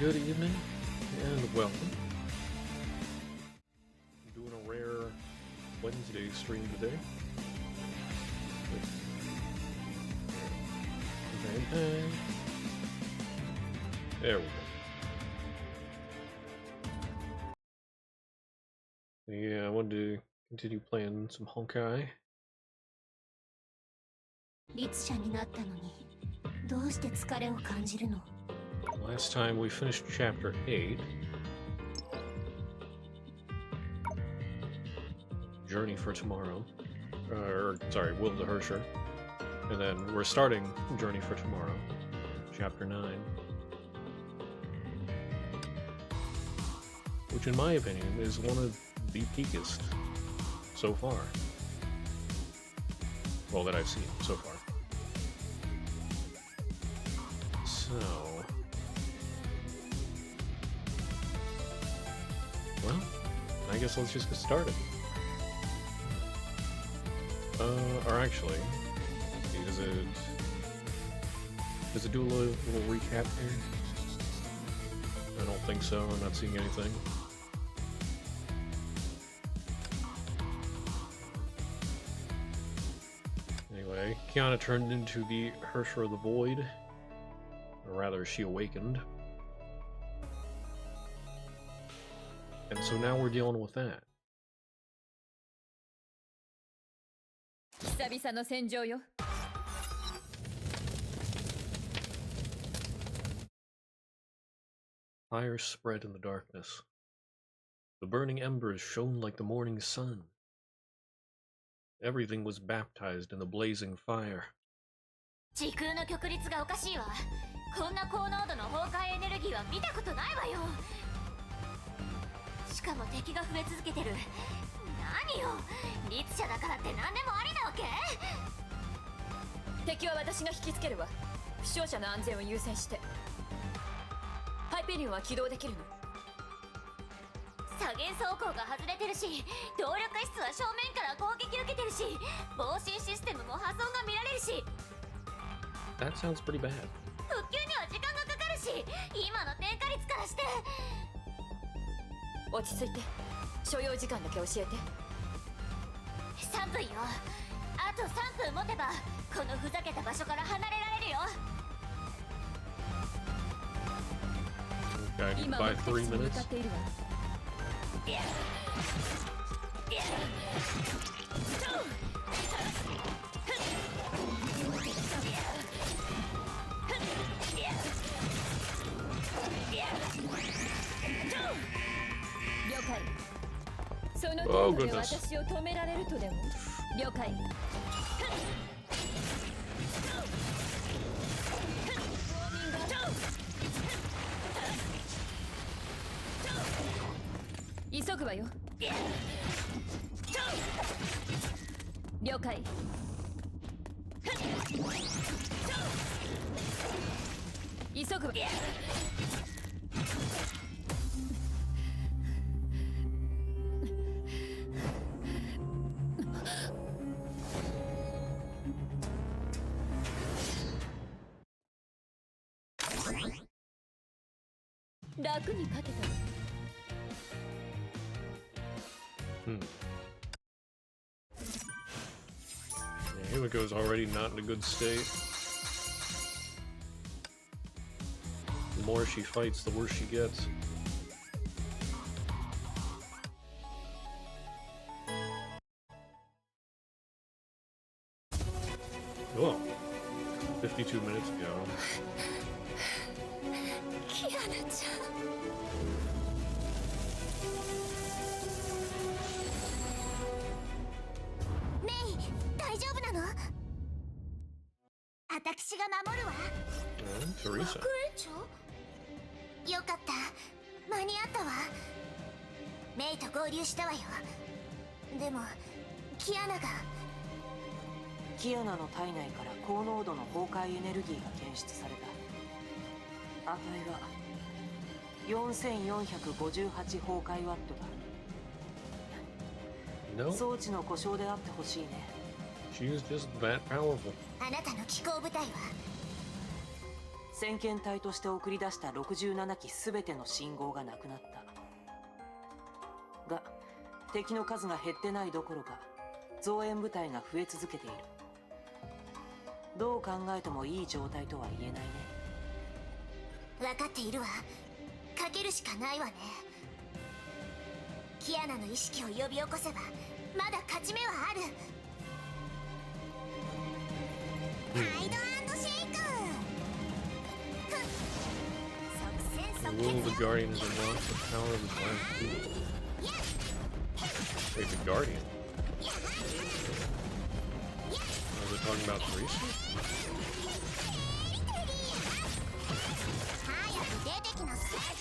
Good evening and welcome. I'm doing a rare Wednesday stream today. There we go. Yeah, I wanted to continue playing some Honkai. Last time we finished chapter 8. Journey for Tomorrow. Sorry, Will the Hersher. And then we're starting Journey for Tomorrow, chapter 9. Which in my opinion is one of the peakest so far. Well, that I've seen so far. So... well, I guess let's just get started. Or actually, does it do a little recap here? I don't think so, I'm not seeing anything. Anyway, Kiana turned into the Hersher of the Void. Or rather, she awakened. And so now we're dealing with that. Fire spread in the darkness. The burning embers shone like the morning sun. Everything was baptized in the blazing fire. 時空の曲率がおかしいわ。こんな高濃度の崩壊エネルギーは見たことないわよ。しかも敵が増え続けてる。何よ、律者だからって何でもありなわけ？敵は私が引きつけるわ。負傷者の安全を優先して。ハイペリオンは起動できるの？左舷走行が外れてるし、動力室は正面から攻撃受けてるし、防振システムも破損が見られるし。That sounds pretty bad. 復旧には時間がかかるし、今の点火率からして。落ち着いて。所要時間だけ教えて。3分よ。あと3分持てばこのふざけた場所から離れられるよ。Okay, by 3 minutes. Oh goodness. Yeah, Himiko's already not in a good state. The more she fights, the worse she gets. Oh, 52 minutes ago. Kiana-chan. メイ、大丈夫なの？私が守るわ。Teresa. 学園長？よかった。間に合ったわ。メイと合流したわよ。でも、キアナが。キアナの体内から高濃度の崩壊エネルギーが検出された。値が4458崩壊ワットだ。No. 装置の故障であってほしいね。She is just that powerful. あなたの機構部隊は先遣隊として送り出した67機全ての信号がなくなったが、敵の数が減ってないどころか増援部隊が増え続けている。どう考えてもいい状態とは言えないね。分かっているわ。かけるしかないわね。キアナの意識を呼び起こせばまだ勝ち目はある。ハイド&シェイク。即戦 Will 即 the 決よ。 Guardians unlock the power of the Black Beast? Wait, the Guardian? Are they talking about Greece? 早く出てきなさい。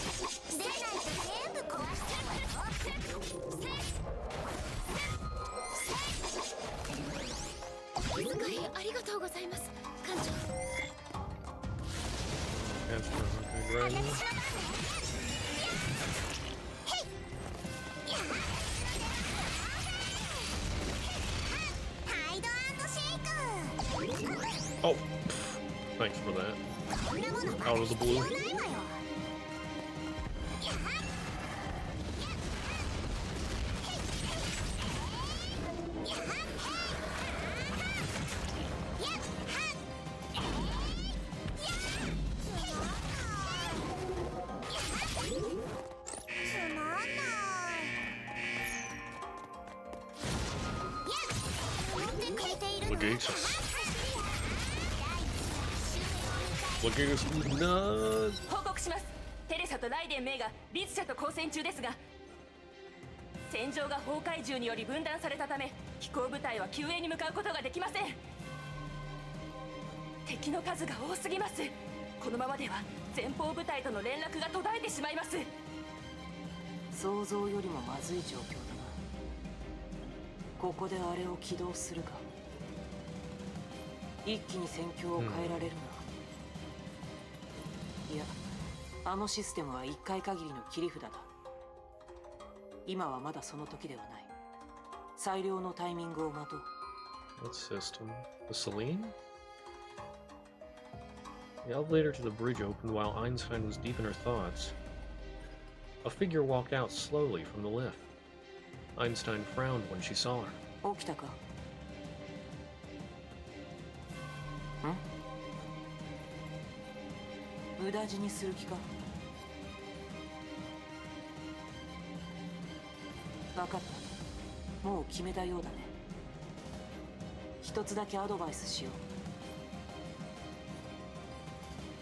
出ないと全部壊しちゃうわよ。お使いありがとうございます、艦長。 Transfer Honkai Dragon. ハイド&シェイク。 Oh, thanks for that. こんなもの Out of the blue. ないわよ。Legatus. Legatus none. 報告します。テレサとライデン・メイがリツ社と交戦中ですが、戦場が崩壊獣により分断されたため飛行部隊は救援に向かうことができません。敵の数が多すぎます。このままでは前方部隊との連絡が途絶えてしまいます。想像よりもまずい状況だな。ここであれを起動するか。一気に戦況を変えられるな。いや、あのシステムは一回限りの切り札だ。今はまだその時ではない。最良のタイミングを待とう。 What system? The Selene? The elevator to the bridge opened while Einstein was deep in her thoughts. A figure walked out slowly from the lift. Einstein frowned when she saw her. 起きたか？ん？無駄死にする気か？分かった。もう決めたようだね。一つだけアドバイスしよ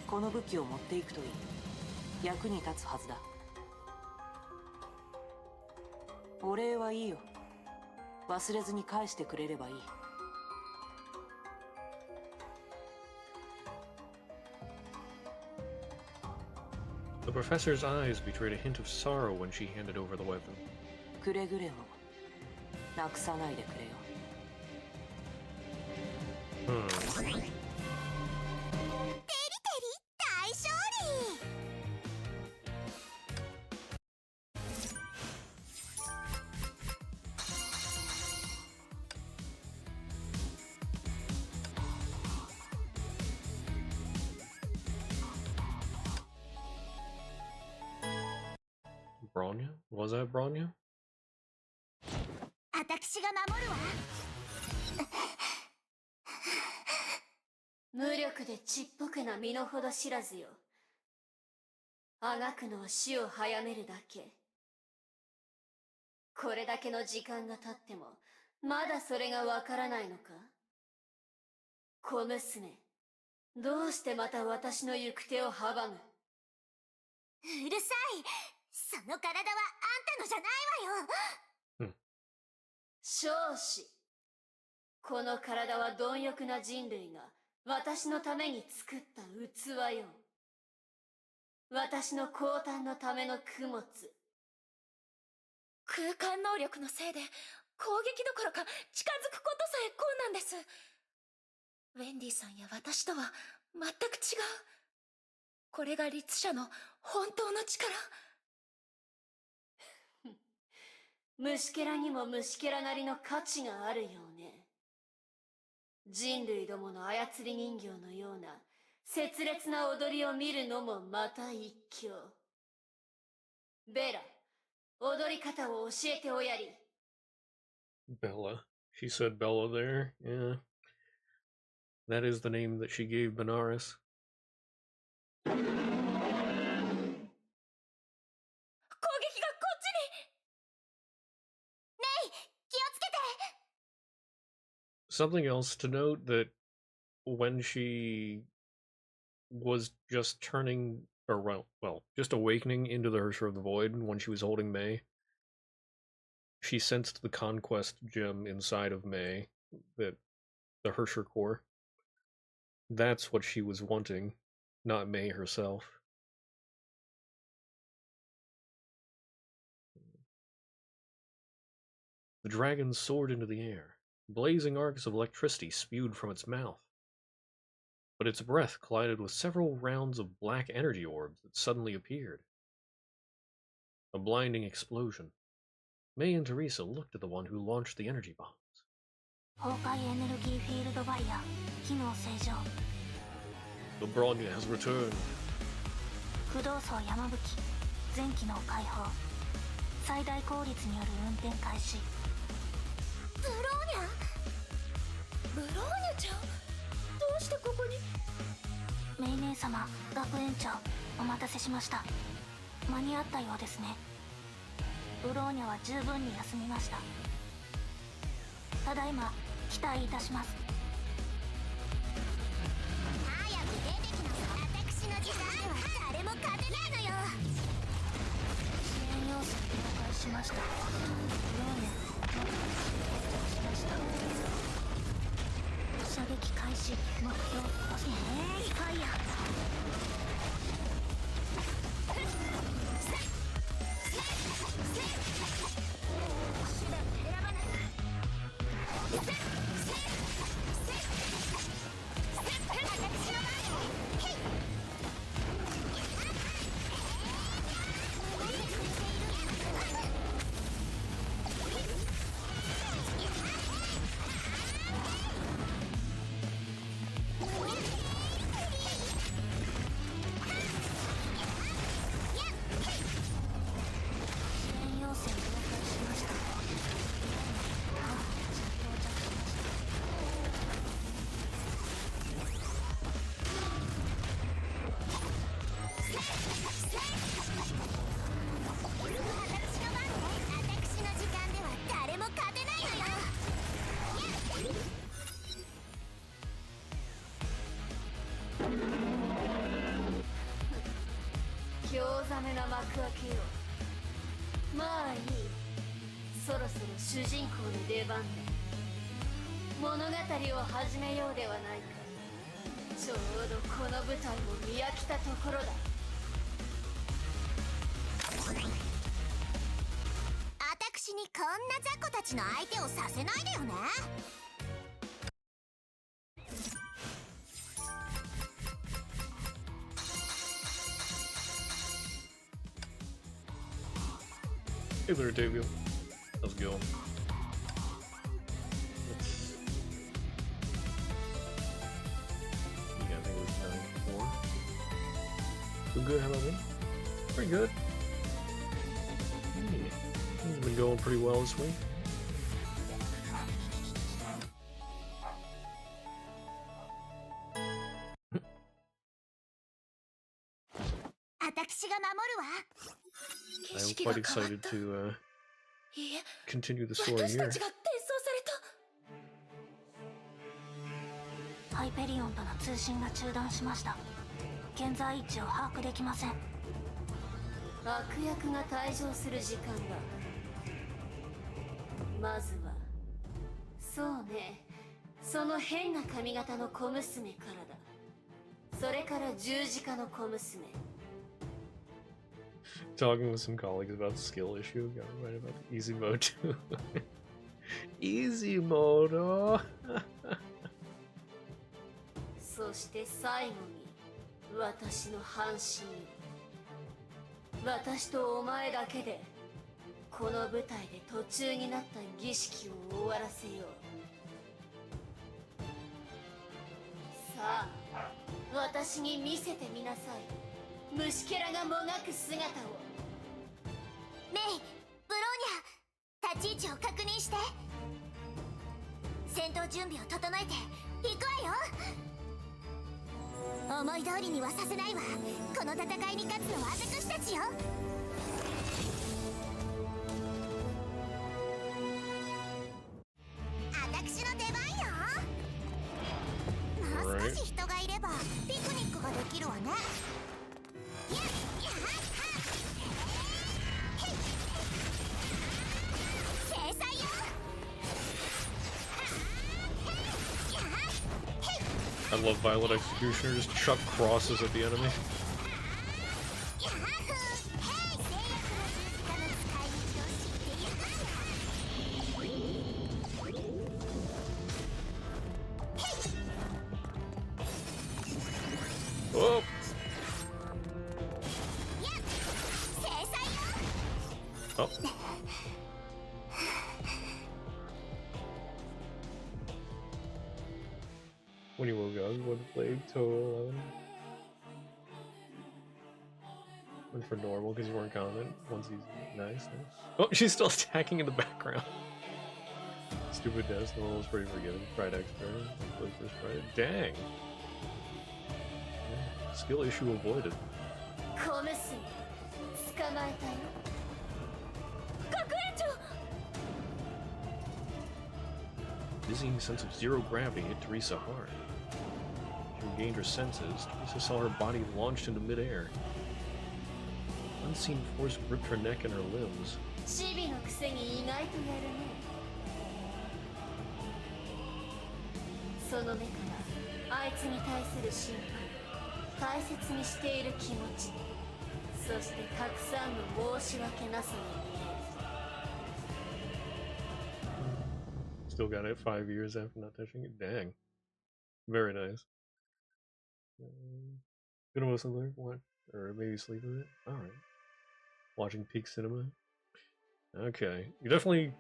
う。この武器を持っていくといい。役に立つはずだ。お礼はいいよ。忘れずに返してくれればいい。The professor's eyes betrayed a hint of sorrow when she handed over the weapon. くれぐれもなくさないでくれよ。テリテリ大勝利。Bronya? Was that Bronya? 私が守るわ。無力でちっぽけな身の程知らずよ。あがくのは死を早めるだけ。これだけの時間が経ってもまだそれがわからないのか？小娘、どうしてまた私の行く手を阻む？うるさい。その体はあんたのじゃないわよ。少子、この体は貪欲な人類が私のために作った器よ。私の降誕のための供物。空間能力のせいで攻撃どころか近づくことさえ困難です。ウェンディさんや私とは全く違う。これが律者の本当の力。虫けらにも虫けらなりの価値があるようね。人類どもの操り人形のような熱烈な踊りを見るのもまた一興。ベラ、踊り方を教えておやり。Bella. She said Bella there. Yeah. That is the name that she gave Benares. 攻撃がこっちに。レイ、気をつけて。 Something else to note that when she was just turning, or well, just awakening into the Hersher of the Void when she was holding May, she sensed the conquest gem inside of May, that the Hersher core. That's what she was wanting, not May herself. The dragon soared into the air. Blazing arcs of electricity spewed from its mouth. But its breath collided with several rounds of black energy orbs that suddenly appeared. A blinding explosion. May and Teresa looked at the one who launched the energy bombs. 崩壊エネルギーフィールドバイヤー機能正常。 The Bronya has returned. 駆動層山吹全機能解放。最大効率による運転開始。ブローニャ。ブローニャちゃん、どうしてここに。メイ姉様、学園長、お待たせしました。間に合ったようですね。ブローニャは十分に休みました。ただいま期待いたします。早く出てきなさい。私の時間では誰も勝てないのよ。支援要請了解しました。ブローニャ、しました。射撃開始。目標ファイヤー。興ざめな幕開けよ。まあいい、そろそろ主人公の出番だ。物語を始めようではないか。ちょうどこの舞台も見飽きたところだ。私にこんな雑魚たちの相手をさせないでよね。Hey there, Davio. How's it going? Yeah, I think it was 9-4. Doing good, how about me? Pretty good. Yeah. Things have been going pretty well this week. 私が守るわ。 I'm quite excited to いいえ、 continue the story 私た here. ちが転送された。ハイペリオンとの通信が中断しました。現在位置を把握できません。悪役が退場する時間だ。まずはそうね、その変な髪型の小娘からだ。それから十字架の小娘。 Talking with some colleagues about the skill issue, got reminded about the easy mode too. Easy mode! そして最後に私の半身よ。私とお前だけでこの舞台で途中になった儀式を終わらせよう。さあ私に見せてみなさい、虫けらがもがく姿を。メイ、ブローニャ、立ち位置を確認して。戦闘準備を整えて行くわよ。思い通りにはさせないわ。この戦いに勝つのは私たちよ。私の出番よ。もう少し人がいればピクニックができるわね。やっやっはっ、制裁よ。 I love Violet Executioner, just chuck crosses at the enemy. Oh! Oh. When you woke up, you would have played total 11. Went for normal because you weren't common. Once he's nice. Oh, she's still attacking in the background. Stupid death. Normal was pretty forgiving. Pride expert. Play first pride. Dang. Yeah. Skill issue avoided. コメス捕まえたよ。学園長。 Dizzying sense of zero gravity hit Teresa hard. She regained her senses. Teresa saw her body launched into midair. Unseen force gripped her neck and her limbs. チビのくせに意外とやるね。その目からあいつに対する心配、大切にしている気持ち、そしてたくさんの申し訳なさが見える。 Still got it 5 years after not touching it. Dang. Very nice. Gonna listen to it? What? Or maybe sleep with it? Alright. Watching peak cinema? Okay. I definitely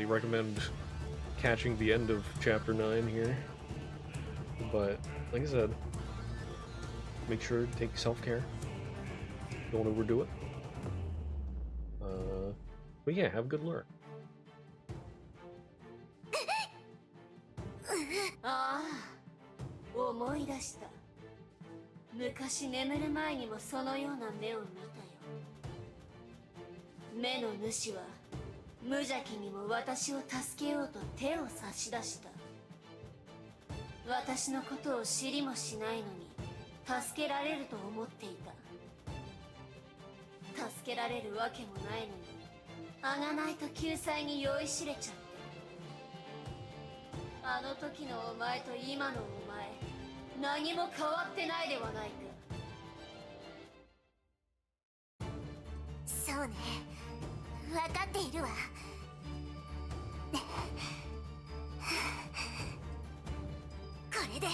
recommend catching the end of chapter 9 here. But, like I said, make sure to take self-care. Don't overdo it. But yeah, have a good lure. ああ、思い出した。昔眠る前にもそのような目を見たよ。目の主は無邪気にも私を助けようと手を差し出した。私のことを知りもしないのに助けられると思っていた。助けられるわけもないのに、あがないと救済に酔いしれちゃって。あの時のお前と今のお前、何も変わってないではないか。そうね、分かっているわ。これで捕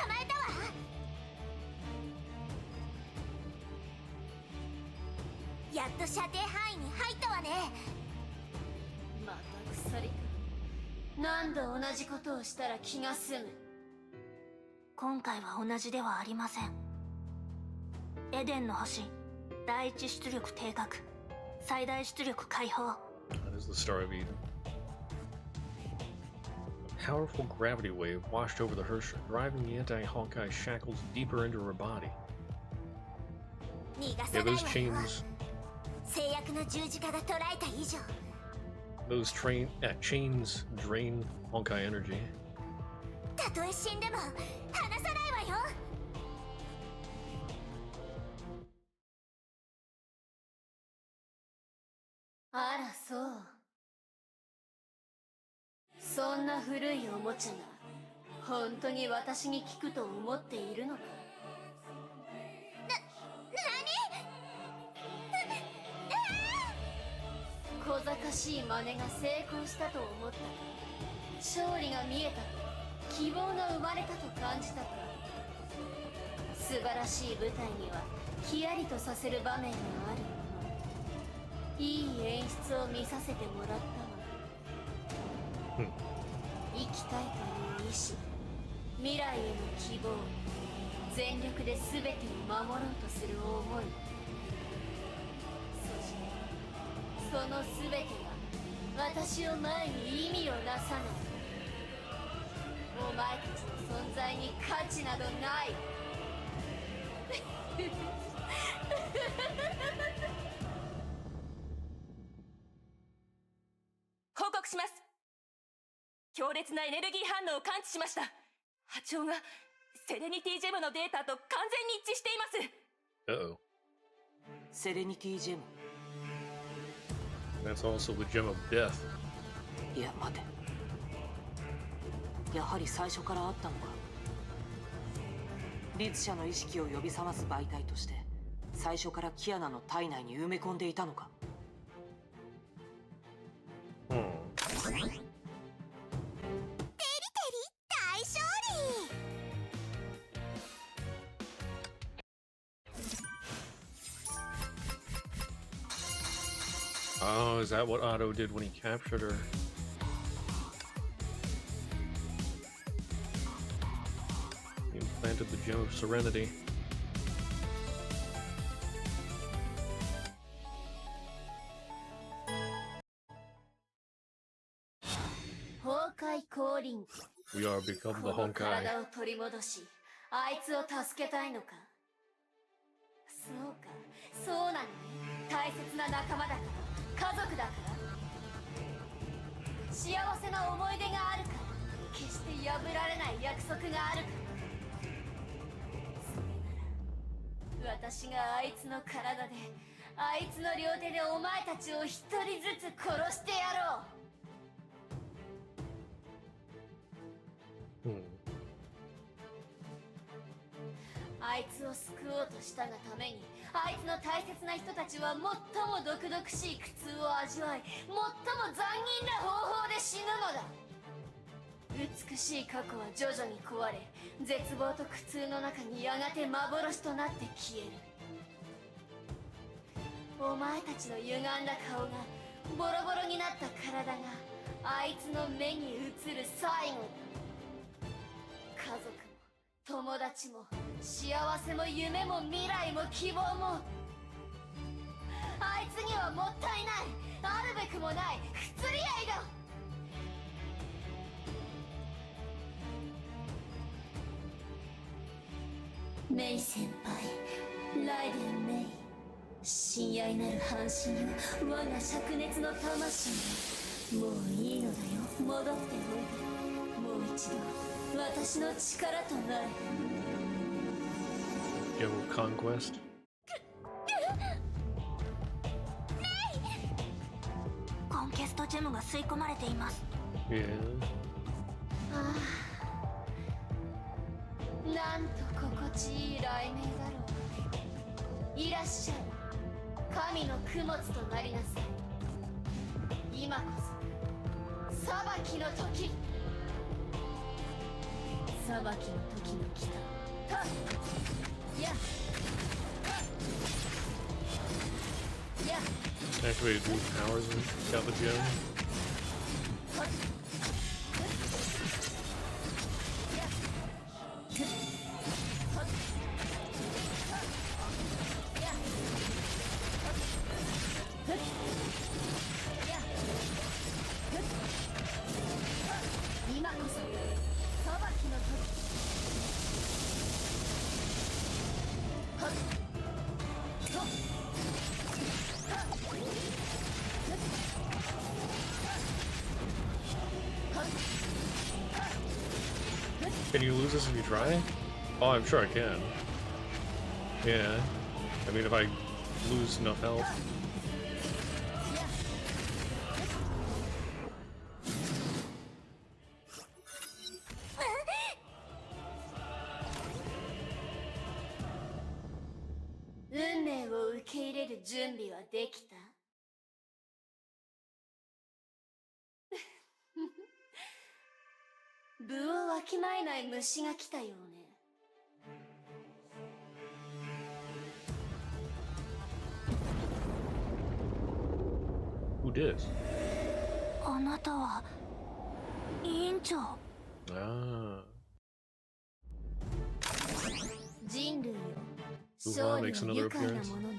まえたわ。やっと射程範囲に入ったわね。また鎖か。何度同じことをしたら気が済む。今回は同じではありません。エデンの星、第一出力定格、最大出力解放。 That is the Star of Eden. A powerful gravity wave washed over the Hersher, driving the anti-Honkai shackles deeper into her body. 逃が Yeah, さない those わよ。 chains, 制約の十字架が捉えた以上。those chains drain Honkai energy. たとえ死んでも離さないわよ。あらそう。そんな古いおもちゃが本当に私に効くと思っているのか。小賢しい真似が成功したと思ったか。勝利が見えたか、希望が生まれたと感じたか。素晴らしい舞台にはヒヤリとさせる場面があるもの。いい演出を見させてもらったわ。生きたいという意志、未来への希望、全力で全てを守ろうとする思い、そしてその全てが私を前に意味をなさない。お前たちの存在に価値などない。報告します。強烈なエネルギー反応を感知しました。波長がセレニティジェムのデータと完全に一致しています。Uh-oh. セレニティジェム。 That's also the gem of death. いや待て、やはり最初からあったのか。律者の意識を呼び覚ます媒体として最初からキアナの体内に埋め込んでいたのか。Hmm. 大勝利。 Oh, is that what Otto did when he captured her? He implanted the gem of serenity. 崩壊降臨。 We are become the この Honkai. 体を取り戻し、あいつを助けたいのか。そうか、そうなのね。大切な仲間だから、家族だから。幸せな思い出があるから、決して破られない約束があるから。それなら私があいつの体で、あいつの両手でお前たちを一人ずつ殺してやろう。 Hmm. あいつを救おうとしたがために、あいつの大切な人たちは最も毒々しい苦痛を味わい、最も残忍な方法で死ぬのだ。美しい過去は徐々に壊れ、絶望と苦痛の中にやがて幻となって消える。お前たちの歪んだ顔がボロボロになった体があいつの目に映る最後だ。 家族も友達も幸せも夢も未来も希望もあいつにはもったいない、あるべくもない不釣り合いだ。メイ先輩、ライデンメイ、親愛なる半身よ、我が灼熱の魂よ、もういいのだよ、戻っておいで。もう一度 私の力となる。 Gem of Conquest. コンケストジェムが吸い込まれています。 Yeah. なんと心地いい雷鳴だろう。いらっしゃい、神の供物となりなさい。今こそ裁きの時。 裁きの時の来た。はっやっやっ Activated new powers and got the gem. はっやっはっやっはっやっ今こそ裁きの時。 Can you lose this if you try? Oh, I'm sure I can. Yeah. I mean, if I lose enough health. 運命を受け入れる準備はできた？部をわきまえない虫が来たようね。 Who did? あなたは委員長。Ah. 人類よ Uha 勝利 makes は another 愉快な appearance. ものね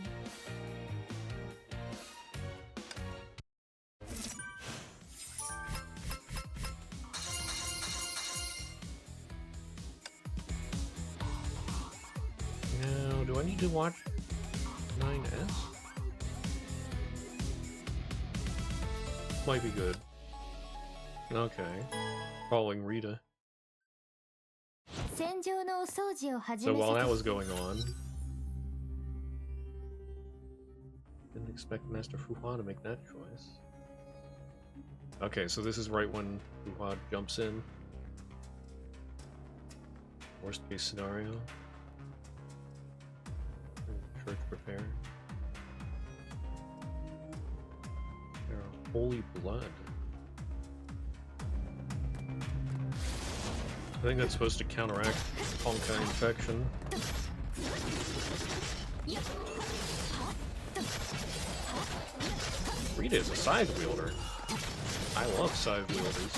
Now, do I need to watch 9S? Might be good. Okay. Following Rita. 戦場のお掃除を始 So め while さ that せ was going on, didn't expect Master Fuhua to make that choice. Okay, so this is right when Fuhua jumps in. Worst case scenario. Church prepare. There are holy blood. I think that's supposed to counteract Honkai infection. Rita is a scythe wielder. I love scythe wielders.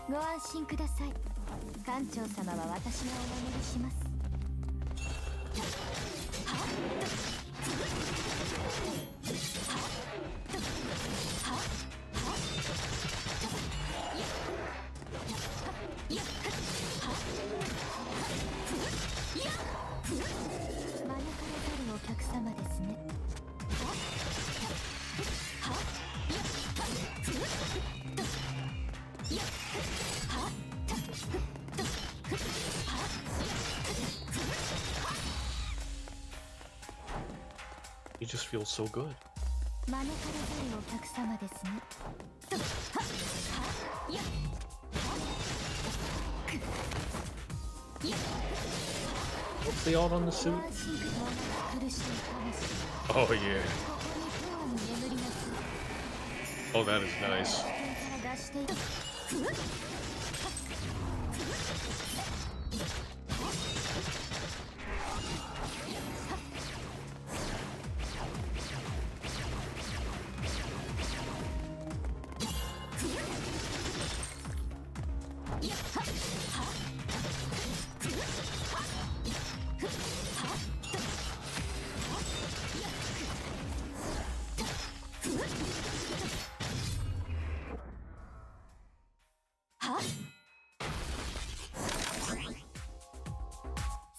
ご安心ください艦長様は私がお守りします 招かれざるお客様ですね He just feels so good. 招かれざるお客様ですね What's the art on the suit? ご安心ください苦しい魂 Oh yeah. ここに永遠に眠りなさい Oh, that is nice. から脱していた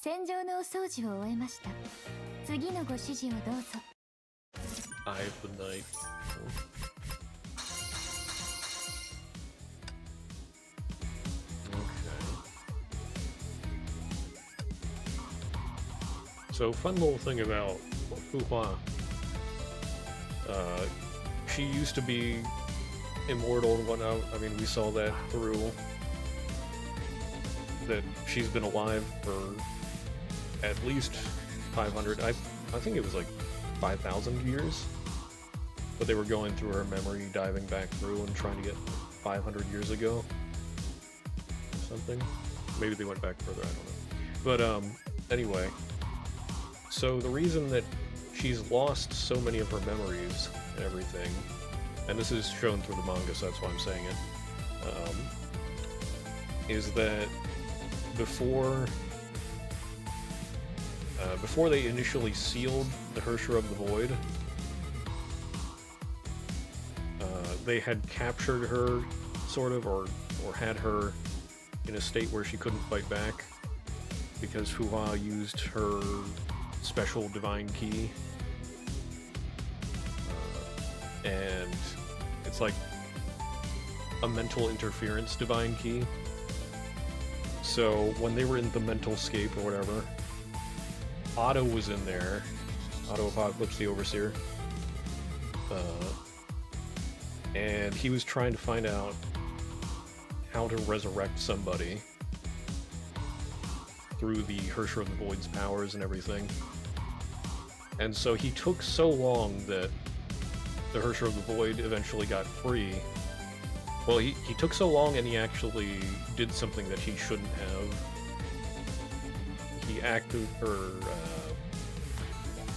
戦場のお掃除を終えました次のご指示をどうぞ Eye of the Night. So, fun little thing about Fuhua. She used to be immortal and whatnot. I mean, we saw that through that she's been alive for at least 500. I think it was like 5,000 years. But they were going through her memory, diving back through and trying to get 500 years ago or something. Maybe they went back further, I don't know. But anyway, so the reason that she's lost so many of her memories and everything, and this is shown through the manga, so that's why I'm saying it, is that before they initially sealed the Hersher of the Void, they had captured her, sort of, or had her in a state where she couldn't fight back, because Fuhua used her special divine key. And it's like a mental interference divine key. So when they were in the mental scape or whatever, Otto was in there. Otto Apocalypse, the Overseer. And he was trying to find out how to resurrect somebody through the Hersher of the Void's powers and everything. And so he took so long that the Hersher of the Void eventually got free. Well, he took so long and he actually did something that he shouldn't have. He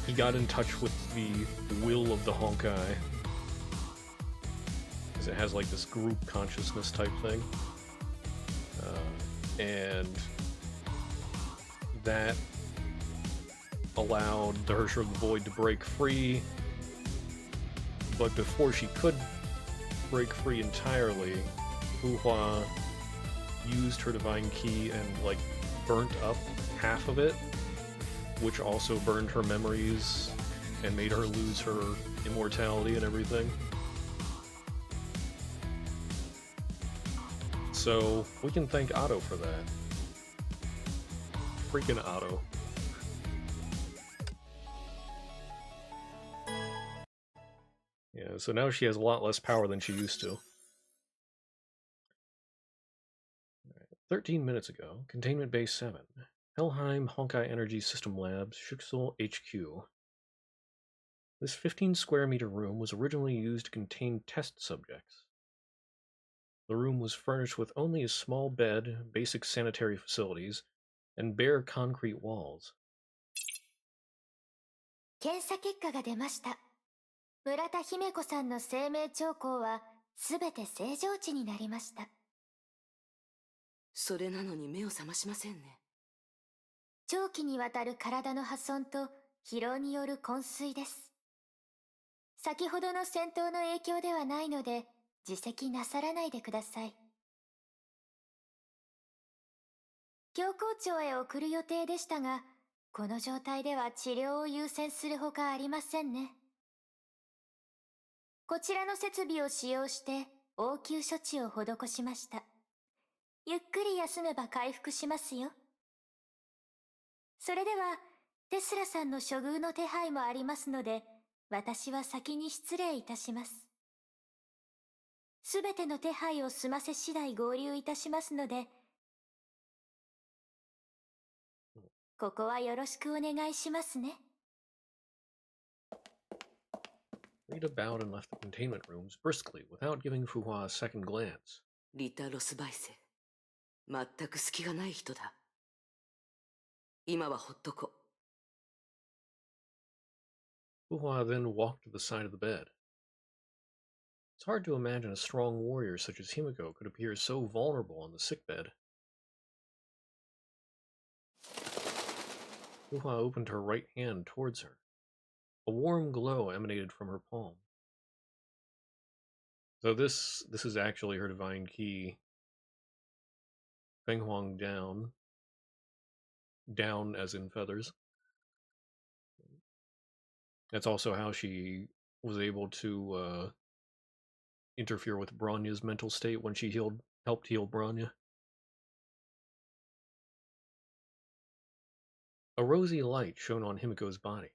he got in touch with the will of the Honkai. because it has like this group consciousness type thing. And that allowed the Hersher of the Void to break free, but before she could break free entirely, Fuhua used her divine key and like burnt up half of it, which also burned her memories and made her lose her immortality and everything. So we can thank Otto for that. Freaking Otto. Yeah, so now she has a lot less power than she used to. 13 minutes ago, Containment Base 7, Helheim Honkai Energy System Labs, Schuxel HQ. This 15 square meter room was originally used to contain test subjects. The room was furnished with only a small bed, basic sanitary facilities, and bare concrete walls. 検査結果が出ました。村田姫子さんの生命兆候はすべて正常値になりました。それなのに目を覚ましませんね。長期にわたる体の破損と疲労による昏睡です。先ほどの戦闘の影響ではないので自責なさらないでください。教皇庁へ送る予定でしたが、この状態では治療を優先するほかありませんね。こちらの設備を使用して応急処置を施しました。ゆっくり休めば回復しますよ。それでは、テスラさんの処遇の手配もありますので、私は先に失礼いたします。すべての手配を済ませ次第合流いたしますので、ここはよろしくお願いしますね。Rita bowed and left the containment rooms briskly without giving Fuhua a second glance. リタ・ロスバイセ、全く隙がない人だ。今はほっとこ。Fuhua then walked to the side of the bed. It's hard to imagine a strong warrior such as Himiko could appear so vulnerable on the sickbed. Fuhua opened her right hand towards her. A warm glow emanated from her palm. So this is actually her divine key. Feng Huang down. Down as in feathers. That's also how she was able to interfere with Bronya's mental state when she helped heal Bronya. A rosy light shone on Himiko's body.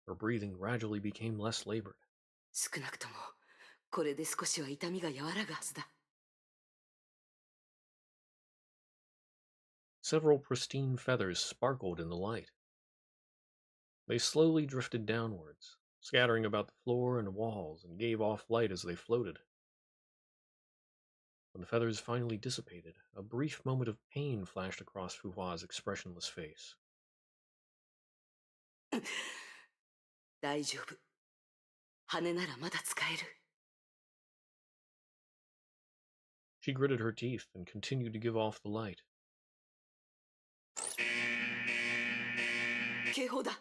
Her breathing gradually became less labored. 少なくともこれで少しは痛みが和らぐはずだ。Several pristine feathers sparkled in the light. They slowly drifted downwards, scattering about the floor and walls, and gave off light as they floated. When the feathers finally dissipated, a brief moment of pain flashed across Fuhua's expressionless face. 大丈夫。羽ならまだ使える。She gritted her teeth and continued to give off the light. 警報だ。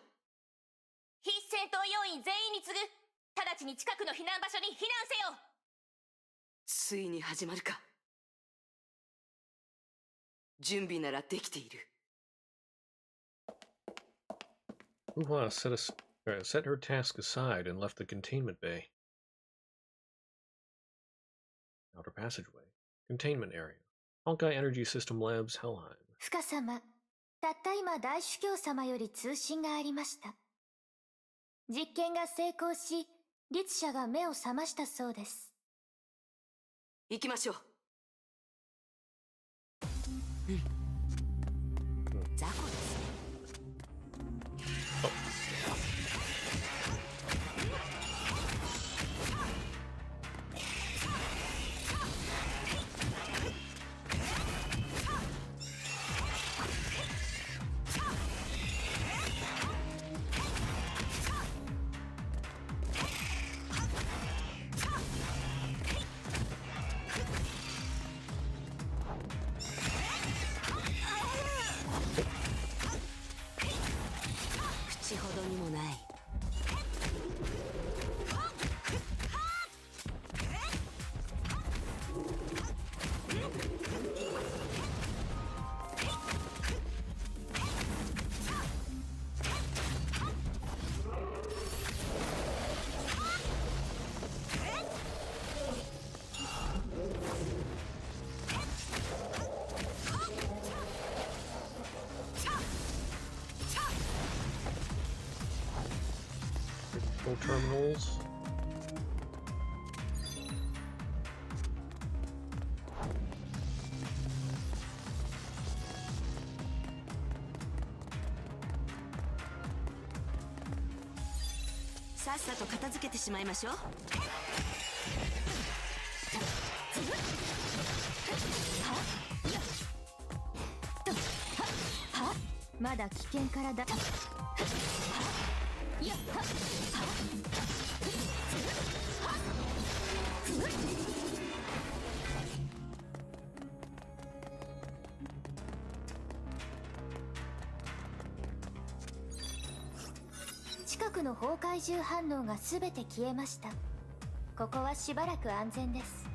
非戦闘要員全員に次ぐ。直ちに近くの避難場所に避難せよ。ついに始まるか。準備ならできている。Fuhua set her task aside and left the containment bay. Outer passageway. Containment area. Honkai Energy System Labs, Helheim. 深様、たった今大主教様より通信がありました。実験が成功し、律者が目を覚ましたそうです。行きましょう。雑魚ですね。vehicle terminals.さっさと片付けてしまいましょう。まだ危険からだ。近くの崩壊獣反応が全て消えました。ここはしばらく安全です。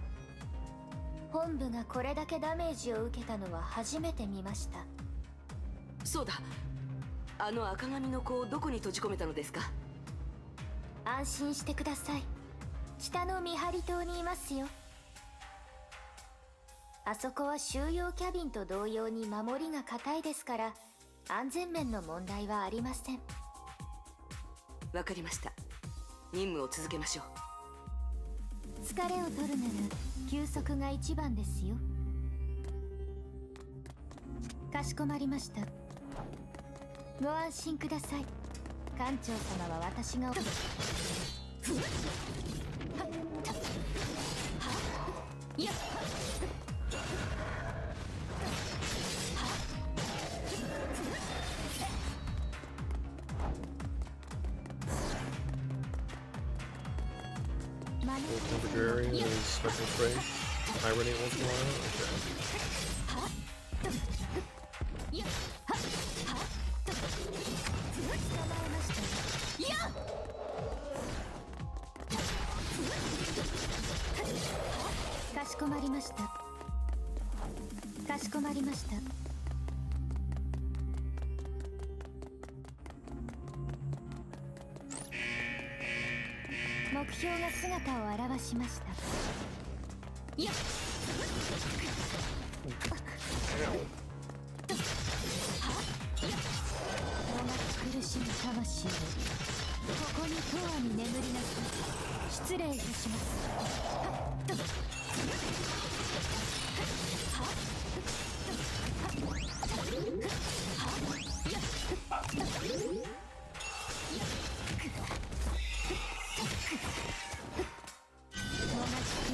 本部がこれだけダメージを受けたのは初めて見ました。そうだ、あの赤髪の子をどこに閉じ込めたのですか？安心してください。北の見張り島にいますよ。あそこは収容キャビンと同様に守りが固いですから、安全面の問題はありません。わかりました。任務を続けましょう。疲れを取るなら休息が一番ですよ。かしこまりました。ご安心ください。艦長様は私がやっLow temperature area is special spray. Hibernate once in a while. Okay. かしこまりました。かしこまりました。目標が姿を現しました。やっ苦しむ魂をここに永遠に眠りなさい。失礼いたします。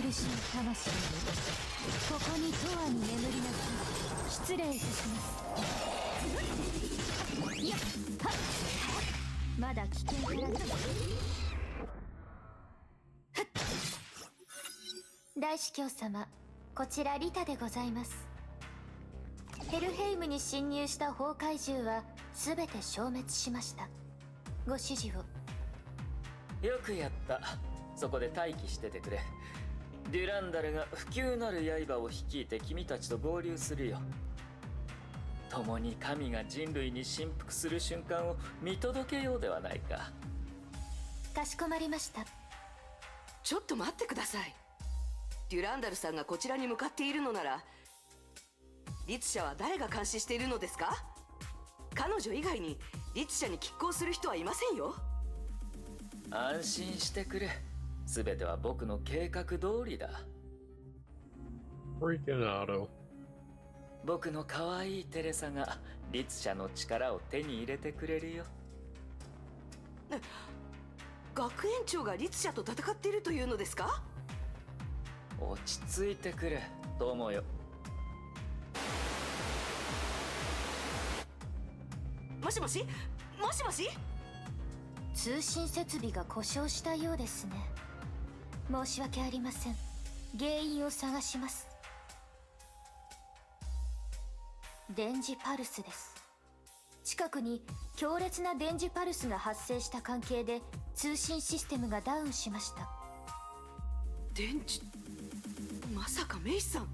苦しむ魂をここに永遠に眠りなさい。失礼いたします。やっまだ危険から大司教様、こちらリタでございます。ヘルヘイムに侵入した崩壊獣は全て消滅しました。ご指示を。よくやった。そこで待機しててくれ。デュランダルが不朽なる刃を率いて君たちと合流するよ。共に神が人類に振幅する瞬間を見届けようではないか。かしこまりました。ちょっと待ってください。デュランダルさんがこちらに向かっているのなら、律者は誰が監視しているのですか？彼女以外に律者に拮抗する人はいませんよ。安心してくれ。全ては僕の計画通りだ。Freaking auto. 僕の可愛いテレサが律者の力を手に入れてくれるよ。学園長が律者と戦っているというのですか？落ち着いてくれ、友よ。もしもし？もしもし？通信設備が故障したようですね。申し訳ありません。原因を探します。電磁パルスです。近くに強烈な電磁パルスが発生した関係で通信システムがダウンしました。電磁、まさかメイさん。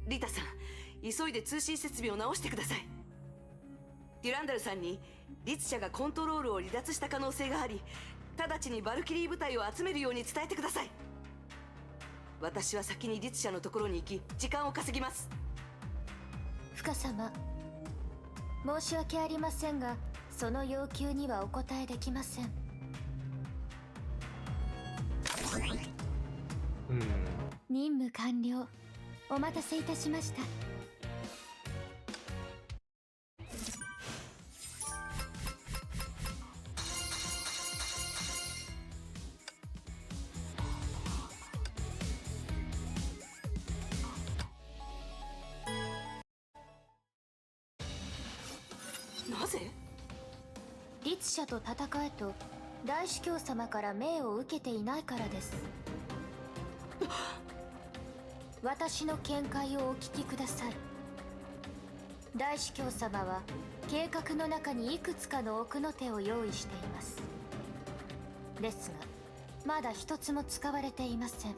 リタさん、急いで通信設備を直してください。デュランダルさんに律者がコントロールを離脱した可能性があり、直ちにバルキリー部隊を集めるように伝えてください。私は先に律者のところに行き時間を稼ぎます。深様、申し訳ありませんがその要求にはお答えできません。任務完了。お待たせいたしました。なぜ？律者と戦えと大司教様から命を受けていないからです。私の見解をお聞きください。大司教様は計画の中にいくつかの奥の手を用意しています。ですがまだ一つも使われていません。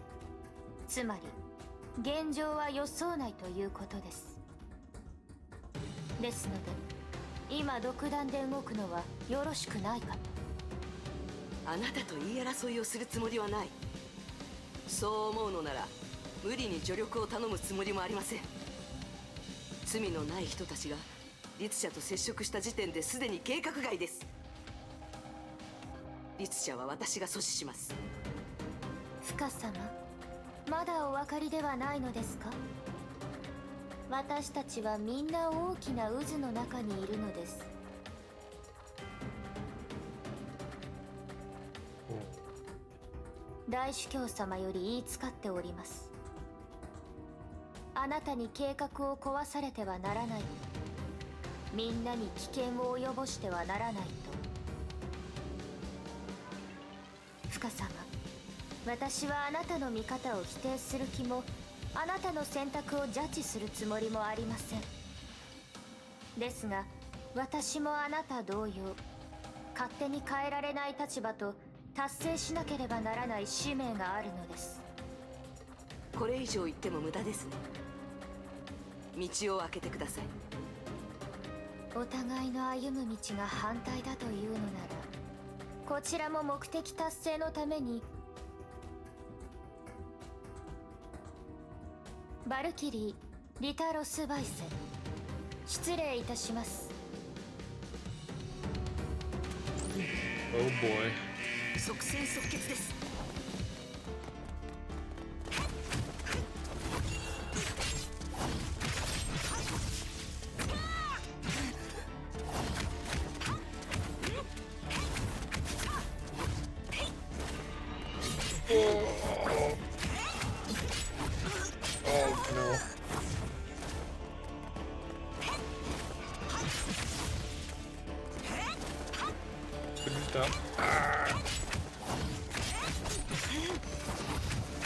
つまり現状は予想内ということです。ですので今独断で動くのはよろしくないかと。あなたと言い争いをするつもりはない。そう思うのなら無理に助力を頼むつもりもありません。罪のない人たちが律者と接触した時点ですでに計画外です。律者は私が阻止します。深様、まだお分かりではないのですか？私たちはみんな大きな渦の中にいるのです。大主教様より言いつかっております。あなたに計画を壊されてはならないと、みんなに危険を及ぼしてはならないと。深様、私はあなたの見方を否定する気も、あなたの選択をジャッジするつもりもありません。ですが私もあなた同様、勝手に変えられない立場と達成しなければならない使命があるのです。これ以上言っても無駄ですね。道を開けてください。お互いの歩む道が反対だというのなら、こちらも目的達成のために。バルキリー・リタロス・バイセ、失礼いたします。 Oh boy. 即戦即決です。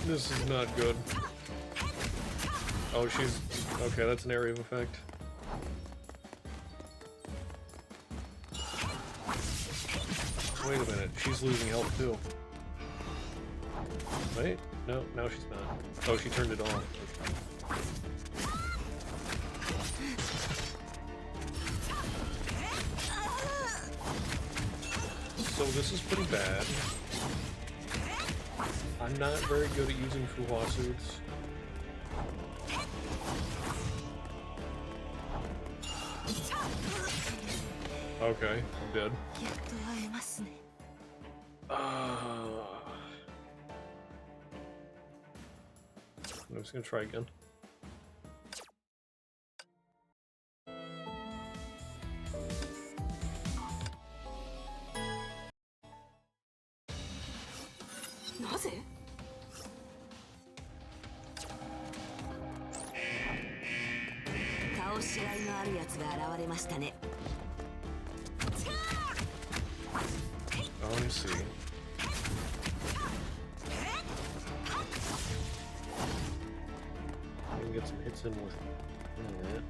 This is not good. Oh, she's... Okay, that's an area of effect. Wait a minute, she's losing health too. Wait, no, now she's not. Oh, she turned it off. So this is pretty bad. I'm not very good at using Fuhua suits. Okay, I'm dead. I'm just gonna try again. Oh, let me see. I can get some hits in with that.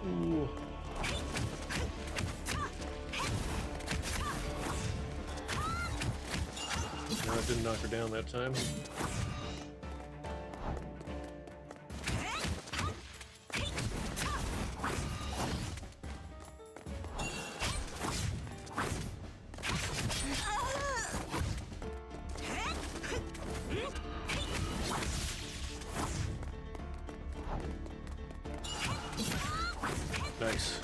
Ooh. No, it didn't knock her down that time. Nice.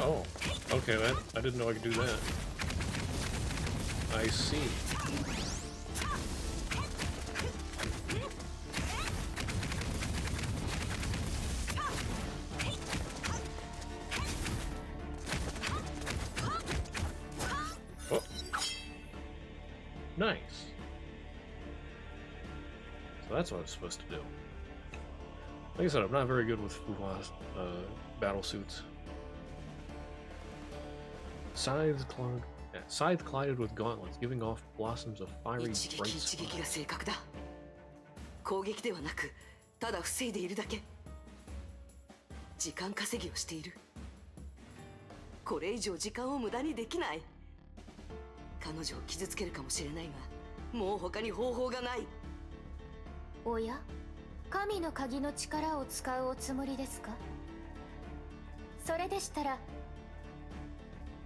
Oh, okay, I didn't know I could do that. I see. Oh. Nice. So that's what I was supposed to do. Like I said, I'm not very good with Fuwa's battle suits. Scythe collided with gauntlets, giving off blossoms of fiery 一撃 bright 一撃 sparks. が正確だ。攻撃ではなくただ防いでいるだけ。時間稼ぎをしている。これ以上時間を無駄にできない。彼女を傷つけるかもしれないが、もう他に方法がない。おや、神の鍵の力を使うおつもりですか？それでしたら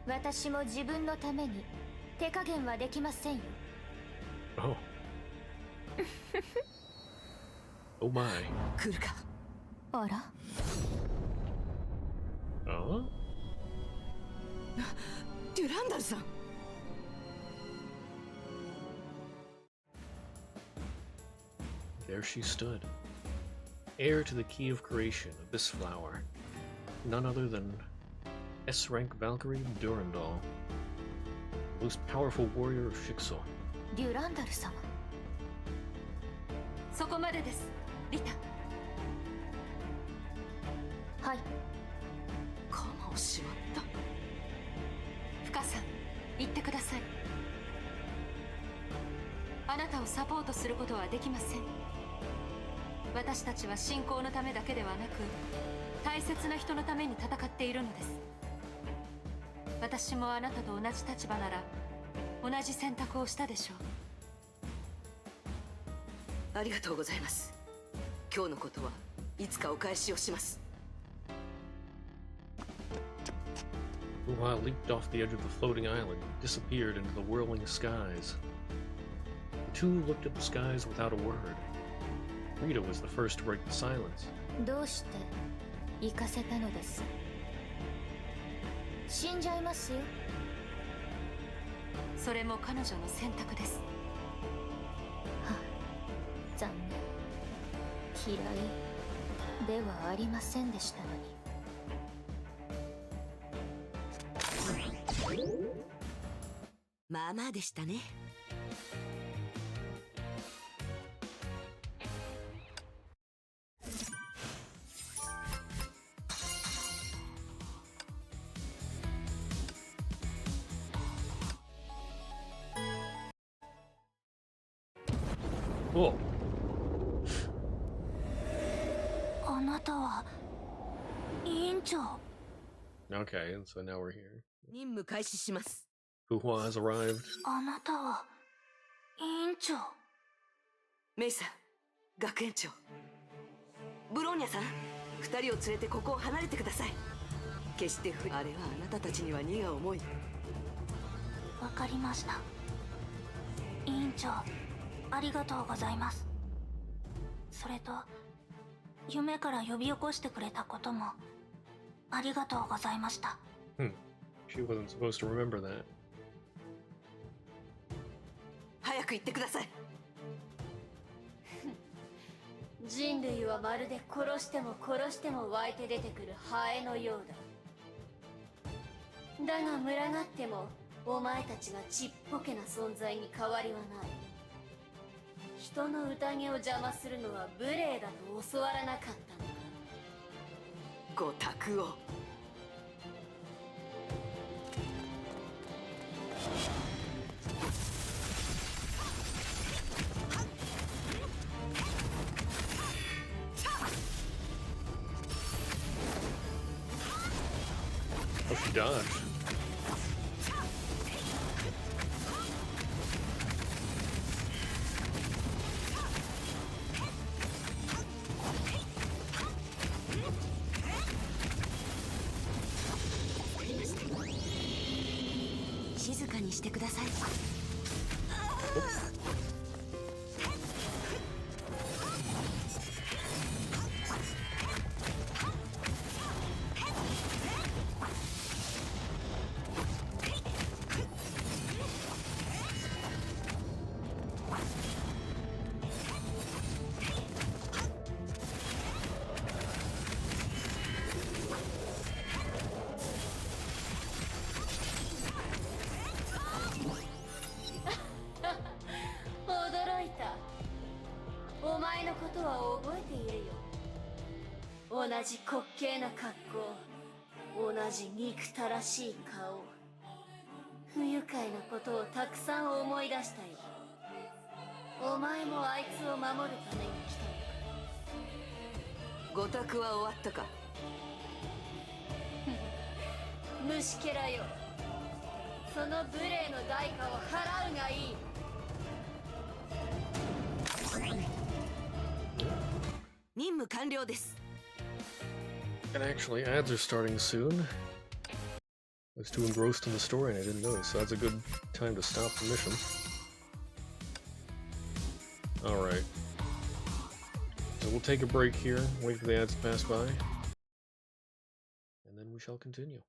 私も自分のために手加減はできませんよ。Oh. Oh my. 来るか。あら、 デュランダルさん。 There she stood, heir to the key of creation, Abyss Flower, none other than S-rank Valkyrie Durandal, most powerful warrior of Shixo. デュランダル様。そこまでです、リタ。はい。鎌をしまった。フカさん、言ってください。あなたをサポートすることはできません。私たちは信仰のためだけではなく、大切な人のために戦っているのです。私もあなたと同じ立場なら同じ選択をしたでしょう。ありがとうございます。今日のことはいつかお返しをします。 Fuwa leaped off the edge of the floating island, disappeared into the whirling skies. The two looked at the skies without a word. Rita was the first to break the silence. どうして行かせたのです？死んじゃいますよ。それも彼女の選択です。はあ、残念。嫌いではありませんでしたのに。まあまあでしたね。 Cool. あなたは委員長。 Okay, and so now we're here. 任務開始します。 Fuwa has arrived. あなたは委員長。メイさん、学園長。ブローニャさん、二人を連れてここを離れてください。決してあれはあなたたちには荷が重い。わかりました。委員長、ありがとうございます。それと、夢から呼び起こしてくれたことも、ありがとうございました。She wasn't supposed to remember that. 早く行ってください。人類はまるで殺しても殺しても湧いて出てくるハエのようだ。だが群がってもお前たちがちっぽけな存在に変わりはない。人の宴を邪魔するのは無礼だと教わらなかったのか。ご託を。Oh, she dodged. じ滑稽な格好、同じ憎たらしい顔、不愉快なことをたくさん思い出したよ。お前もあいつを守るために来たのか。ご託は終わったか。虫けらよ、その無礼の代価を払うがいい。任務完了です。 And actually, ads are starting soon. I was too engrossed in the story and I didn't notice, so that's a good time to stop the mission. Alright. So we'll take a break here, wait for the ads to pass by, and then we shall continue.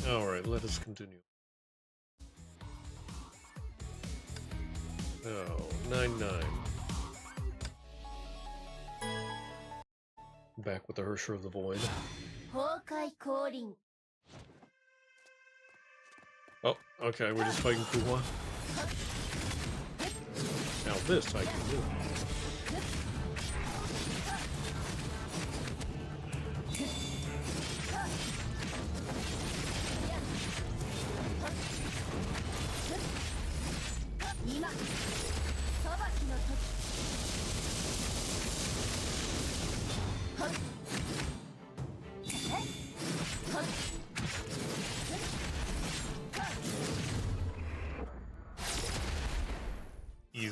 Alright, let us continue. Oh, 9-9. Back with the Hersher of the Void. 崩壊降臨。 Oh, okay, we're just fighting Kuhua. Now this I can do.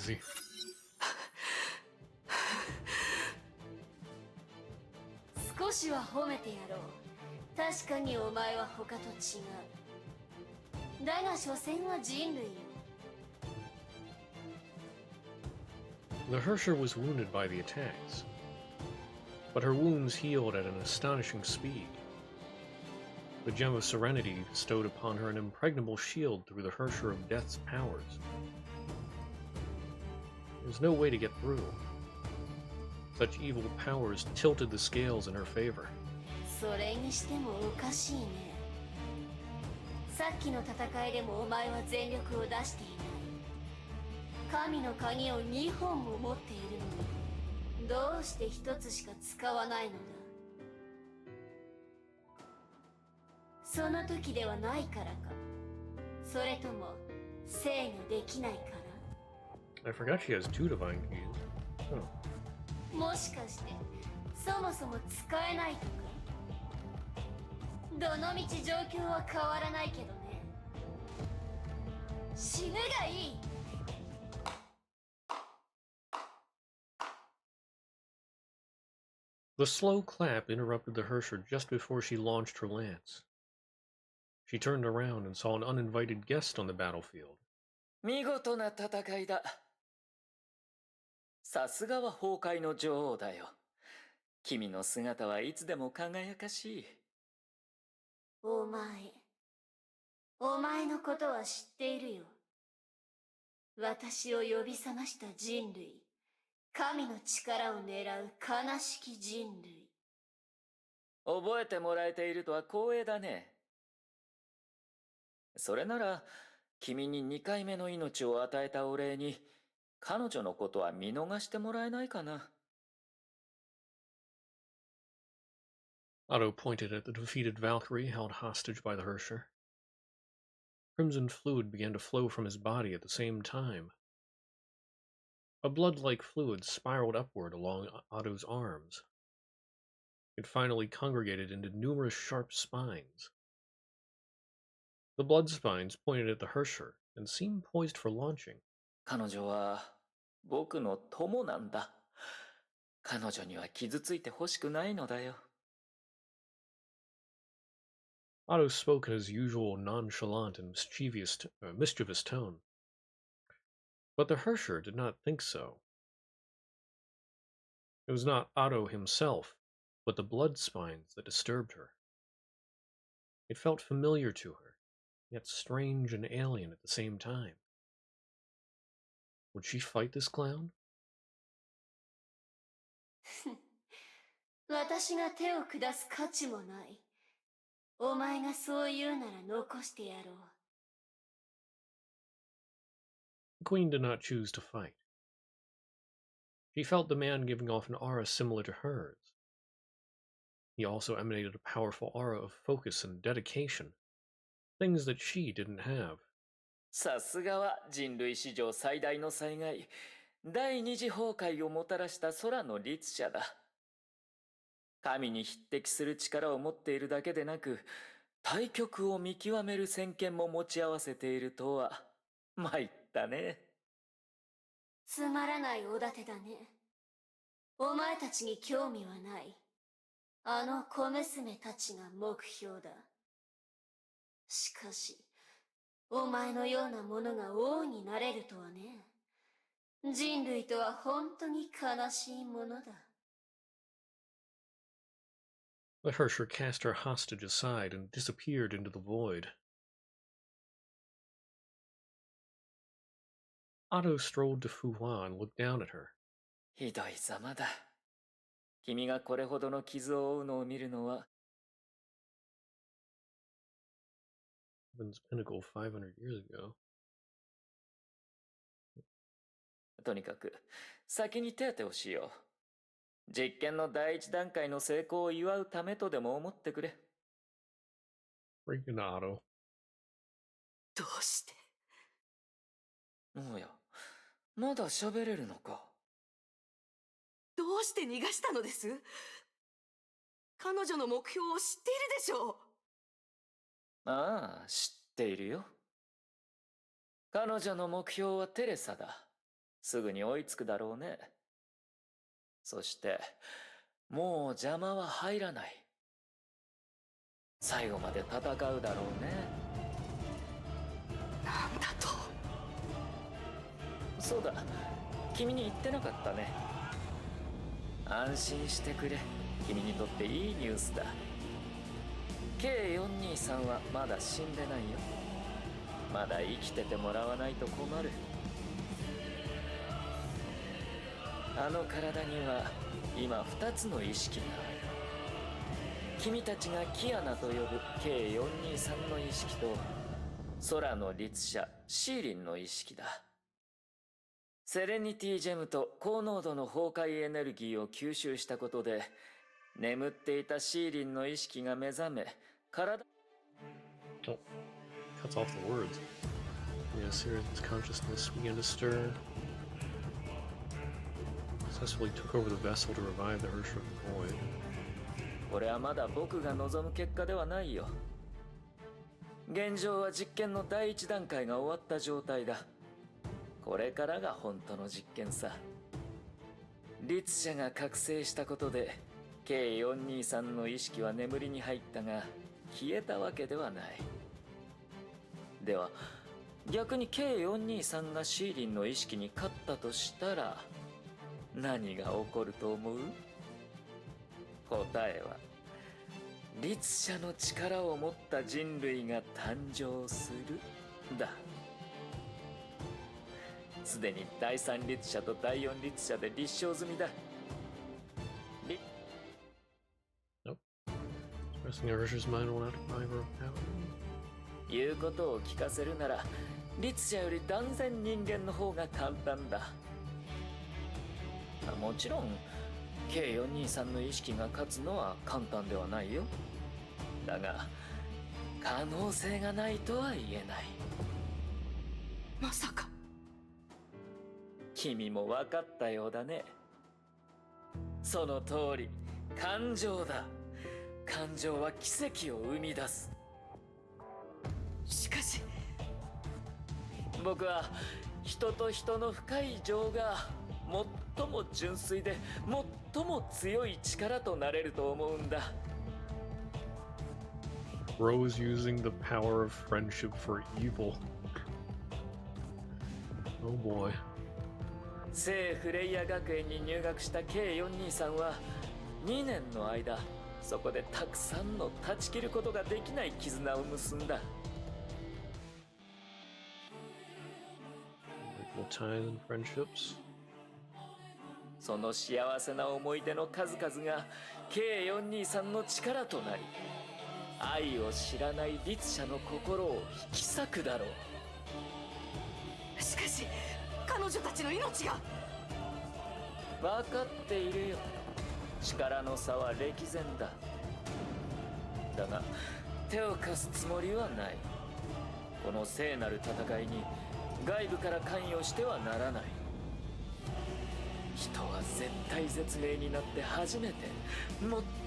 crazy. 少しは褒めてやろう。確かにお前は他と違う。だが所詮は人類よ。 The Hersher was wounded by the attacks, but her wounds healed at an astonishing speed. The Gem of Serenity bestowed upon her an impregnable shield through the Hersher of Death's powers. There's no way to get through. Such evil powers tilted the scales in her favor. それにしてもおかしいね。さっきの戦いでもお前は全力を出していない。神の鍵を2本も持っているのに、どうして1つしか使わないのだ。その時ではないからか、それとも制御できないから。 I forgot she has 2 divine keys. Oh. もしかしてそもそも使えないとか。どのみち状況は変わらないけどね。死ぬがいい。 The slow clap interrupted the Hersher just before she launched her lance. She turned around and saw an uninvited guest on the battlefield. 見事な戦いだ。さすがは崩壊の女王だよ。君の姿はいつでも輝かしい。お前のことは知っているよ。私を呼び覚ました人類、神の力を狙う悲しき人類。覚えてもらえているとは光栄だね。それなら君に2回目の命を与えたお礼に彼女のことは見逃してもらえないかな。Otto pointed at the defeated Valkyrie held hostage by the Hersher. Crimson fluid began to flow from his body at the same time. A blood-like fluid spiraled upward along Otto's arms. It finally congregated into numerous sharp spines. The blood spines pointed at the Hersher and seemed poised for launching. 彼女は僕の友なんだ。彼女には傷ついてほしくないのだよ。Otto spoke in his usual nonchalant and mischievous tone. But the Hersher did not think so. It was not Otto himself, but the blood spines that disturbed her. It felt familiar to her, yet strange and alien at the same time. Would she fight this clown? 私が手を下す価値もない。お前がそう言うなら残してやろう。 The queen did not choose to fight. She felt the man giving off an aura similar to hers. He also emanated a powerful aura of focus and dedication, things that she didn't have. さすがは人類史上最大の災害、第二次崩壊をもたらした空の律者だ。神に匹敵する力を持っているだけでなく、対極を見極める先見も持ち合わせているとは、参ったね。つまらないおだてだね。お前たちに興味はない。あの小娘たちが目標だ。しかし、お前のようなものが王になれるとはね。人類とは本当に悲しいものだ。 The Hersher cast her hostage aside and disappeared into the void. Otto strolled to Fuhua and looked down at her. ひどいざまだ。君がこれほどの傷を負うのを見るのは。Heaven's Pinnacle 500 years ago. とにかく、先に手当てをしよう。実験の第一段階の成功を祝うためとでも思ってくれ。Freaking Otto. どうして？おや、まだ喋れるのか。どうして逃がしたのです？彼女の目標を知っているでしょう。ああ、知っているよ。彼女の目標はテレサだ。すぐに追いつくだろうね。そして、もう邪魔は入らない。最後まで戦うだろうね。なんだと。そうだ、君に言ってなかったね。安心してくれ。君にとっていいニュースだ。K423 はまだ死んでないよ。まだ生きててもらわないと困る。あの体には今2つの意識がある。君たちがキアナと呼ぶ K423 の意識と空の律者シーリンの意識だ。セレニティジェムと高濃度の崩壊エネルギーを吸収したことで眠っていたシーリンの意識が目覚め、体 Oh, cuts off the words. Yes, here its consciousness began to stir. Successfully took over the vessel to revive the Hersher of the Void. これはまだ僕が望む結果ではないよ。現状は実験の第一段階が終わった状態だ。これからが本当の実験さ。律者が覚醒したことで K423 の意識は眠りに入ったが消えたわけではない。では逆に K423 がシーリンの意識に勝ったとしたら何が起こると思う？答えは律者の力を持った人類が誕生するだ。すでに第三律者と第四律者で立証済みだ。Nope. Expressing a Hersher's mind will not deprive her of power. 言うことを聞かせるなら律者より断然人間の方が簡単だ。もちろん K423 の意識が勝つのは簡単ではないよ。だが可能性がないとは言えない。まさか。君も分かったようだね。その通り、感情だ。感情は奇跡を生み出す。しかし僕は人と人の深い情が最も純粋で最も強い力となれると思うんだ。Rose using the power of friendship for evil. Oh boy. 聖フレイヤ学園に入学した K423 は2年の間そこでたくさんの断ち切ることができない絆を結んだ。Equal ties and friendships. その幸せな思い出の数々が K423 の力となり愛を知らない律者の心を引き裂くだろう。しかし彼女たちの命が。分かっているよ。力の差は歴然だ。だが手を貸すつもりはない。この聖なる戦いに外部から関与してはならない。人は絶体絶命になって初めて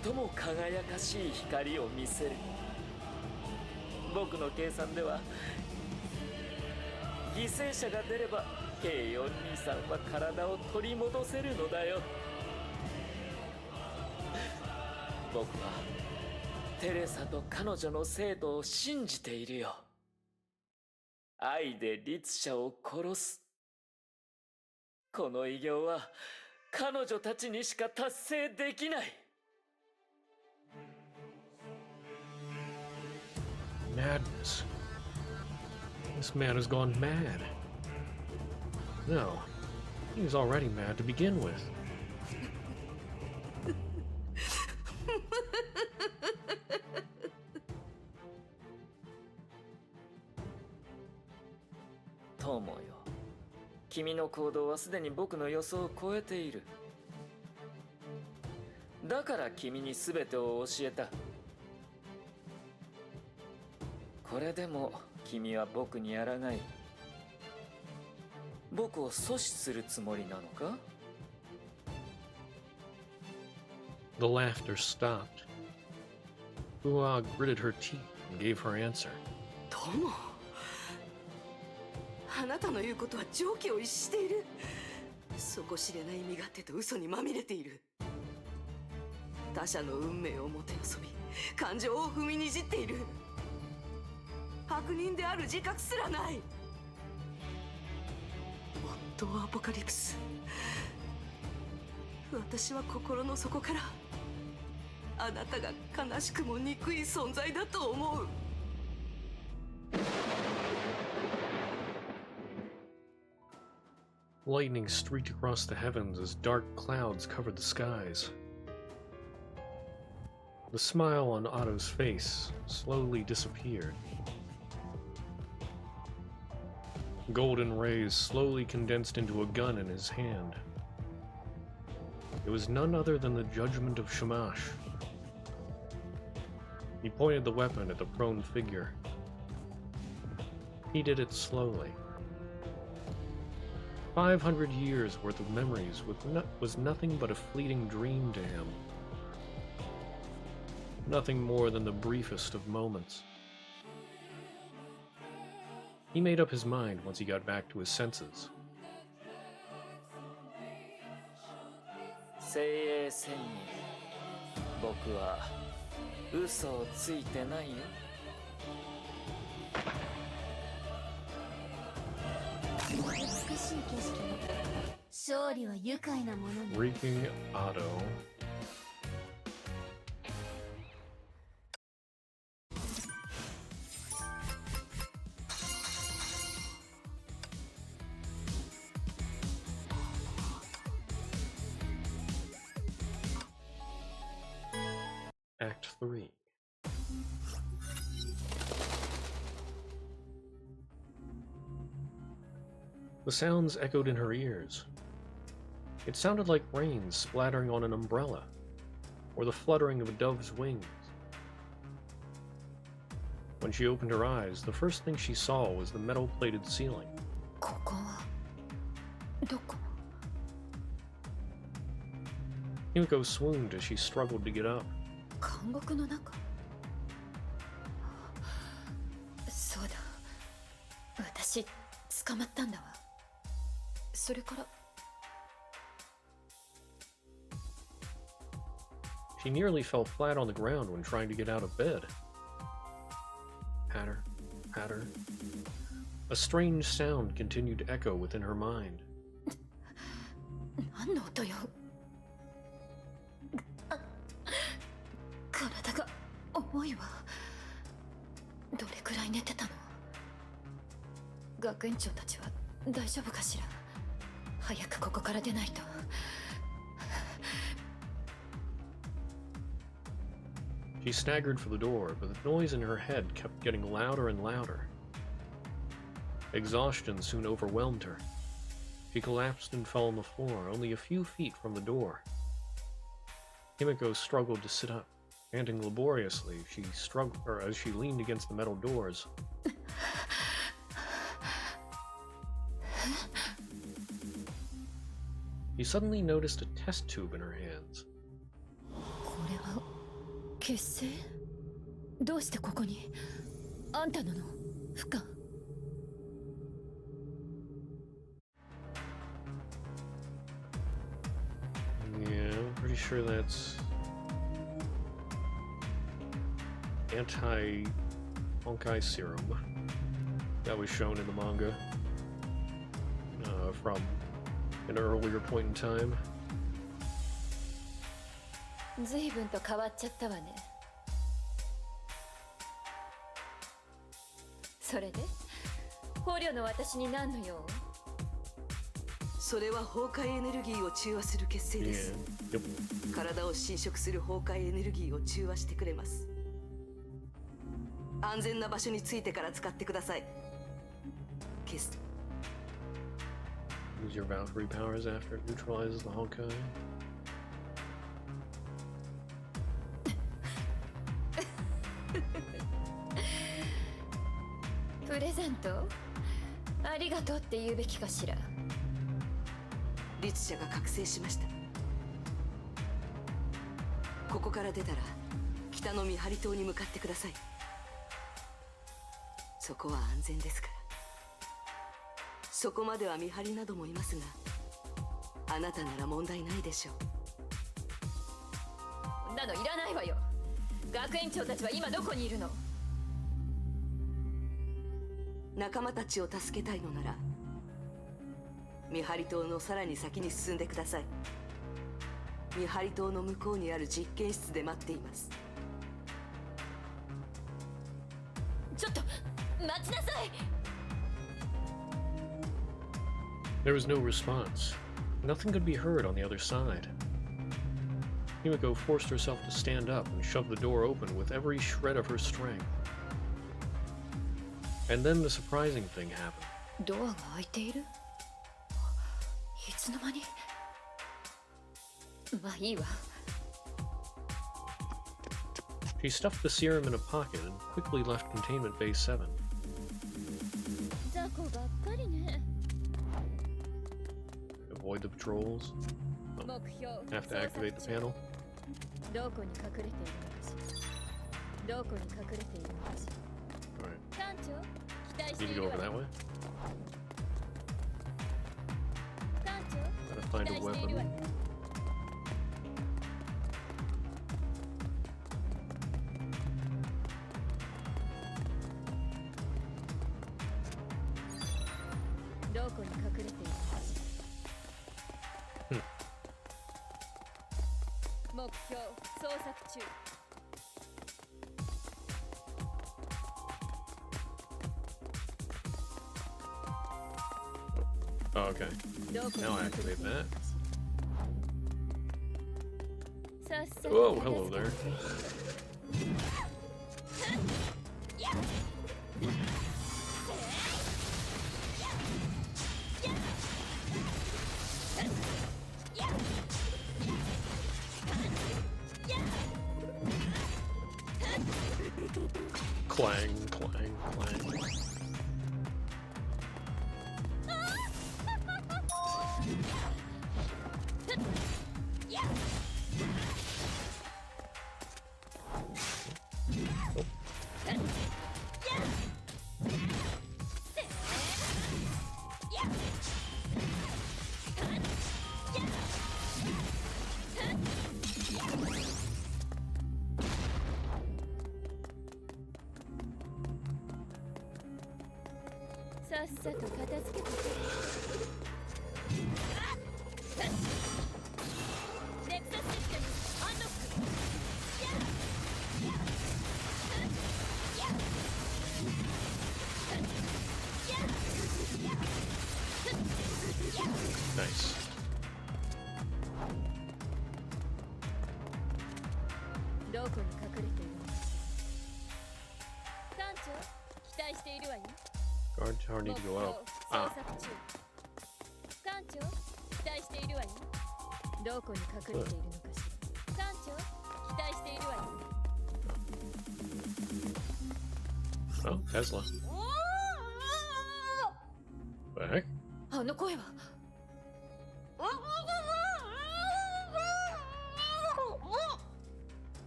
最も輝かしい光を見せる。僕の計算では犠牲者が出れば K423 は体を取り戻せるのだよ。僕はテレサと彼女の生徒を信じているよ。愛で律者を殺す。この偉業は彼女たちにしか達成できない。Madness. This man has gone mad. No, he was already mad to begin with. 友よ、君の行動はすでに僕の予想を超えている。だから君に全てを教えた。これでも君は僕に抗い、僕を阻止するつもりなのか？ The laughter stopped. Ua gritted her teeth and gave her answer. 友。あなたの言うことは常軌を逸している。底知れない身勝手と嘘にまみれている。他者の運命をもてあそび、感情を踏みにじっている。悪人である自覚すらない。夫アポカリプス、私は心の底からあなたが悲しくも憎い存在だと思う。Lightning streaked across the heavens as dark clouds covered the skies. The smile on Otto's face slowly disappeared. Golden rays slowly condensed into a gun in his hand. It was none other than the judgment of Shamash. He pointed the weapon at the prone figure. He did it slowly. 500 years worth of memories was nothing but a fleeting dream to him. Nothing more than the briefest of moments. He made up his mind once he got back to his senses. 精鋭仙人、僕は嘘をついてないよ。美しい景色も勝利は愉快なものに。 Reeking Otto. Act 3. The sounds echoed in her ears. It sounded like rain splattering on an umbrella, or the fluttering of a dove's wings. When she opened her eyes, the first thing she saw was the metal-plated ceiling. ここはどこ？ Himiko swooned as she struggled to get up. 監獄の中？そうだ、私捕まったんだわ。それから She nearly fell flat on the ground when trying to get out of bed. Patter, patter. A strange sound continued to echo within her mind. 何の音よ。体が重いわ。どれくらい寝てたの？学園長たちは大丈夫かしら。早くここから出ないと。She staggered for the door, but the noise in her head kept getting louder and louder. Exhaustion soon overwhelmed her. She collapsed and fell on the floor, only a few feet from the door. Himiko struggled to sit up, panting laboriously. As she leaned against the metal doors. She suddenly noticed a test tube in her hands. これは血清？どうしてここに？あんたの負荷？ Yeah, I'm pretty sure that's anti-Honkai serum that was shown in the manga from an earlier point in time. 随分と変わっちゃったわね。それで捕虜の私に何の用？それは崩壊エネルギーを中和する血清です。 Yep. 体を侵食する崩壊エネルギーを中和してくれます。安全な場所に着いてから使ってください。消す。 Use your Valkyrie powers after it neutralizes the Honkai. プレゼント？ありがとうって言うべきかしら。律者が覚醒しました。ここから出たら北の見張り島に向かってください。そこは安全ですから。そこまでは見張りなどもいますが、あなたなら問題ないでしょう。こんなのいらないわよ。学園長たちは今どこにいるの？仲間たちを助けたいのなら見張り塔のさらに先に進んでください。見張り塔の向こうにある実験室で待っています。ちょっと待ちなさい。 There was no response. Nothing could be heard on the other side. Himiko forced herself to stand up and shove the door open with every shred of her strength. And then the surprising thing happened. ドアが開いている？いつの間に？まあいいわ。She stuffed the serum in a pocket and quickly left Containment Base 7. 雑魚ばっかりね。 Avoid the patrols. Oh, 目標。 have to activate the panel. どこに隠れているのかしら。どこに隠れているのかしら。 Alright. 艦長、期待して Need い to る go わ over よ。 that way. 艦長、 Gotta 期 find 待 a しているわよ。 weapon.どこに隠れているのかしら。目標捜索中。 Oh, okay. Now I activate that. Oh, hello there. Clang, clang, clang. Nice. どこに隠れているの？艦長、期待しているわよ。 Guard tower need to go out. 捜 Ah, 索中。艦長、期待しているわよ。どこに隠れているのかしら。艦長、期待しているわよ。 oh, Tesla. What the heck? あの声は。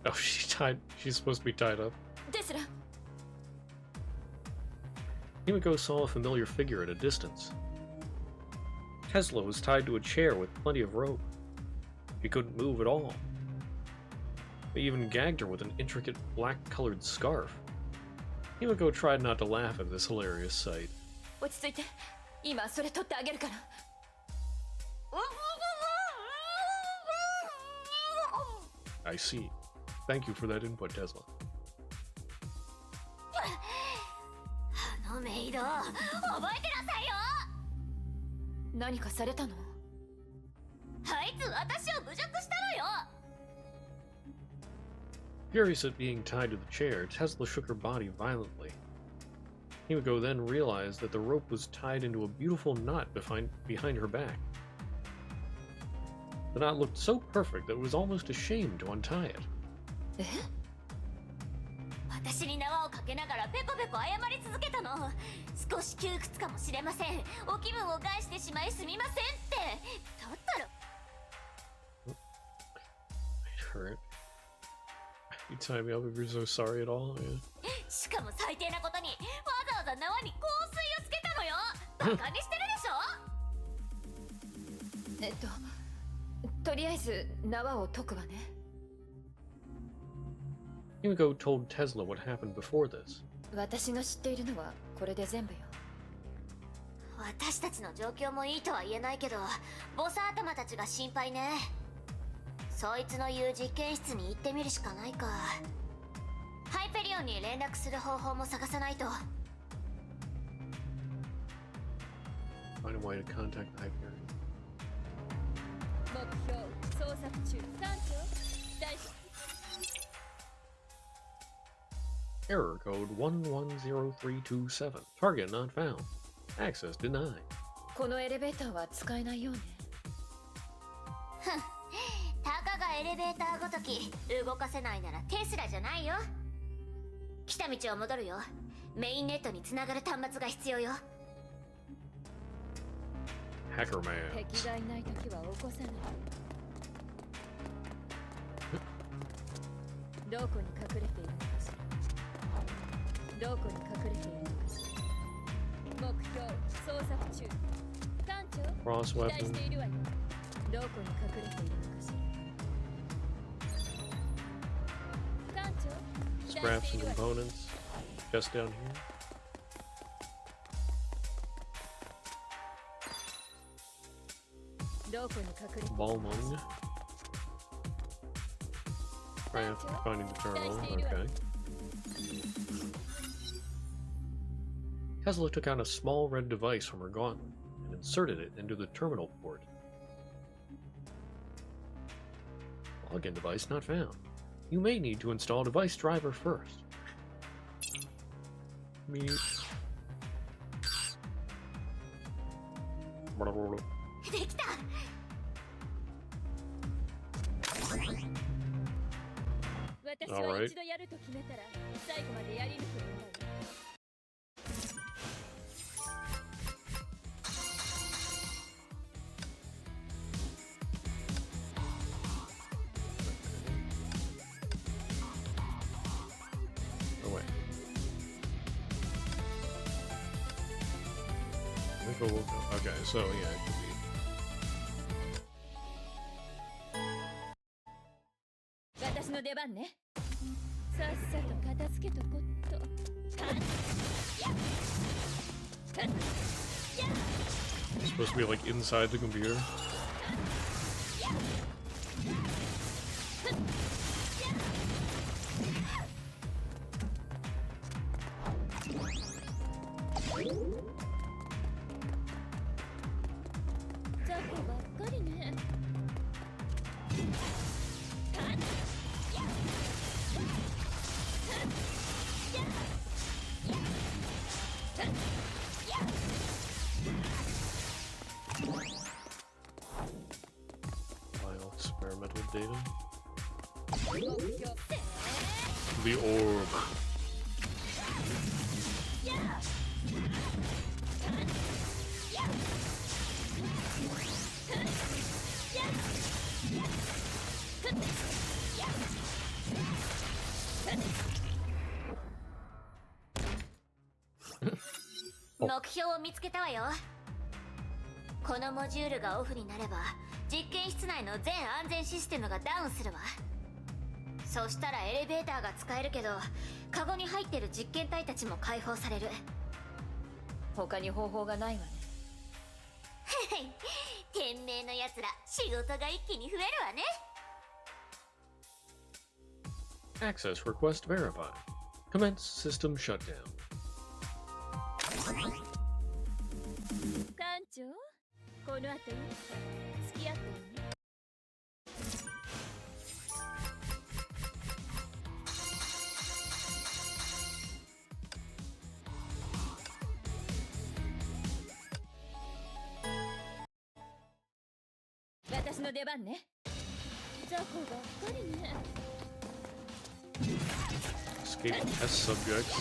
Oh, she's supposed to be tied up. ですら。 Himiko saw a familiar figure at a distance. Tesla was tied to a chair with plenty of rope. She couldn't move at all. They even gagged her with an intricate black-colored scarf. Himiko tried not to laugh at this hilarious sight. 落ち着いて。今それ取ってあげるから。 I see. Thank you for that input, Tesla. あのメイド、覚えてなさいよ。何かされたの？あいつ私を侮辱したのよ。 Furious at being tied to the chair, Tesla shook her body violently. Himiko then realized that the rope was tied into a beautiful knot behind her back. The knot looked so perfect that it was almost a shame to untie it. え？私に縄をかけながらペコペコ謝り続けたの。少し窮屈かもしれません。お気分を害してしまいすみませんって。だったら It hurt. You tie me up if you're so sorry at all? Yeah. しかも最低なことにわざわざ縄に香水をつけたのよ。バカにしてるでしょ。とりあえず縄を解くわね。Yumiko told Tesla what happened before this. 私の知っているのはこれで全部よ。私たちの状況もいいとは言えないけど、ボス頭たちが心配ね。そいつの言う実験室に行ってみるしかないか。ハイペリオンに連絡する方法も探さないと。Find a way to contact the Hyperion. 目標捜索中。艦長大丈 Error code 110327. Target not found. Access denied. このエレベーターは使えないようね。たかがエレベーターごとき動かせないならテスラじゃないよ。来た道を戻るよ。メインネットにつながる端末が必要よ。Hacker man. 敵がいないときは起こさない。どこに隠れているのかしら。どこに隠れているのかしら。目標捜索中。艦長 Cross 期待し weapon. ているわよ。どこに隠れているのかしら。艦長期待 Scraps してい and るわよ。 components. Just down here. どこに隠れている Ball mung. Finding the terminal. Okay. Tesla took out a small red device from her gauntlet and inserted it into the terminal port. Login device not found. You may need to install device driver first. Mute. できた。私は一度やると決めたら最後までやり抜くんだよ。Oh wait. Okay, so yeah, it could be. 私の出番ね。さっさと片付けとこっと。It's supposed to be like inside the computer. File experimental data. The orb. Oh. 目標を見つけたわよ。このモジュールがオフになれば実験室内の全安全システムがダウンするわ。そしたらエレベーターが使えるけど、カゴに入ってる実験体たちも解放される。他に方法がないわね。天命のやつら仕事が一気に増えるわね。Access request verified. Commence system shutdown. 艦長、この後いつか付き合ってよね。私の出番ね。雑魚ばっかりね。Escape test subjects.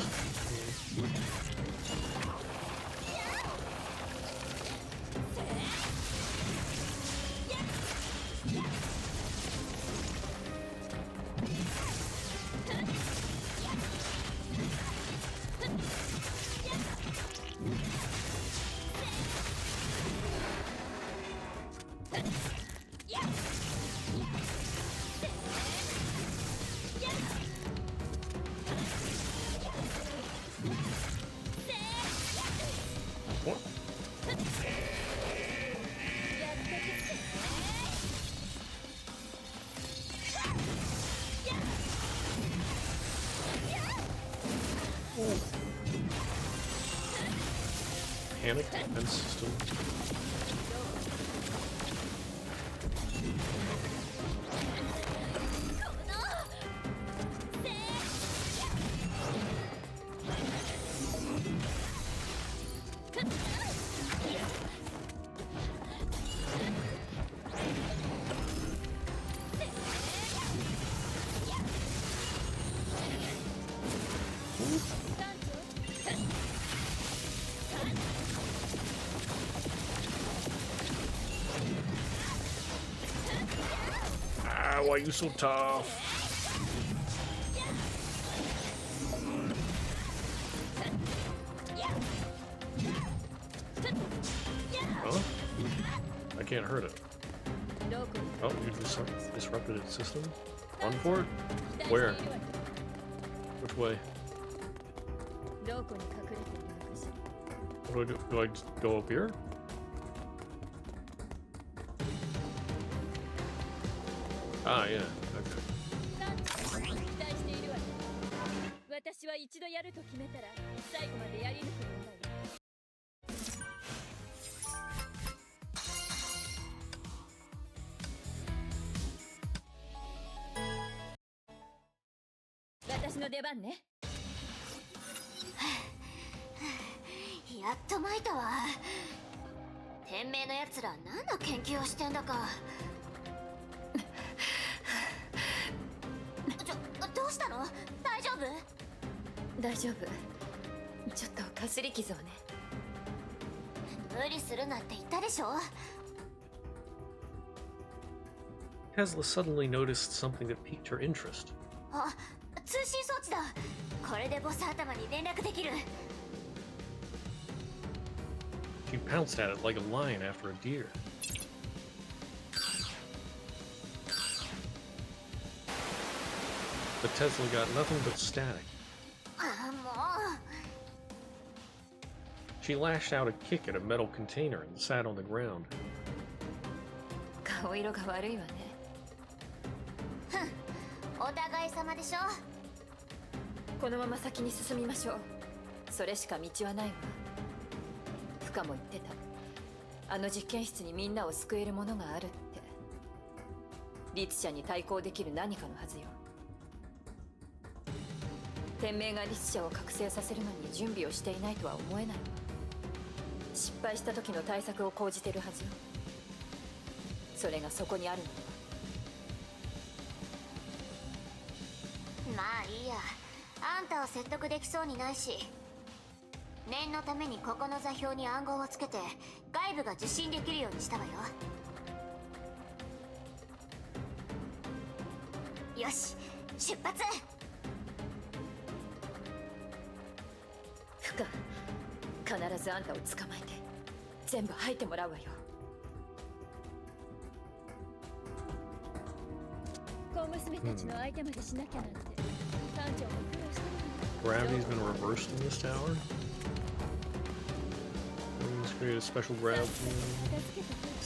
Panic defense system. Ah, why are you so tough? Huh? I can't hurt it. Oh, you disrupted its system? Run for it? Where? Which way? What do I do? Do I just go up here? Ah, yeah. Okay. 私は一度やると決めたら最後までやり抜くもんだよ。私の出番ね。やっと参ったわ。天命のやつら何の研究をしてんだか。どうしたの？大丈夫？大丈夫。ちょっとかすり傷をね。無理するなって言ったでしょ。 Tesla suddenly noticed something that piqued her interest. あ、通信装置だ。これでボス頭に連絡できる。She pounced at it like a lion after a deer. But Tesla got nothing but static. あ、もう。 She lashed out a kick at a metal container and sat on the ground. 顔色が悪いわね。ふん、お互い様でしょ。このまま先に進みましょう。それしか道はないわ。フカも言ってた。あの実験室にみんなを救えるものがあるって。律者に対抗できる何かのはずよ。天命が律者を覚醒させるのに準備をしていないとは思えないわ。失敗した時の対策を講じてるはずよ。それがそこにあるのよ。まあいいや。あんたを説得できそうにないし、念のためにここの座標に暗号をつけて外部が受信できるようにしたわよ。よし、出発。フカ、必ずあんたを捕まえて全部吐いてもらうわよ。小娘たちの相手までしなきゃなんて艦長も苦労してるのに。 Gravity's been reversed in this tower. Let's create a special grab. 片付けてくる。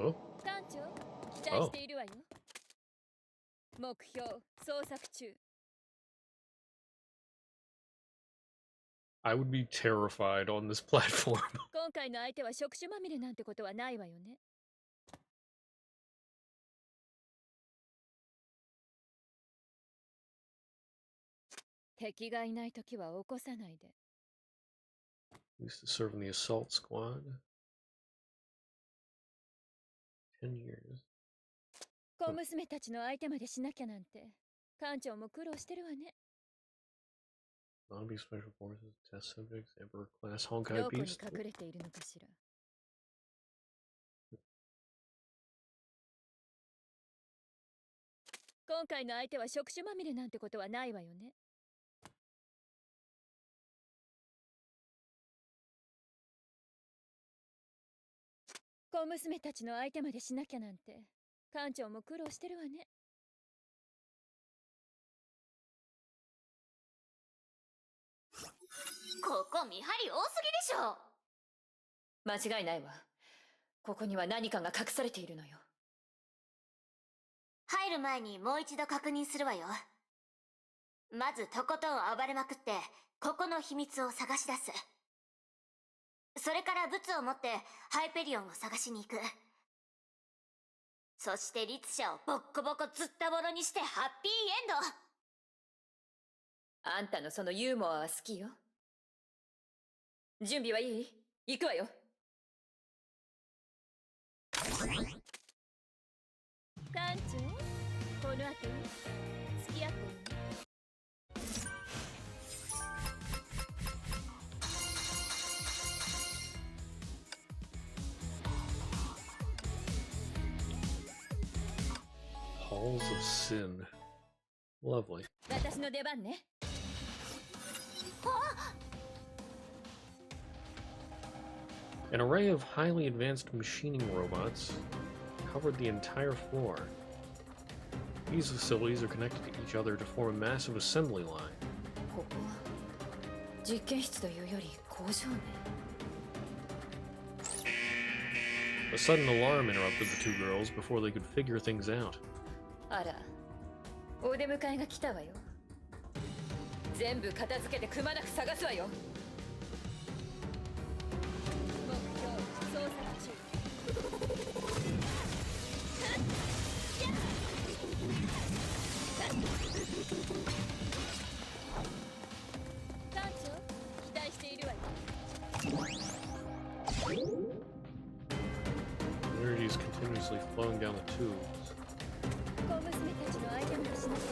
Oh, 艦長、期待しているわよ。目標捜索中。 I would be terrified on this platform. 今回の相手は触手まみれなんてことはないわよね。敵がいないときは起こさないで。 Used to serve in the assault squad. 10 years. 小娘たちの相手までしなきゃなんて艦長も苦労してるわね。Zombie special forces, test subjects, Emperor class ど Honkai こに beast. 隠れているのかしら。今回の相手は触手まみれなんてことはないわよね。小娘たちの相手までしなきゃなんて館長も苦労してるわね。ここ見張り多すぎでしょ。間違いないわ。ここには何かが隠されているのよ。入る前にもう一度確認するわよ。まずとことん暴れまくってここの秘密を探し出す。それからブツを持ってハイペリオンを探しに行く。そして律者をボッコボコずったぼろにしてハッピーエンド。あんたのそのユーモアは好きよ。準備はいい？行くわよ。館長、この後に付き合ってるの。Halls of Sin. Lovely. 私の出番ね。An array of highly advanced machining robots covered the entire floor. These facilities are connected to each other to form a massive assembly line. ここは実験室というより工場ね。A sudden alarm interrupted the two girls before they could figure things out. あら、お出迎えが来たわよ。全部片付けてくまなく探すわよ。目標捜索中。館長、期待しているわよ。 Energy is continuously flowing down the tubes. 小娘たちの相手までしなきゃ。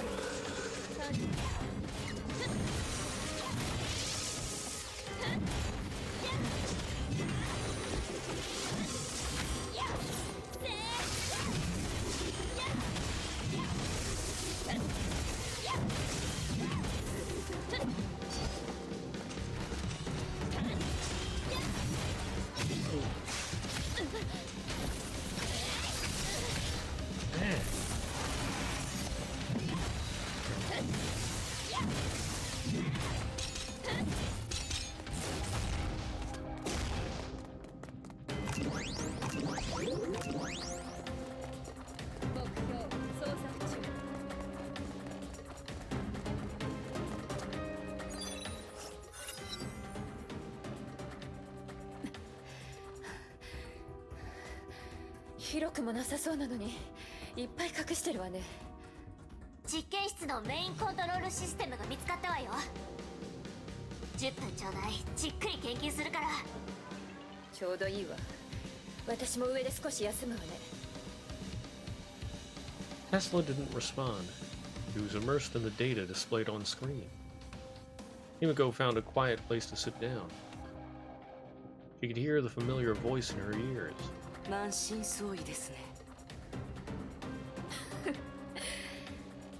館長。 広くもなさそうなのにいっぱい隠してるわね。実験室のメインコントロールシステムが見つかったわよ。10分ちょうだい。じっくり研究するから。ちょうどいいわ。私も上で少し休むわね。 Tesla didn't respond. He was immersed in the data displayed on screen. Himiko found a quiet place to sit down. She could hear the familiar voice in her ears. 満身創痍ですね。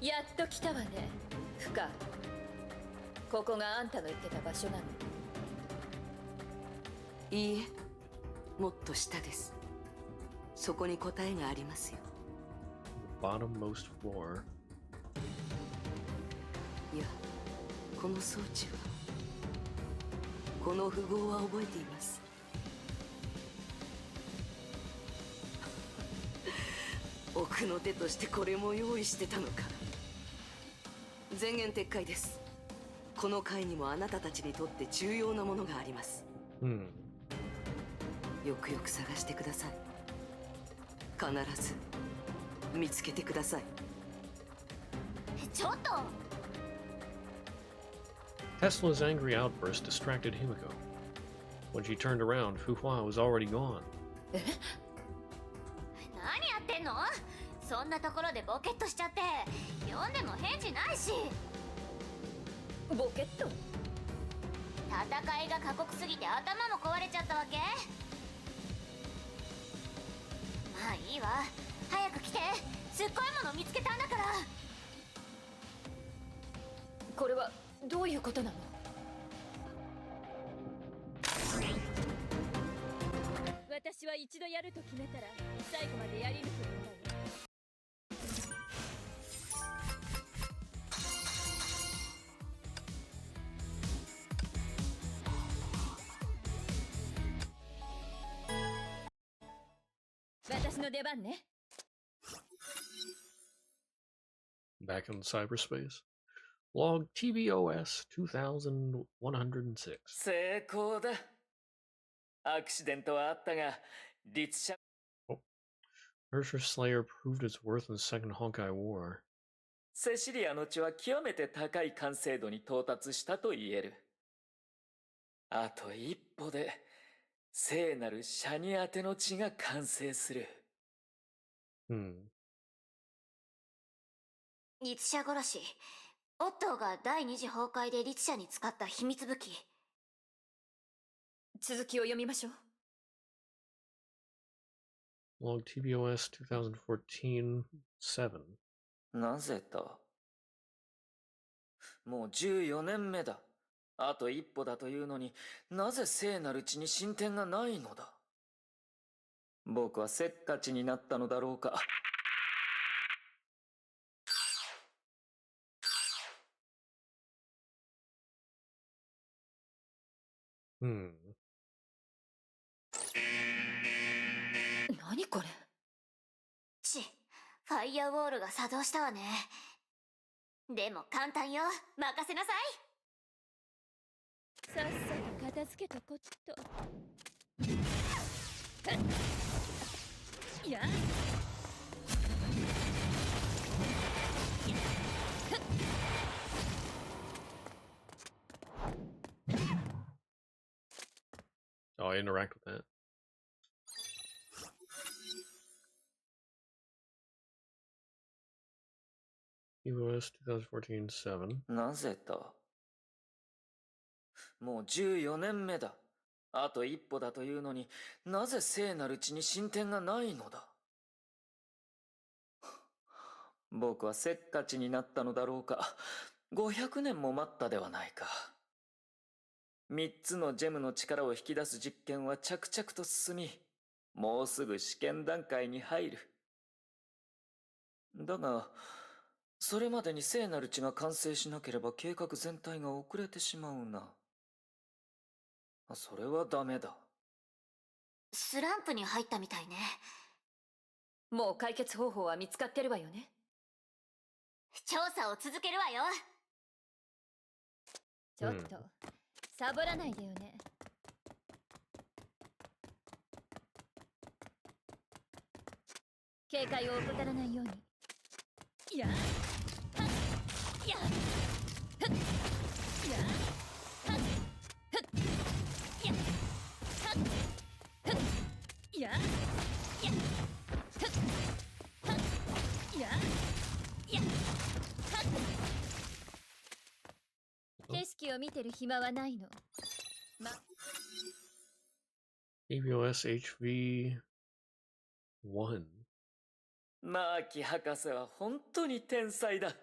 やっと来たわね、フカ。ここがあんたの言ってた場所なの。いいえ、もっと下です。そこに答えがありますよ。 The bottommost floor. いや、この装置は、この符号は覚えています。奥の手としてこれも用意してたのか。前言撤回です。この回にもあなたたちにとって重要なものがあります。よくよく探してください。必ず見つけてください。ちょっと。 Tesla's angry outburst distracted Himiko. When she turned around, Fuhua was already gone. 何やってんの？そんなところでボケっとしちゃって呼んでも返事ないし。ボケット？戦いが過酷すぎて頭も壊れちゃったわけ？まあいいわ、早く来て。すっごいもの見つけたんだから。これはどういうことなの？私は一度やると決めたら最後までやり抜くんだよ。私の出番ね。Back in cyberspace. Log TBOS 2106. 成功だ。アクシデントはあったが、律者 Oh. Mercer Slayer proved its worth in the Second Honkai War. セシリアの血は極めて高い完成度に到達したと言える。あと一歩で聖なるシャニ宛ての血が完成する。律者殺し。オットーが第二次崩壊で律者に使った秘密武器。続きを読みましょう。Log TBOS 2014-7. なぜだ？もう14年目だ。あと一歩だというのになぜ聖なる血に進展がないのだ？僕はせっかちになったのだろうか。何これ？ファイヤーウォールが作動したわね。でも簡単よ、任せなさい。さっさと片付けとこっと。やっOh, I interact with that. TBOS 2014-7. なぜだ？もう14年目だ。あと一歩だというのになぜ聖なる血に進展がないのだ？僕はせっかちになったのだろうか。500年も待ったではないか。3つのジェムの力を引き出す実験は着々と進み、もうすぐ試験段階に入る。だが、それまでに聖なる血が完成しなければ計画全体が遅れてしまうな。それはダメだ。スランプに入ったみたいね。もう解決方法は見つかってるわよね。調査を続けるわよ。ちょっと、サボらないでよね。警戒を怠らないように。やっはっやっはっやっはっはっやっはっはっやっやっはっはっやっやっはっ。景色を見てる暇はないの。TBOS HV1. マーキ博士は本当に天才だ。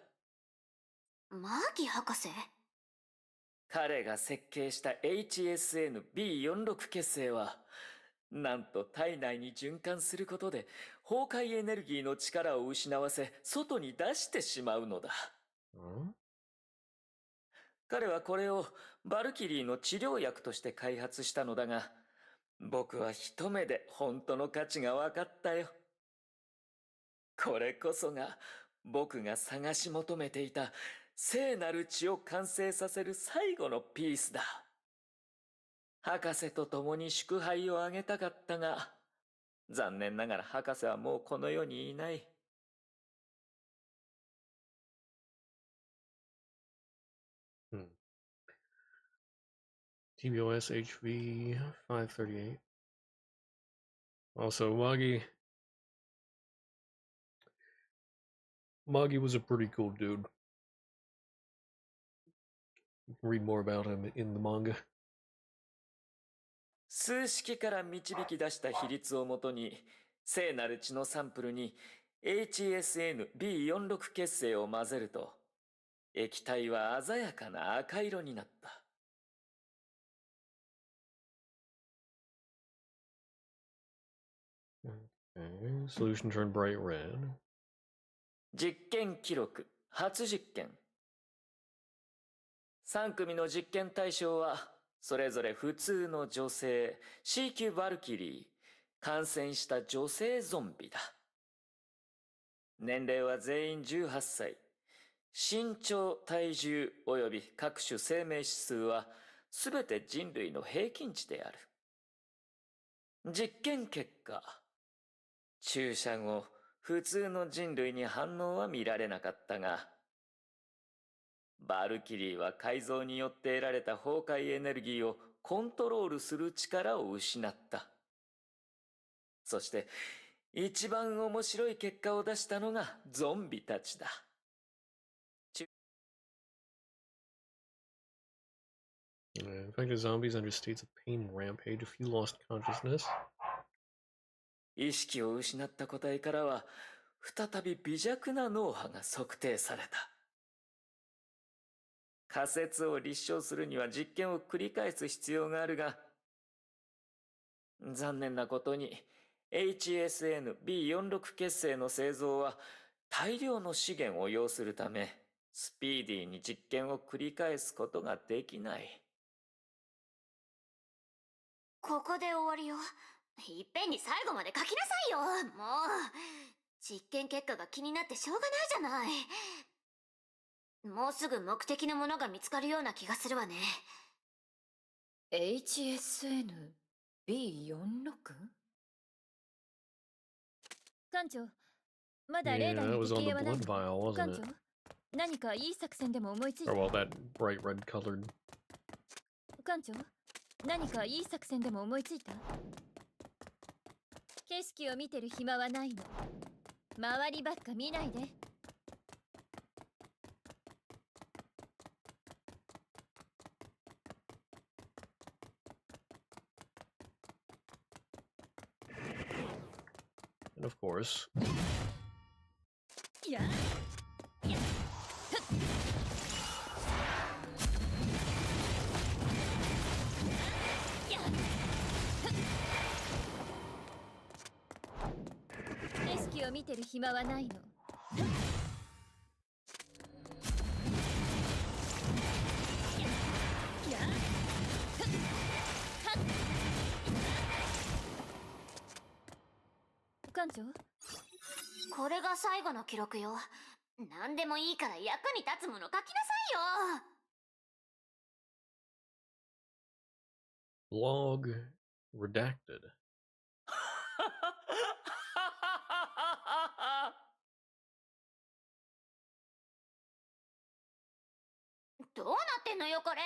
マーキ博士？彼が設計した HSN-B46 結成は、なんと体内に循環することで崩壊エネルギーの力を失わせ外に出してしまうのだ。彼はこれをバルキリーの治療薬として開発したのだが、僕は一目で本当の価値が分かったよ。これこそが僕が探し求めていた聖なる血を完成させる最後のピースだ。博士と共に祝杯をあげたかったが、残念ながら博士はもうこの世にいない。TBOS HV538. Also, Magi was a pretty cool dude. Read more about him in the manga. 数式から導き出した比率をもとに、聖なる血のサンプルに HSNB46 結成を混ぜると、液体は鮮やかな赤色になった。Okay, solution turned bright red. 実験記録、初実験。3組の実験対象は、それぞれ普通の女性、C 級バルキリー、感染した女性ゾンビだ。年齢は全員18歳。身長、体重及び各種生命指数は、すべて人類の平均値である。実験結果、注射後、普通の人類に反応は見られなかったが、バルキリーは改造によって得られた崩壊エネルギーをコントロールする力を失った。そして、一番面白い結果を出したのがゾンビたちだ。Infected zombies under states of pain rampage. A few lost consciousness. 意識を失った個体からは、再び微弱な脳波が測定された。仮説を立証するには実験を繰り返す必要があるが、残念なことに HSNB46 結成の製造は大量の資源を要するため、スピーディーに実験を繰り返すことができない。ここで終わりよ。いっぺんに最後まで書きなさいよ。もう実験結果が気になってしょうがないじゃない。もうすぐ目的のものが見つかるような気がするわね。 HSNB46? 艦長、まだレーダーに敵影はないの？艦長、何かいい作戦でも思いついた？ Or well, that bright red colored. 艦長、何かいい作戦でも思いついた？景色を見てる暇はないの。周りばっか見ないで。And of course. や景色を見てる暇はないの。艦長、これが最後の記録よ。何でもいいから役に立つもの書きなさいよ。 Log redacted. どうなってんのよこれ。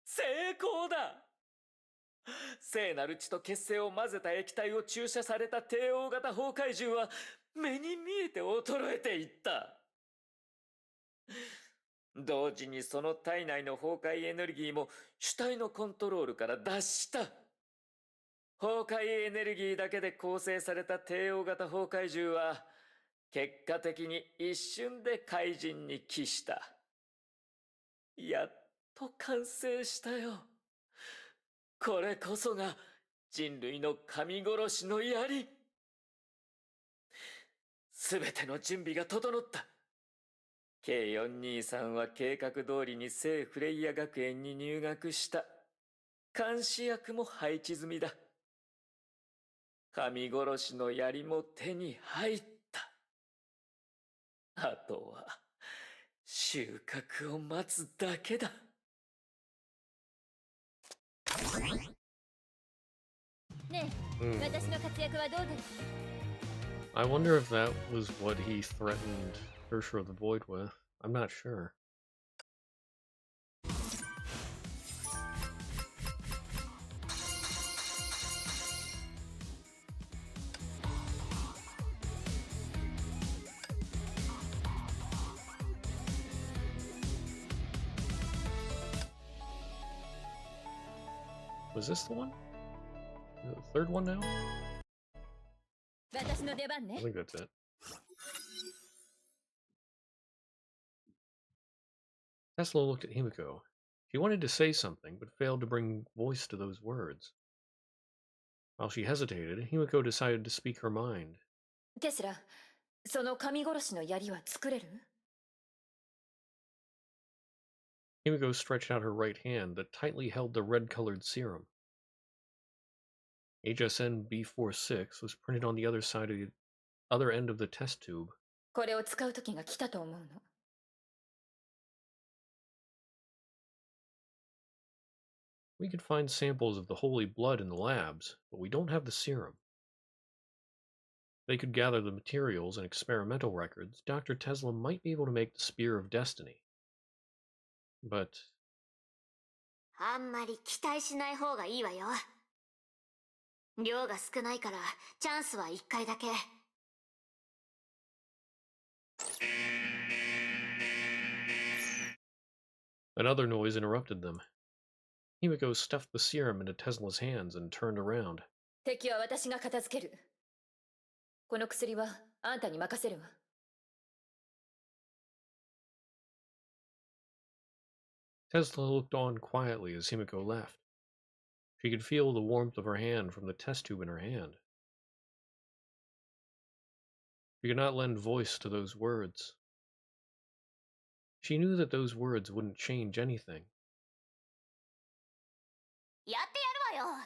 成功だ。聖なる血と血清を混ぜた液体を注射された帝王型崩壊獣は目に見えて衰えていった。同時にその体内の崩壊エネルギーも主体のコントロールから脱した。崩壊エネルギーだけで構成された帝王型崩壊獣は結果的に一瞬で怪人に帰した。やっと完成したよ。これこそが人類の神殺しの槍。すべての準備が整った。K423 は計画通りに聖フレイヤ学園に入学した。監視役も配置済みだ。神殺しの槍も手に入った。あとは収穫を待つだけだ。ねえ、私の活躍はどうだった？ I wonder if that was what he threatened Ursula of the Void with. I'm not sure. Was this the one? The third one now? I think that's it. Tesla looked at Himiko. She wanted to say something, but failed to bring voice to those words. While she hesitated, Himiko decided to speak her mind. テスラ、その神殺しの槍は作れる？ Himiko stretched out her right hand that tightly held the red-colored serum. HSN B46 was printed on the other end of the test tube. これを使う時が来たと思うの。We could find samples of the holy blood in the labs, but we don't have the serum. They could gather the materials and experimental records. Dr. Tesla might be able to make the Spear of Destiny. But あんまり期待しない方がいいわよ。量が少ないからチャンスは1回だけ。Another noise interrupted them. Himiko stuffed the serum into Tesla's hands and turned around. 敵は私が片付ける。この薬はあんたに任せるわ。Tesla looked on quietly as Himiko left. She could feel the warmth of her hand from the test tube in her hand. She could not lend voice to those words. She knew that those words wouldn't change anything. やってやるわよ。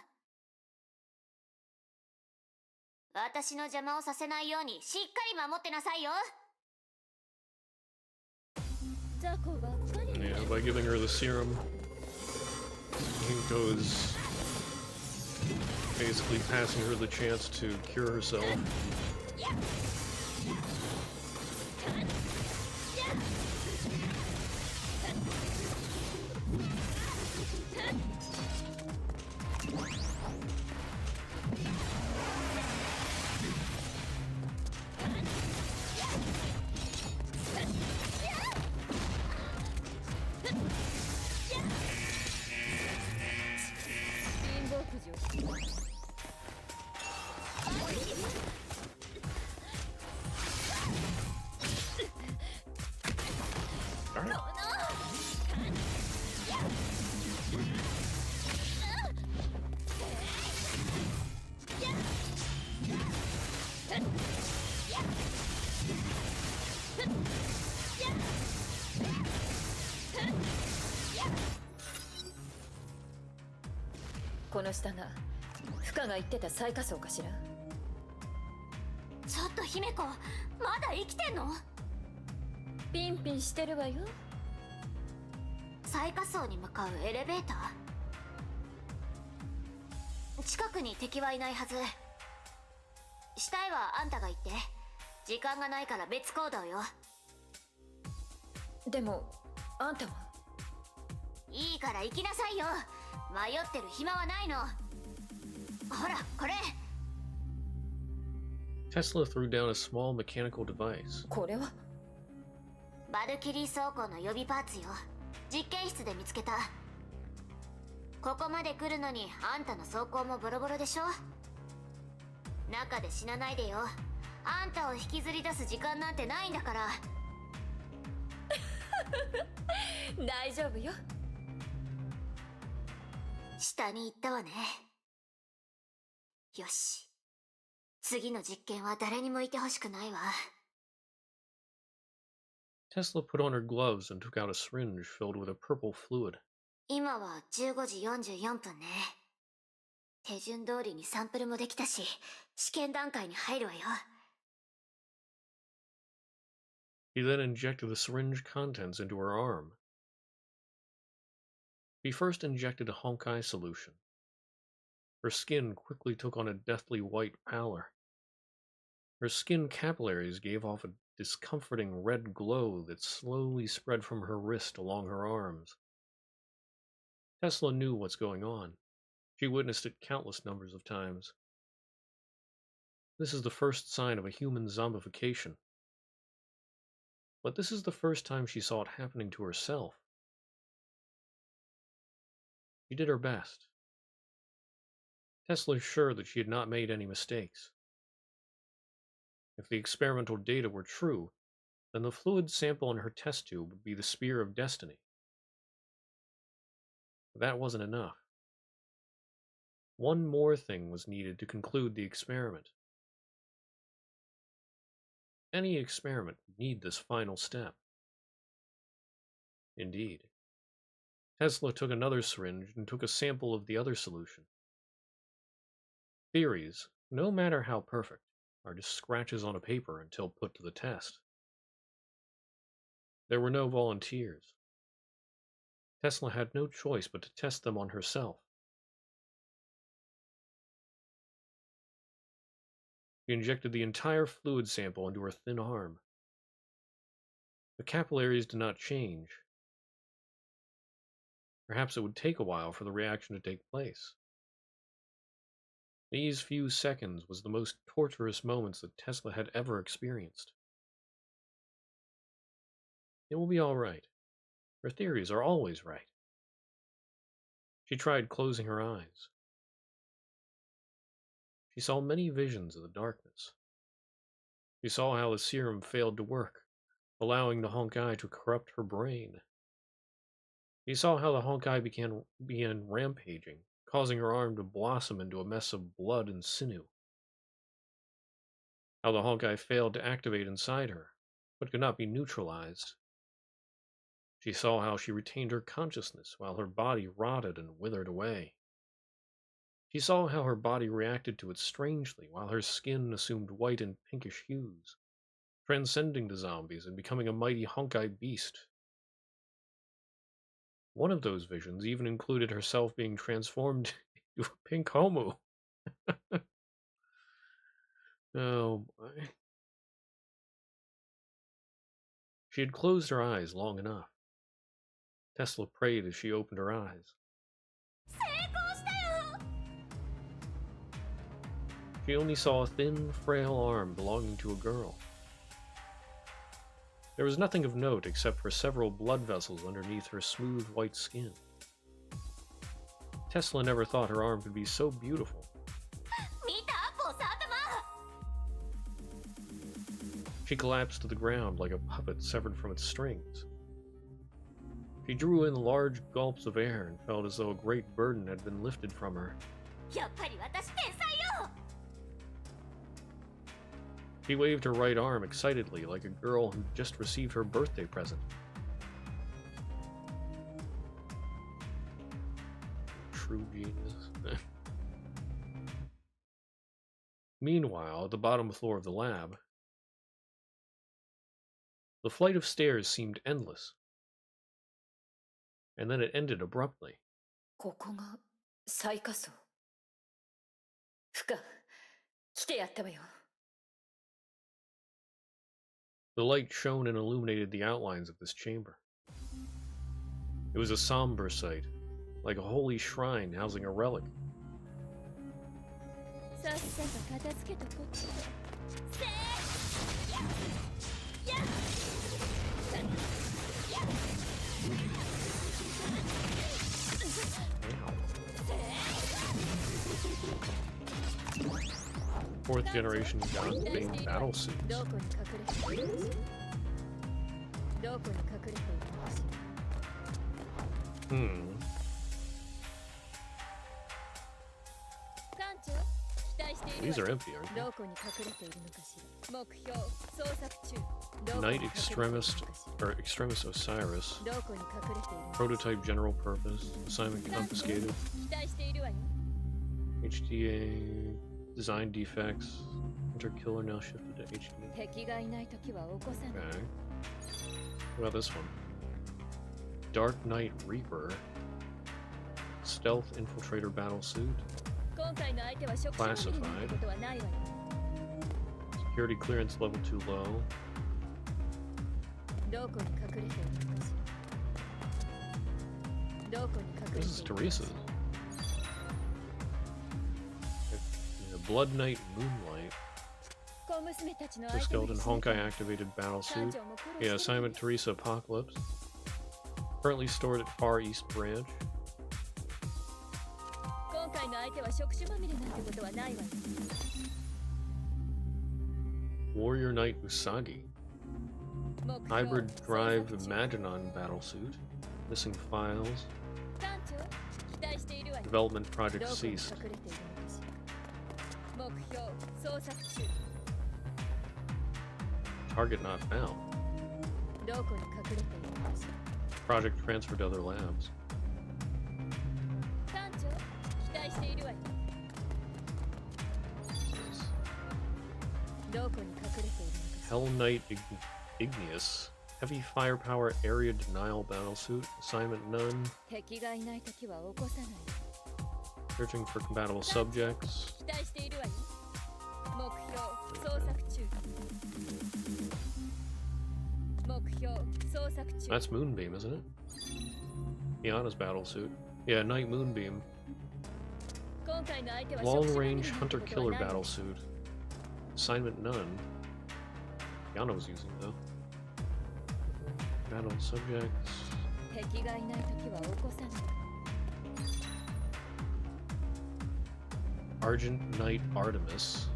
私の邪魔をさせないようにしっかり守ってなさいよ。Yeah, by giving her the serum, Himiko's basically passing her the chance to cure herself. Yeah. この下が負荷が言ってた最下層かしら。ちょっと姫子、まだ生きてんの？ピンピンしてるわよ。最下層に向かうエレベーター？近くに敵はいないはず。死体はあんたが行って。時間がないから別行動よ。でもあんたは？いいから行きなさいよ。迷ってる暇はないの。ほら、これ。Tesla threw down a small mechanical device. これは？バルキリー装甲の予備パーツよ。実験室で見つけた。ここまで来るのにあんたの装甲もボロボロでしょ。中で死なないでよ。あんたを引きずり出す時間なんてないんだから。大丈夫よ。下に行ったわね。よし。次の実験は誰にもいてほしくないわ。Tesla put on her gloves and took out a syringe filled with a purple fluid. 今は15時44分ね。手順通りにサンプルもできたし、試験段階に入るわよ。He then injected the syringe contents into her arm. He first injected a Honkai solution. Her skin quickly took on a deathly white pallor. Her skin capillaries gave off a discomforting red glow that slowly spread from her wrist along her arms. Tesla knew what's going on. She witnessed it countless numbers of times. This is the first sign of a human zombification. But this is the first time she saw it happening to herself. She did her best. Tesla is sure that she had not made any mistakes. If the experimental data were true, then the fluid sample in her test tube would be the spear of destiny. But that wasn't enough. One more thing was needed to conclude the experiment. Any experiment would need this final step. Indeed. Tesla took another syringe and took a sample of the other solution. Theories, no matter how perfect, are just scratches on a paper until put to the test. There were no volunteers. Tesla had no choice but to test them on herself. She injected the entire fluid sample into her thin arm. The capillaries did not change. Perhaps it would take a while for the reaction to take place. These few seconds was the most torturous moments that Tesla had ever experienced. It will be all right. Her theories are always right. She tried closing her eyes. She saw many visions of the darkness. She saw how the serum failed to work, allowing the Honkai to corrupt her brain. She saw how the Honkai began rampaging, causing her arm to blossom into a mess of blood and sinew. How the Honkai failed to activate inside her, but could not be neutralized. She saw how she retained her consciousness while her body rotted and withered away. She saw how her body reacted to it strangely while her skin assumed white and pinkish hues, transcending the zombies and becoming a mighty Honkai beast. One of those visions even included herself being transformed into a pink homo. Oh boy. She had closed her eyes long enough. Tesla prayed as she opened her eyes. She only saw a thin, frail arm belonging to a girl. There was nothing of note except for several blood vessels underneath her smooth white skin. Tesla never thought her arm could be so beautiful. She collapsed to the ground like a puppet severed from its strings. She drew in large gulps of air and felt as though a great burden had been lifted from her. She waved her right arm excitedly like a girl who just received her birthday present. True genius. Meanwhile, at the bottom floor of the lab, the flight of stairs seemed endless. And then it ended abruptly. ここが最下層。ふか、来てやったわよ。The light shone and illuminated the outlines of this chamber. It was a somber sight, like a holy shrine housing a relic. さっさと片付けとこっち。せーやや Fourth generation God-themed battle suits. どこに隠れているのかしら。どこに隠れているのかしら。艦長、期待しているわよ。 These are empty, aren't どこに隠れているのかしら。目標、捜索中。どこ they? に Knight 隠れているのかし Extremist, or Extremis Osiris. ら。どこに隠れているのかしら。 Prototype general purpose. Assignment confiscated. 期待しているわよ。 HDA design defects. Hunter killer now shifted to HDA. 敵がいないときは起こさない。 Okay. What about this one? Dark Knight Reaper. Stealth infiltrator battle suit. 今回の相手は職種限りになることはないわよ。 Security clearance level too low. どこに隠れているのかしら。どこに隠れているのか This し is ら。 Teresa's. Blood Knight Moonlight. 小娘たちの The 相手の skeleton 一緒に Honkai activated battle 艦 suit. 長も苦労 Yeah, してる assignment Teresa Apocalypse. Currently stored at Far East Branch. 今回回の相手は触手まみれなんてことはないわよ。 Warrior Knight Usagi. 目標 Hybrid Drive 捜索中 Imaginon Battlesuit. Missing files. 艦長期待しているわよ。 Development ど project こに ceased. 隠れているのかしら。目標捜索中。 Target not found. どこに隠れているのかしら。 Project transferred to other labs. 艦長期待しているわよ。どこに隠れているのかしら。 Hell Knight Igneous. Heavy firepower area denial battlesuit. Assignment none. 敵がいないときは起こさない。 Searching for compatible subjects. 期待しているわよ。目標捜索中。目標捜索中。 That's Moonbeam, isn't it? Kiana's battlesuit. Yeah, Knight Moonbeam. 今回の相手は Long 触手まみれ range なんて hunter ことは killer ないわよ。 battlesuit. Assignment none. Kiana was using though. Battle subjects. 敵がいないときは起こさない。 Argent Knight Artemis.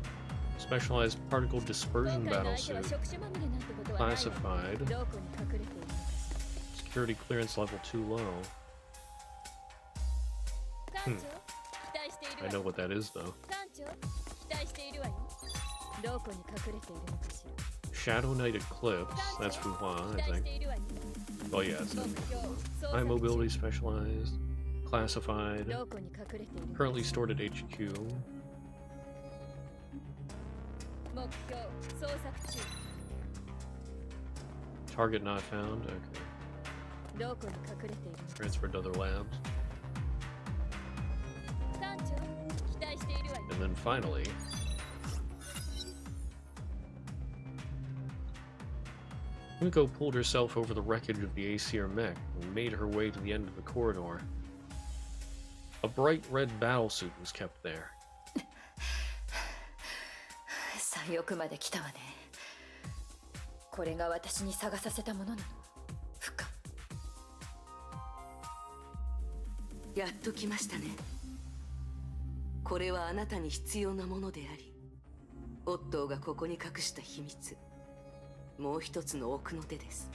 Specialized particle 今 dispersion 回の相手は battlesuit. 触手まみれなんてことはないわよ。 Classified. どこに隠れているのかし Security clearance level too low. ら。艦長期待している I わ know よ。 what that is though. 艦長期待しているわよ。どこに隠れているのかしら。 Shadow Knight Eclipse. That's 艦 Fuhua, 長 I 期待し think. ているわよ。 Oh yeah, it's 目標捜 high 索 mobility 中。 specialized. Classified. どこに隠れているのか。 Currently stored at HQ. 目標捜索中。 Target not found. Okay. どこに隠れているのか。 Transferred to other labs. 艦長期待しているわよ。 And then finally, Miko pulled herself over the wreckage of the Aesir mech and made her way to the end of the corridor. A bright red battlesuit was kept there. 最奥まで来たわね。これが私に探させたものなの。不可。やっと来ましたね。これはあなたに必要なものであり、オットーがここに隠した秘密、もう一つの奥の手です。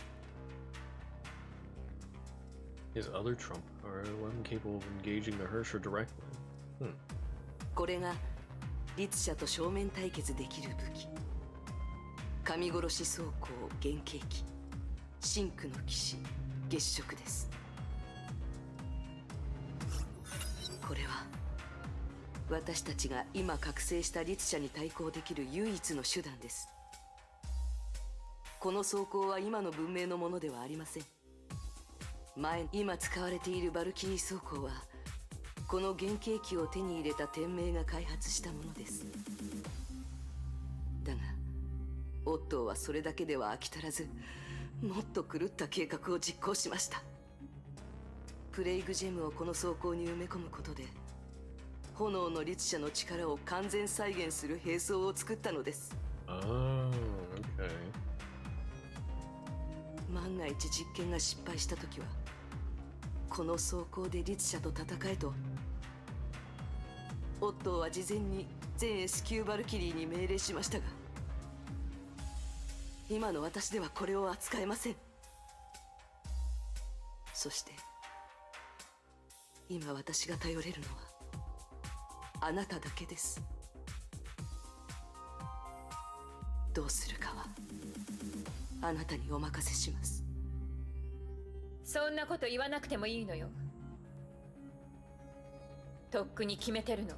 His other trump card wasn't capable of engaging the Hersher directly. これが律者と正面対決できる武器、神殺し装甲原型機、真紅の騎士月食です。これは私たちが今覚醒した律者に対抗できる唯一の手段です。この装甲は今の文明のものではありません。今使われているバルキリー装甲はこの原型機を手に入れた天命が開発したものです。だがオットーはそれだけでは飽き足らず、もっと狂った計画を実行しました。プレイグジェムをこの装甲に埋め込むことで炎の律者の力を完全再現する兵装を作ったのです。 Oh, okay. 万が一実験が失敗した時はこの装甲で律者と戦えとオットーは事前に全 S 級バルキリーに命令しましたが、今の私ではこれを扱えません。そして今私が頼れるのはあなただけです。どうするかはあなたにお任せします。そんなこと言わなくてもいいのよ。とっくに決めてるの。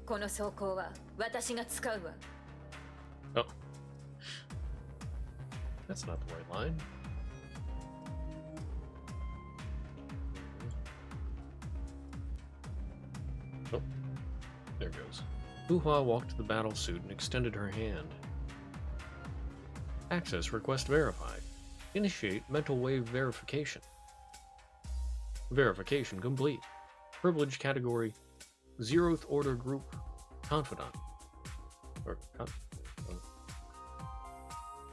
この装甲は私が使うわ。 Oh. That's not the right line. Oh. There goes. Fuhua walked to the battlesuit and extended her hand. Access request verified. Initiate mental wave verification. Verification complete. Privilege category 0th Order Group Confidant. Or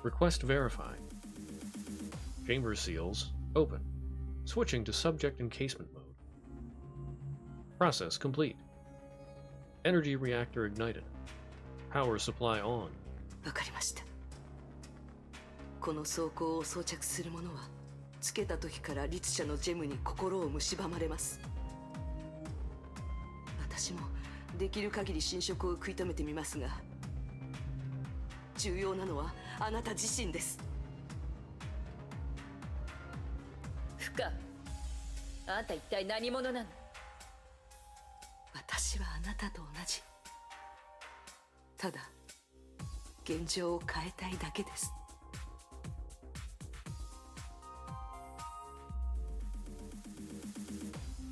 Request verified. Chamber seals open. Switching to subject encasement mode. Process complete. Energy reactor ignited. Power supply on. わかりました。この装甲を装着する者はつけた時から律者のジェムに心を蝕まれます。私もできる限り侵食を食い止めてみますが、重要なのはあなた自身です。フカ、あんた一体何者なの？私はあなたと同じ。ただ現状を変えたいだけです。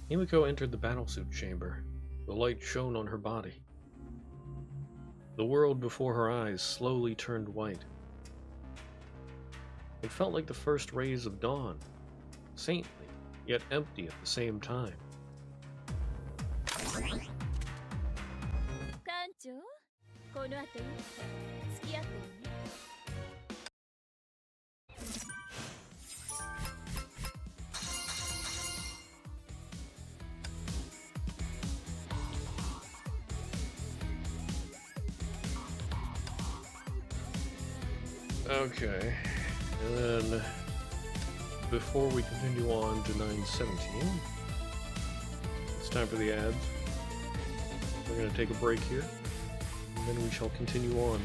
Himiko entered the battlesuit chamber. The light shone on her body. The world before her eyes slowly turned white. It felt like the first rays of dawn, saintly, yet empty at the same time. 艦長、この後いつか付き合ってるね。Okay, and then before we continue on to 917, it's time for the ads. We're going to take a break here, and then we shall continue on.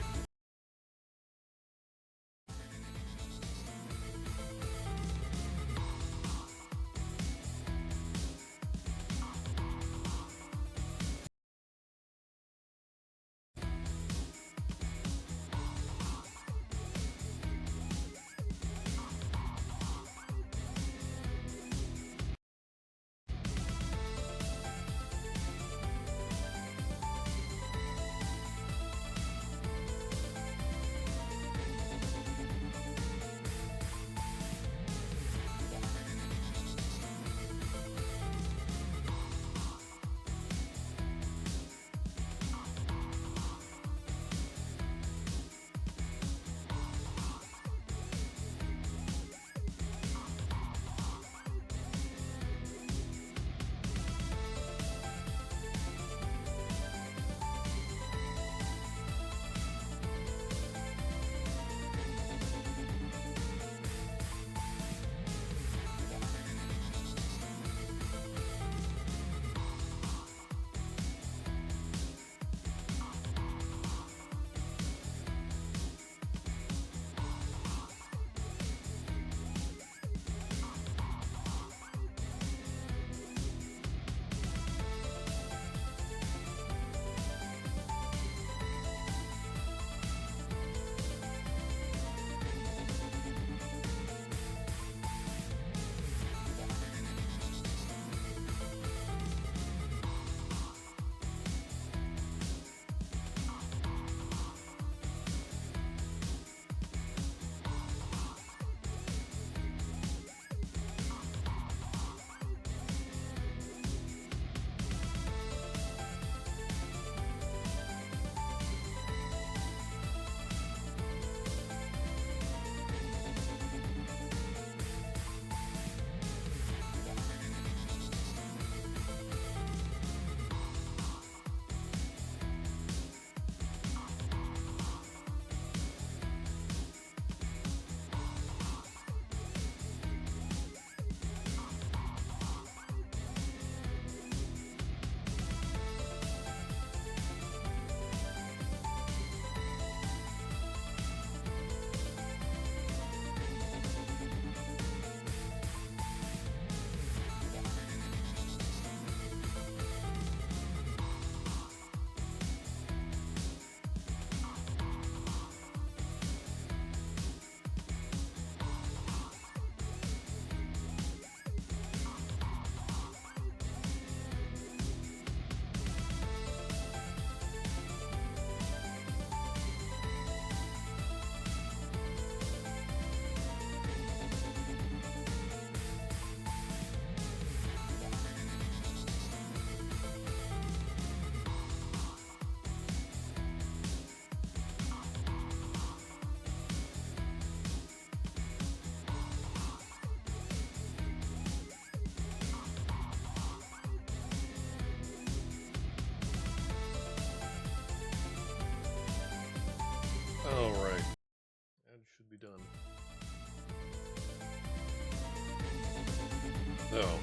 Oh.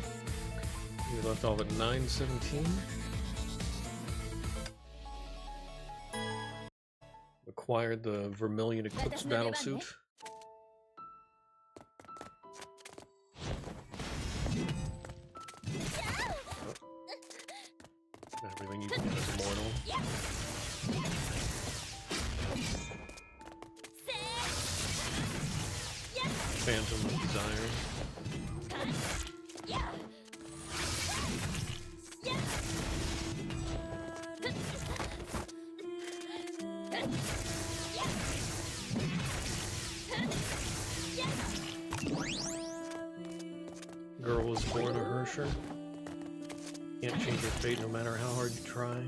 We left off at 9:17. Acquired the Vermilion Eclipse battlesuit. Everything you can get is immortal. Phantom of Desire. Girl was born a Hersher. Can't change your fate no matter how hard you try.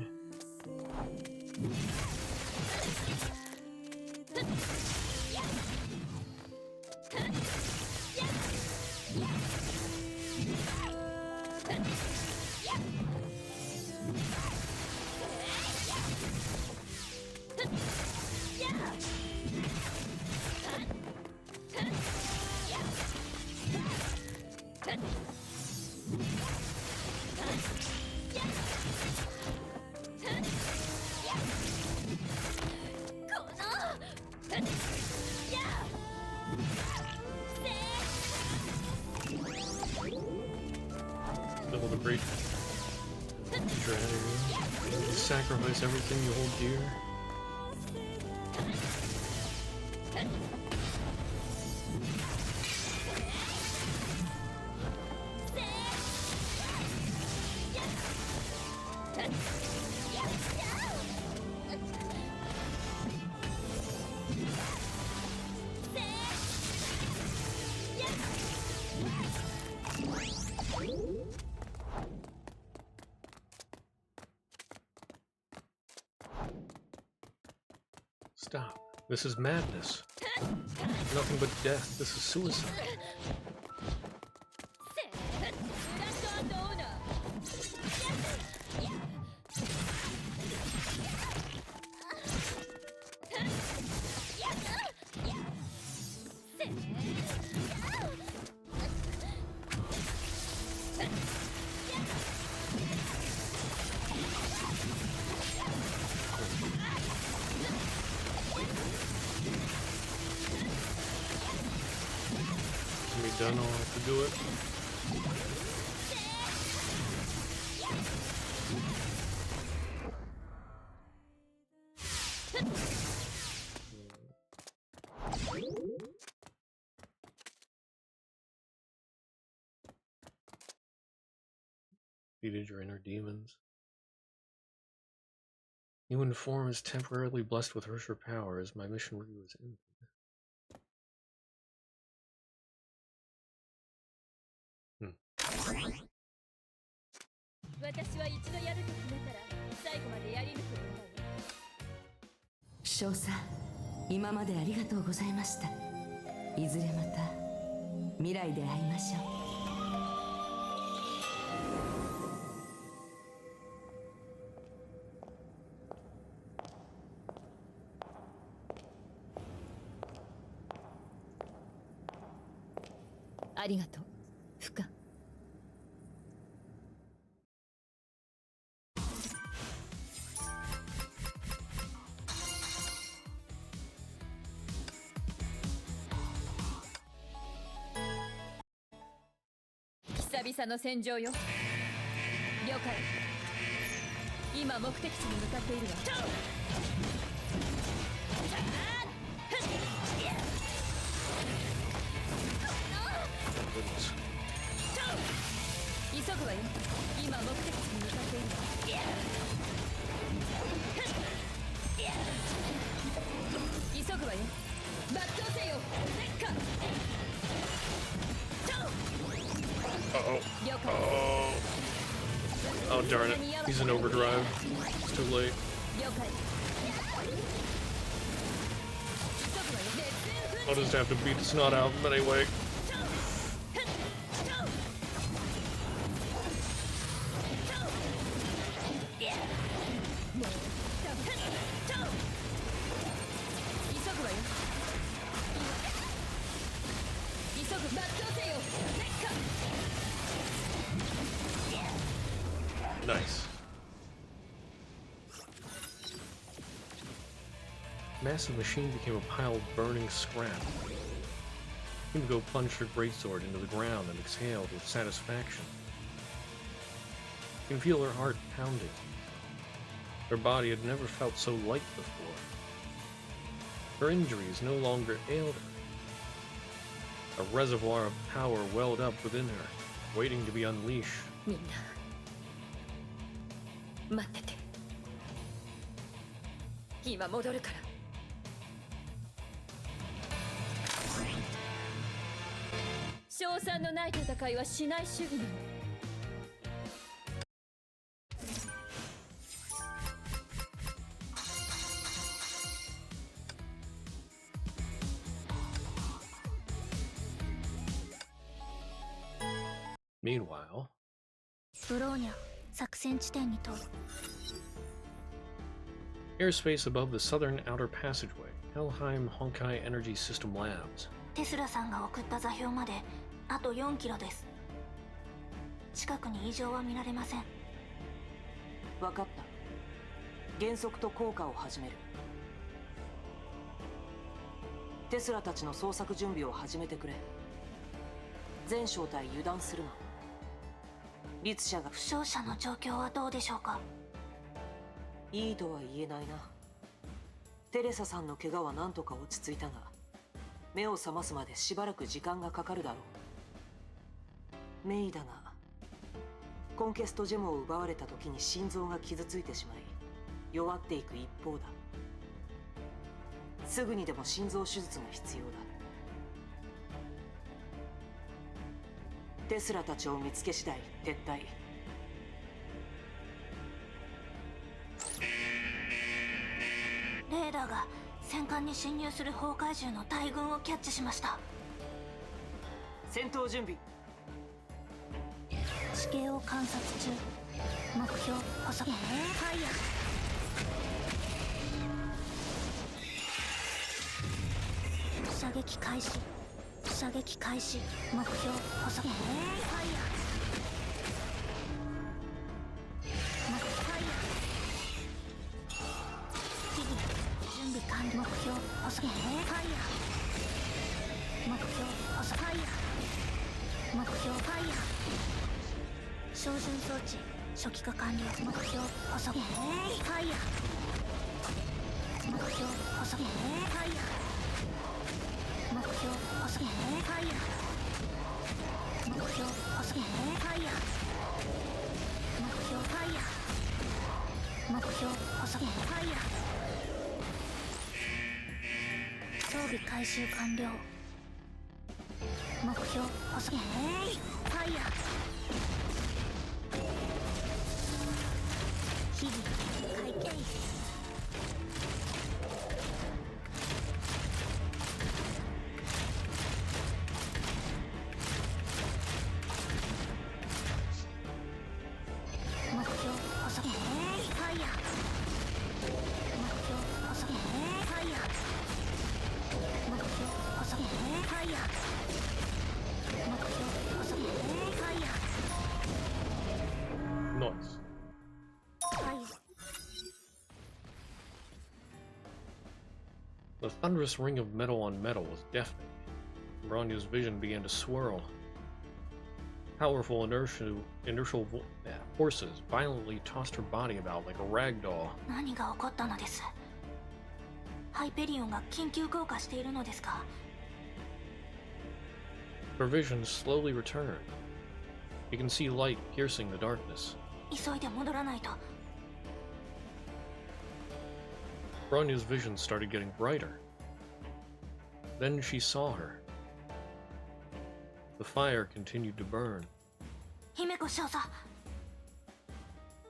Double the great strategy. Sacrifice everything you hold dear. Stop. This is madness. Nothing but death. This is suicide. Done all I have to do it. Defeated your inner demons. Human form is temporarily blessed with Hersher powers. My mission with you is ended. 私は一度やると決めたら最後までやり抜くんだよ。少佐、今までありがとうございました。いずれまた未来で会いましょう。ありがとう、フカ。久々の戦場よ。了解。今目的地に向かっているわ。急ぐわよ。今目的地に向かっているわ。急ぐわよ。抜刀せよ。Oh darn it. He's in overdrive. It's too late. I'll just have to beat the snot out of him anyway. Nice. Massive machine became a pile of burning scrap. Kimiko plunged her greatsword into the ground and exhaled with satisfaction. You can feel her heart pounding. Her body had never felt so light before. Her injuries no longer ailed her. A reservoir of power welled up within her, waiting to be unleashed. みんな待ってて。今戻るから。賞賛のない戦いはしない主義なの。Meanwhile, ブローニャ作戦地点に到。 airspace above the southern outer passageway, Helheim Honkai Energy System Labs. テスラさんが送った座標まであと4キロです。近くに異常は見られません。分かった。減速と降下を始める。テスラたちの捜索準備を始めてくれ。全正体油断するな。律者が負傷者の状況はどうでしょうか。いいとは言えないな。テレサさんの怪我は何とか落ち着いたが、目を覚ますまでしばらく時間がかかるだろう。メイだが、コンケストジェムを奪われた時に心臓が傷ついてしまい、弱っていく一方だ。すぐにでも心臓手術が必要だ。テスラたちを見つけ次第撤退。レーダーが戦艦に侵入する崩壊獣の大群をキャッチしました。戦闘準備。地形を観察中。目標補足。ファイヤー。射撃開始。射撃開始。目標補足。ファイヤー。準備完了。目標補足。ファイヤー。目標補足。ファイヤー。目標ファイヤー。照準装置初期化完了。目標補足。ファイヤー。目標補足。ファイヤー。目標補足。ファイヤー。目標補足。ファイヤー。目標ファイヤー。目標補足。ファイヤー。装備回収完了。目標補足。ファイヤー。日々会見。目標補足。ファイヤー。目標補足。ファイヤー。目標補足。ファイヤー。目標補足。ファイヤー。 Nice. ファイヤー。 The thunderous ring of metal on metal was deafening. Bronya's vision began to swirl. Powerful inertial forces violently tossed her body about like a rag doll. 何が起こったのです。ハイペリオンが緊急降下しているのですか。 Her vision slowly returned. You can see light piercing the darkness. 急いで戻らないと。 Bronya's vision started getting brighter. Then she saw her. The fire continued to burn. 姫子少佐。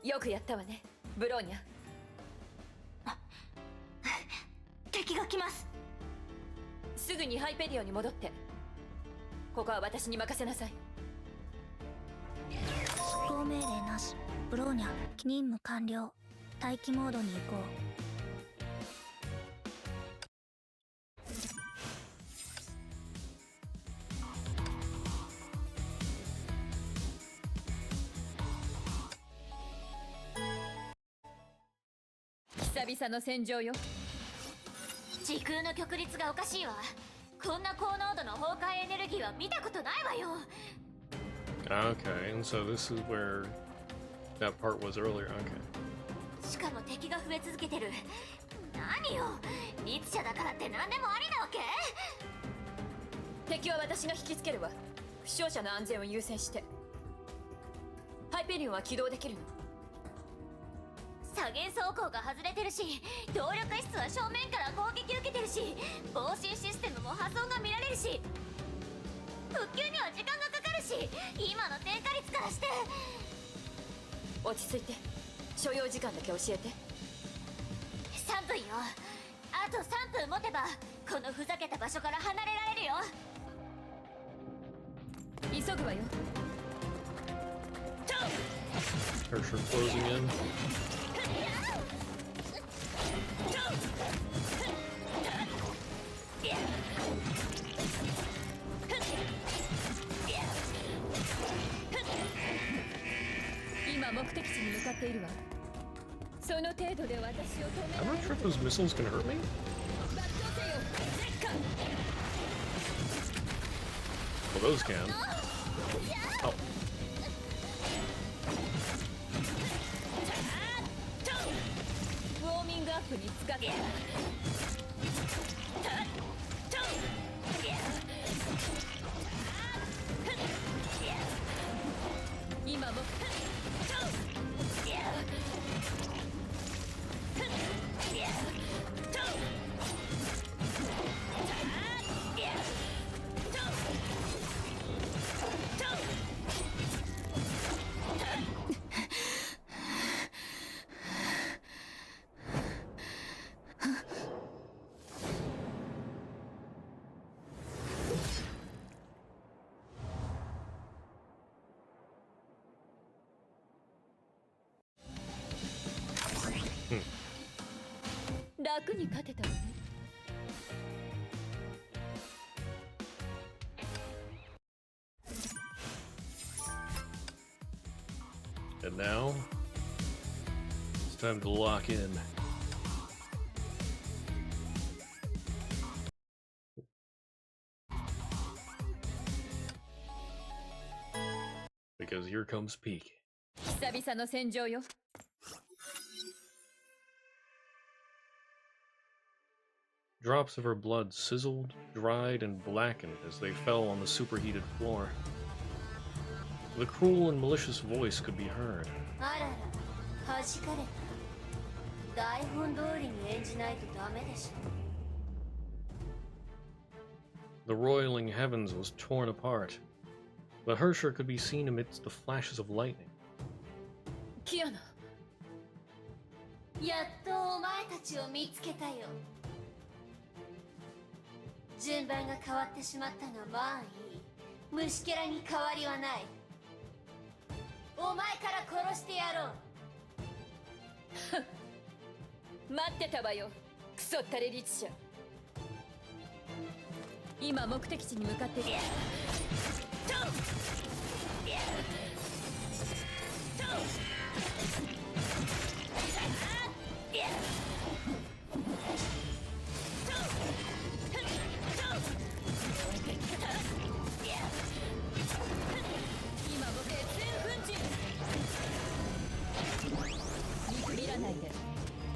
よくやったわね、ブローニャ。敵が来ます。すぐにハイペリオに戻って。ここは私に任せなさい。執行命令なし。ブローニャ任務完了。待機モードに移行。久々の戦場よ。時空の曲率がおかしいわ。こんな高濃度の崩壊エネルギーは見たことないわよ。 Okay, and so this is where that part was earlier. Okay. しかも敵が増え続けてる。何よ、律者だからって何でもありなわけ？敵は私が引きつけるわ。負傷者の安全を優先して。ハイペリオンは起動できるの？左舷走行が外れてるし、動力室は正面から攻撃受けてるし、防振システムも破損が見られるし、復旧には時間がかかるし、今の点火率からして。落ち着いて。所要時間だけ教えて。3分よ。あと3分持てばこのふざけた場所から離れられるよ。急ぐわよ。Pressure closing in. 今目的地に向かっているわ。その程度で私を止められる。 I'm not sure if those missiles can hurt me. 抜刀せよ、絶火。 Well, those can. Oh. ウォーミングアップに使って。今も。楽に勝てたわね。And now it's time to lock in. Because here comes peak. 久々の戦場よ。Drops of her blood sizzled, dried, and blackened as they fell on the superheated floor. The cruel and malicious voice could be heard. あらら、弾かれた。台本通りに演じないとダメでしょ。 The roiling heavens was torn apart, but Hersher could be seen amidst the flashes of lightning. キアナ。やっとお前たちを見つけたよ。順番が変わってしまったがまあいい。虫けらに変わりはない。お前から殺してやろう。待ってたわよ、クソったれ律者。今目的地に向かってる。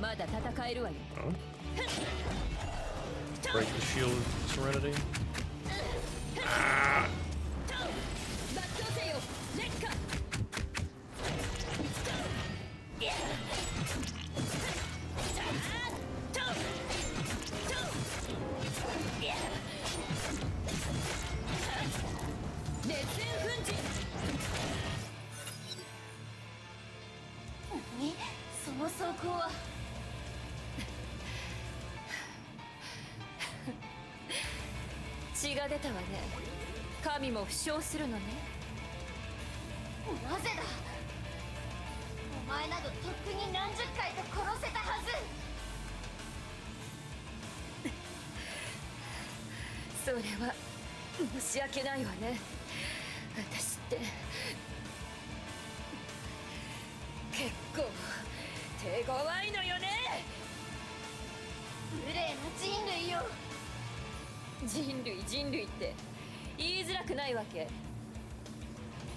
まだ戦えるわよ。 Break the shield of serenity. 抜刀せよ、烈火。熱戦粉塵。何？その走行は。血が出たわね。神も負傷するのね。なぜだ。お前などとっくに何十回と殺せたはず。それは申し訳ないわね。私って結構手強いのよね。人類人類って言いづらくないわけ。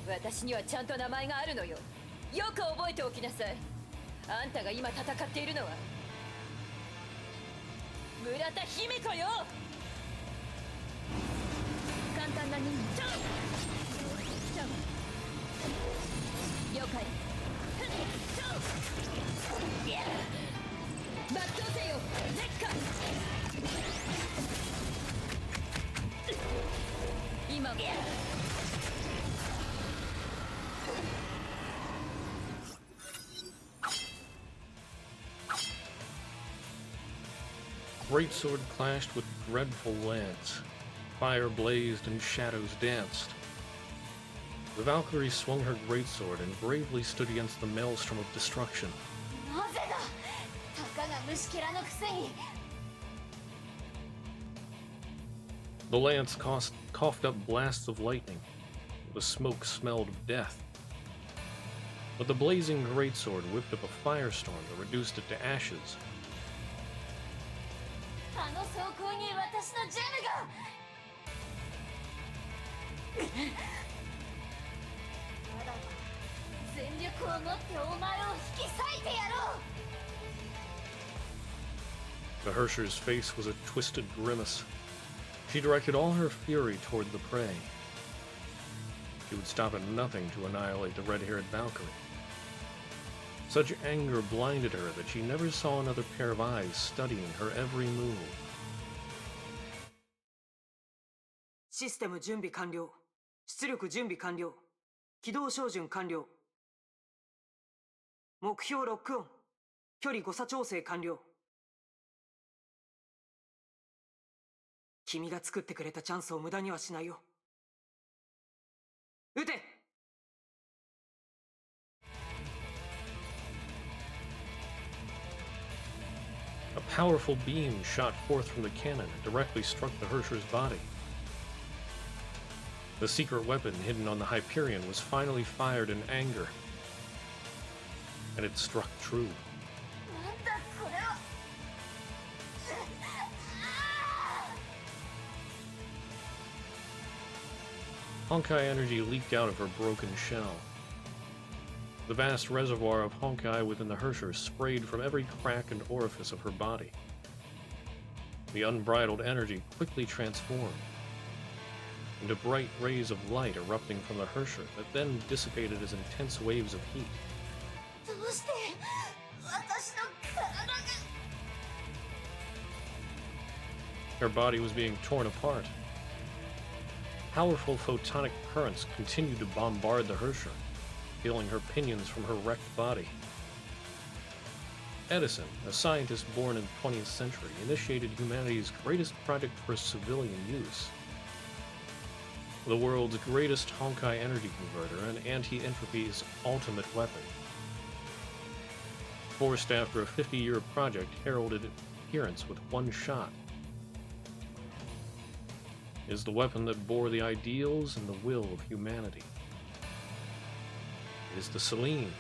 私にはちゃんと名前があるのよ。よく覚えておきなさい。あんたが今戦っているのは村田姫子よ。簡単な任務。了解。抜刀せよ烈火。今もGreatsword clashed with dreadful lance. Fire blazed and shadows danced. The Valkyrie swung her greatsword and bravely stood against the maelstrom of destruction. なぜだ、たかが虫けらのくせに。 The lance coughed up blasts of lightning. The smoke smelled of death. But the blazing greatsword whipped up a firestorm that reduced it to ashes. あの装甲に私のジェムが。まだ全力を持ってお前を引き裂いてやろう。 The Hersher's face was a twisted grimace. She directed all her fury toward the prey. She would stop at nothing to annihilate the red-haired Valkyrie. Such anger blinded her that she never saw another pair of eyes studying her every move. システム準備完了。出力準備完了。起動照準完了。目標ロックオン。距離誤差調整完了。君が作ってくれたチャンスを無駄にはしないよ。撃て！ A powerful beam shot forth from the cannon and directly struck the Hersher's body. The secret weapon hidden on the Hyperion was finally fired in anger. And it struck true. なんだこれは。Honkai energy leaked out of her broken shell. The vast reservoir of Honkai within the Hersher sprayed from every crack and orifice of her body. The unbridled energy quickly transformed into bright rays of light erupting from the Hersher that then dissipated as intense waves of heat. どうして私の体が。 Her body was being torn apart. Powerful photonic currents continued to bombard the Hersher, peeling her pinions from her wrecked body. Edison, a scientist born in the 20th century, initiated humanity's greatest project for civilian use. The world's greatest Honkai energy converter and anti-entropy's ultimate weapon. Forced after a 50-year project heralded appearance with one shot. Is the weapon that bore the ideals and the will of humanity. It is the Selene.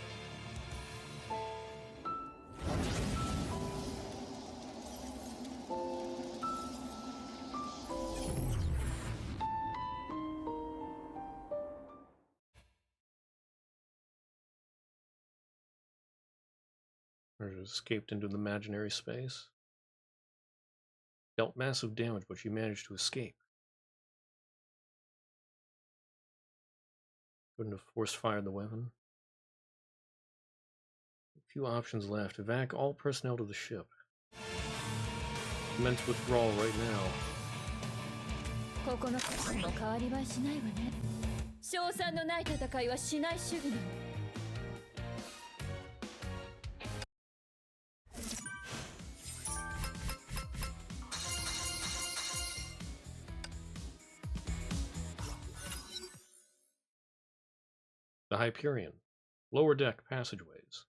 Or escaped into the imaginary space. Dealt massive damage, but she managed to escape. Couldn't have force-fired the weapon. A few options left. Evac all personnel to the ship. Commence withdrawal right now. ここの価値も変わりはしないわね。賞賛のない戦いはしない主義なの。The Hyperion. Lower deck passageways.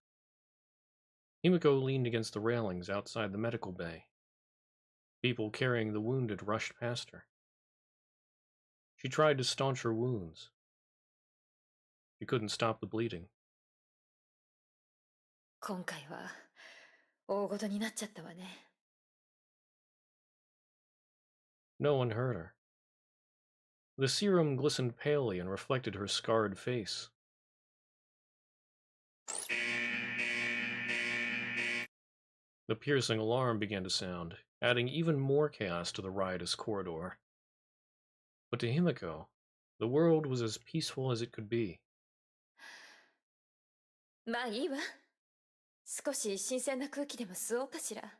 Himiko leaned against the railings outside the medical bay. People carrying the wounded rushed past her. She tried to staunch her wounds. She couldn't stop the bleeding. 今回は大ごとになっちゃったわね。No one heard her. The serum glistened palely and reflected her scarred face. The piercing alarm began to sound, adding even more chaos to the riotous corridor. But to Himiko, the world was as peaceful as it could be. まあいいわ。少し新鮮な空気でも吸おうかしら。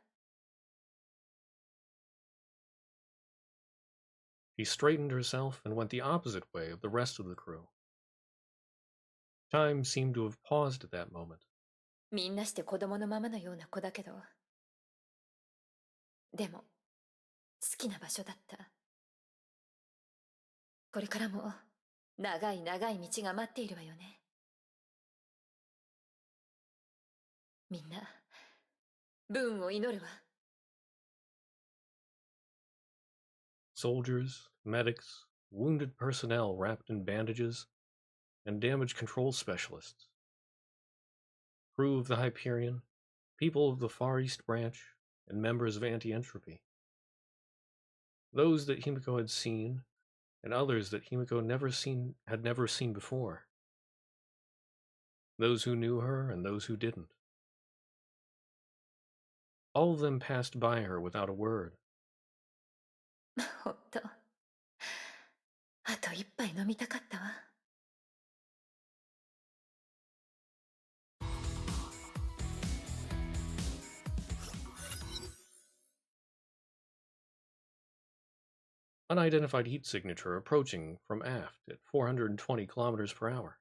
She straightened herself and went the opposite way of the rest of the crew. Time seemed to have paused at that moment. みんなして子供のままのような子だけど。でも、好きな場所だった。これからも長い長い道が待っているわよね。みんな、文を祈るわ。Soldiers, medics, wounded personnel wrapped in bandages, and damage control specialists. Crew of the Hyperion, people of the Far East Branch, and members of Anti-Entropy. Those that Himiko had seen, and others that Himiko had never seen before. Those who knew her and those who didn't. All of them passed by her without a word. ほんと、あと一杯飲みたかったわ。Unidentified heat signature approaching from aft at 420 kilometers per hour.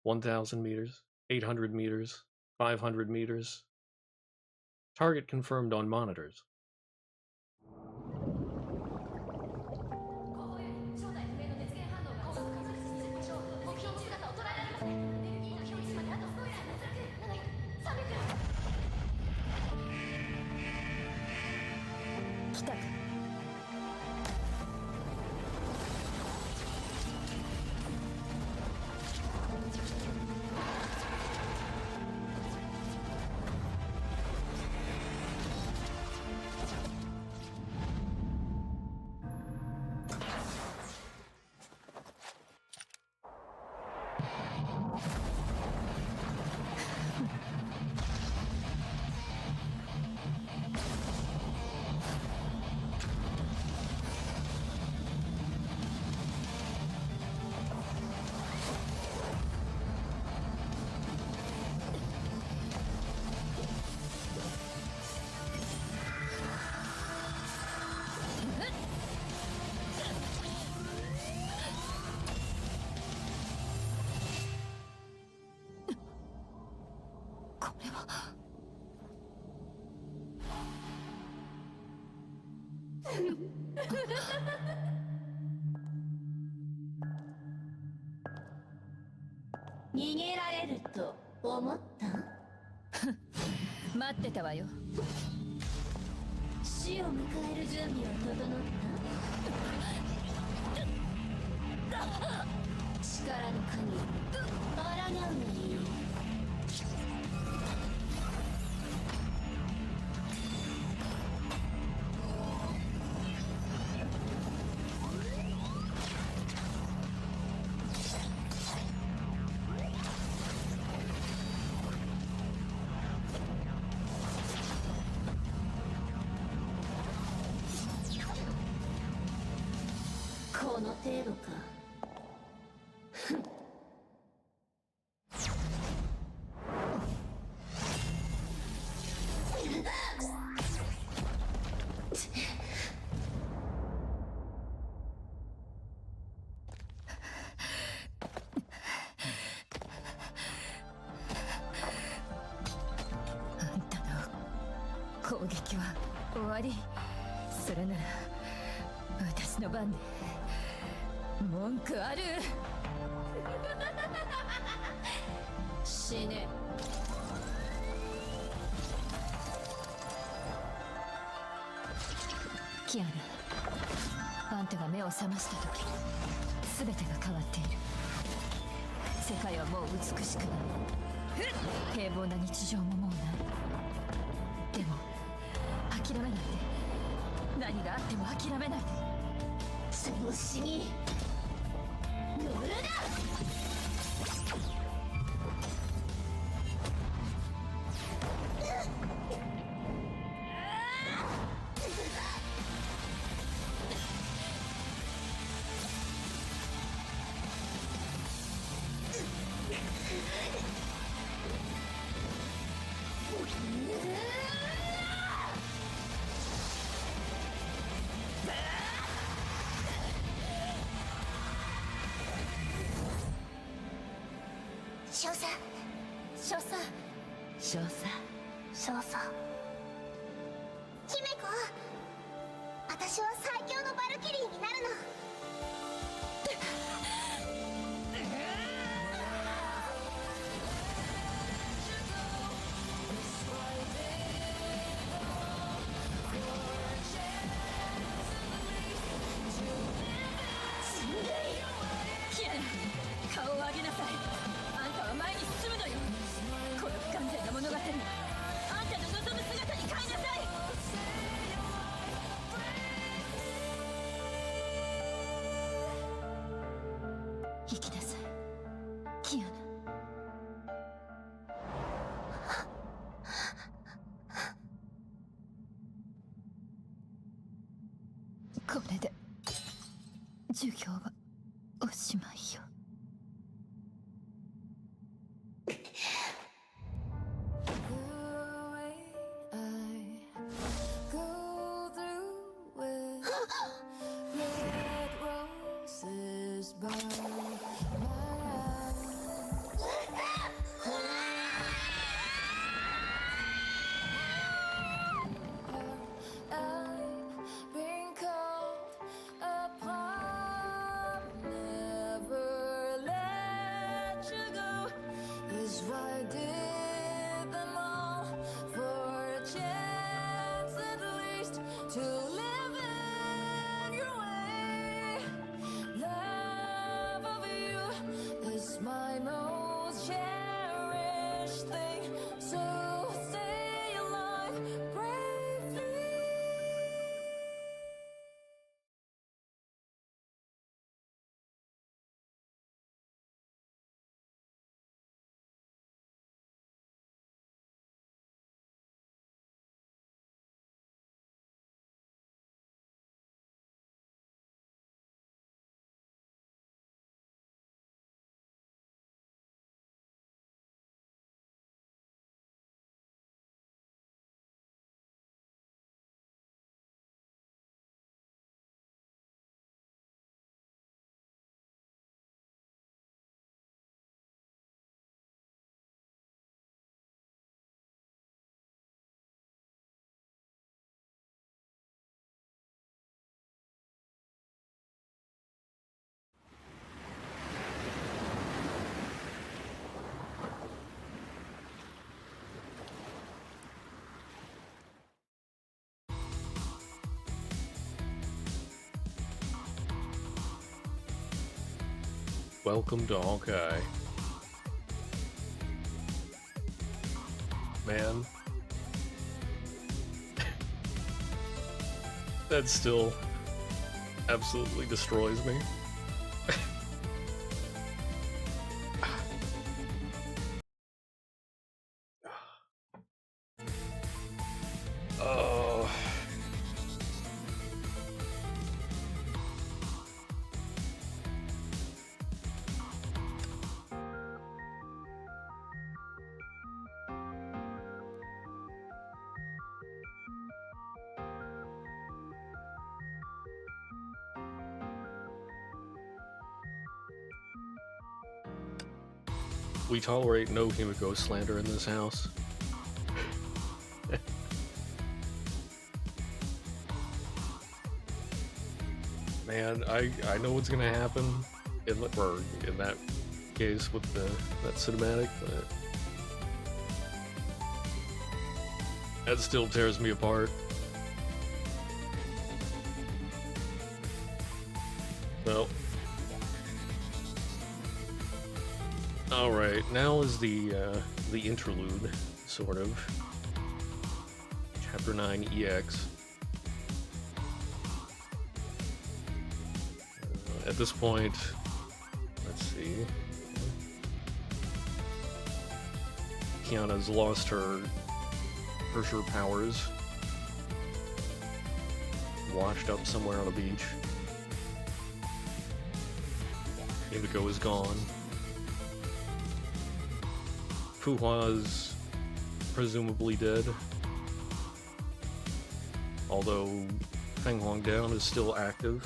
1,000 meters, 800 meters, 500 meters. Target confirmed on monitors.「逃げられると思った？待ってたわよ。死を迎える準備は整った？力の神、抗うがいい。この程度か。あんたの攻撃は終わり。それなら私の番で文句ある？死ね。キアナ、あんたが目を覚ました時、全てが変わっている。世界はもう美しくない。平凡な日常ももうない。でも諦めないで。何があっても諦めないで。調子に乗るな。少佐少佐少佐少佐姫子、私は最強のバルキリーになるの。キアラ、顔を上げなさい。あんたは前に進むのよ。この不完全な物語をあんたの望む姿に変えなさい。生きなさい、キアナ。これで授業はおしまいよ。Welcome to Honkai. Man. That still absolutely destroys me. Oh. We tolerate no Himiko slander in this house. Man, I know what's gonna happen in that case with that cinematic, but that still tears me apart. Well, all right. Now is the interlude, sort of. Chapter 9 EX. At this point, let's see. Kiana's lost her sure powers. Washed up somewhere on the beach. Indigo is gone. Fuhua's presumably dead. Although Feng Huangdown is still active.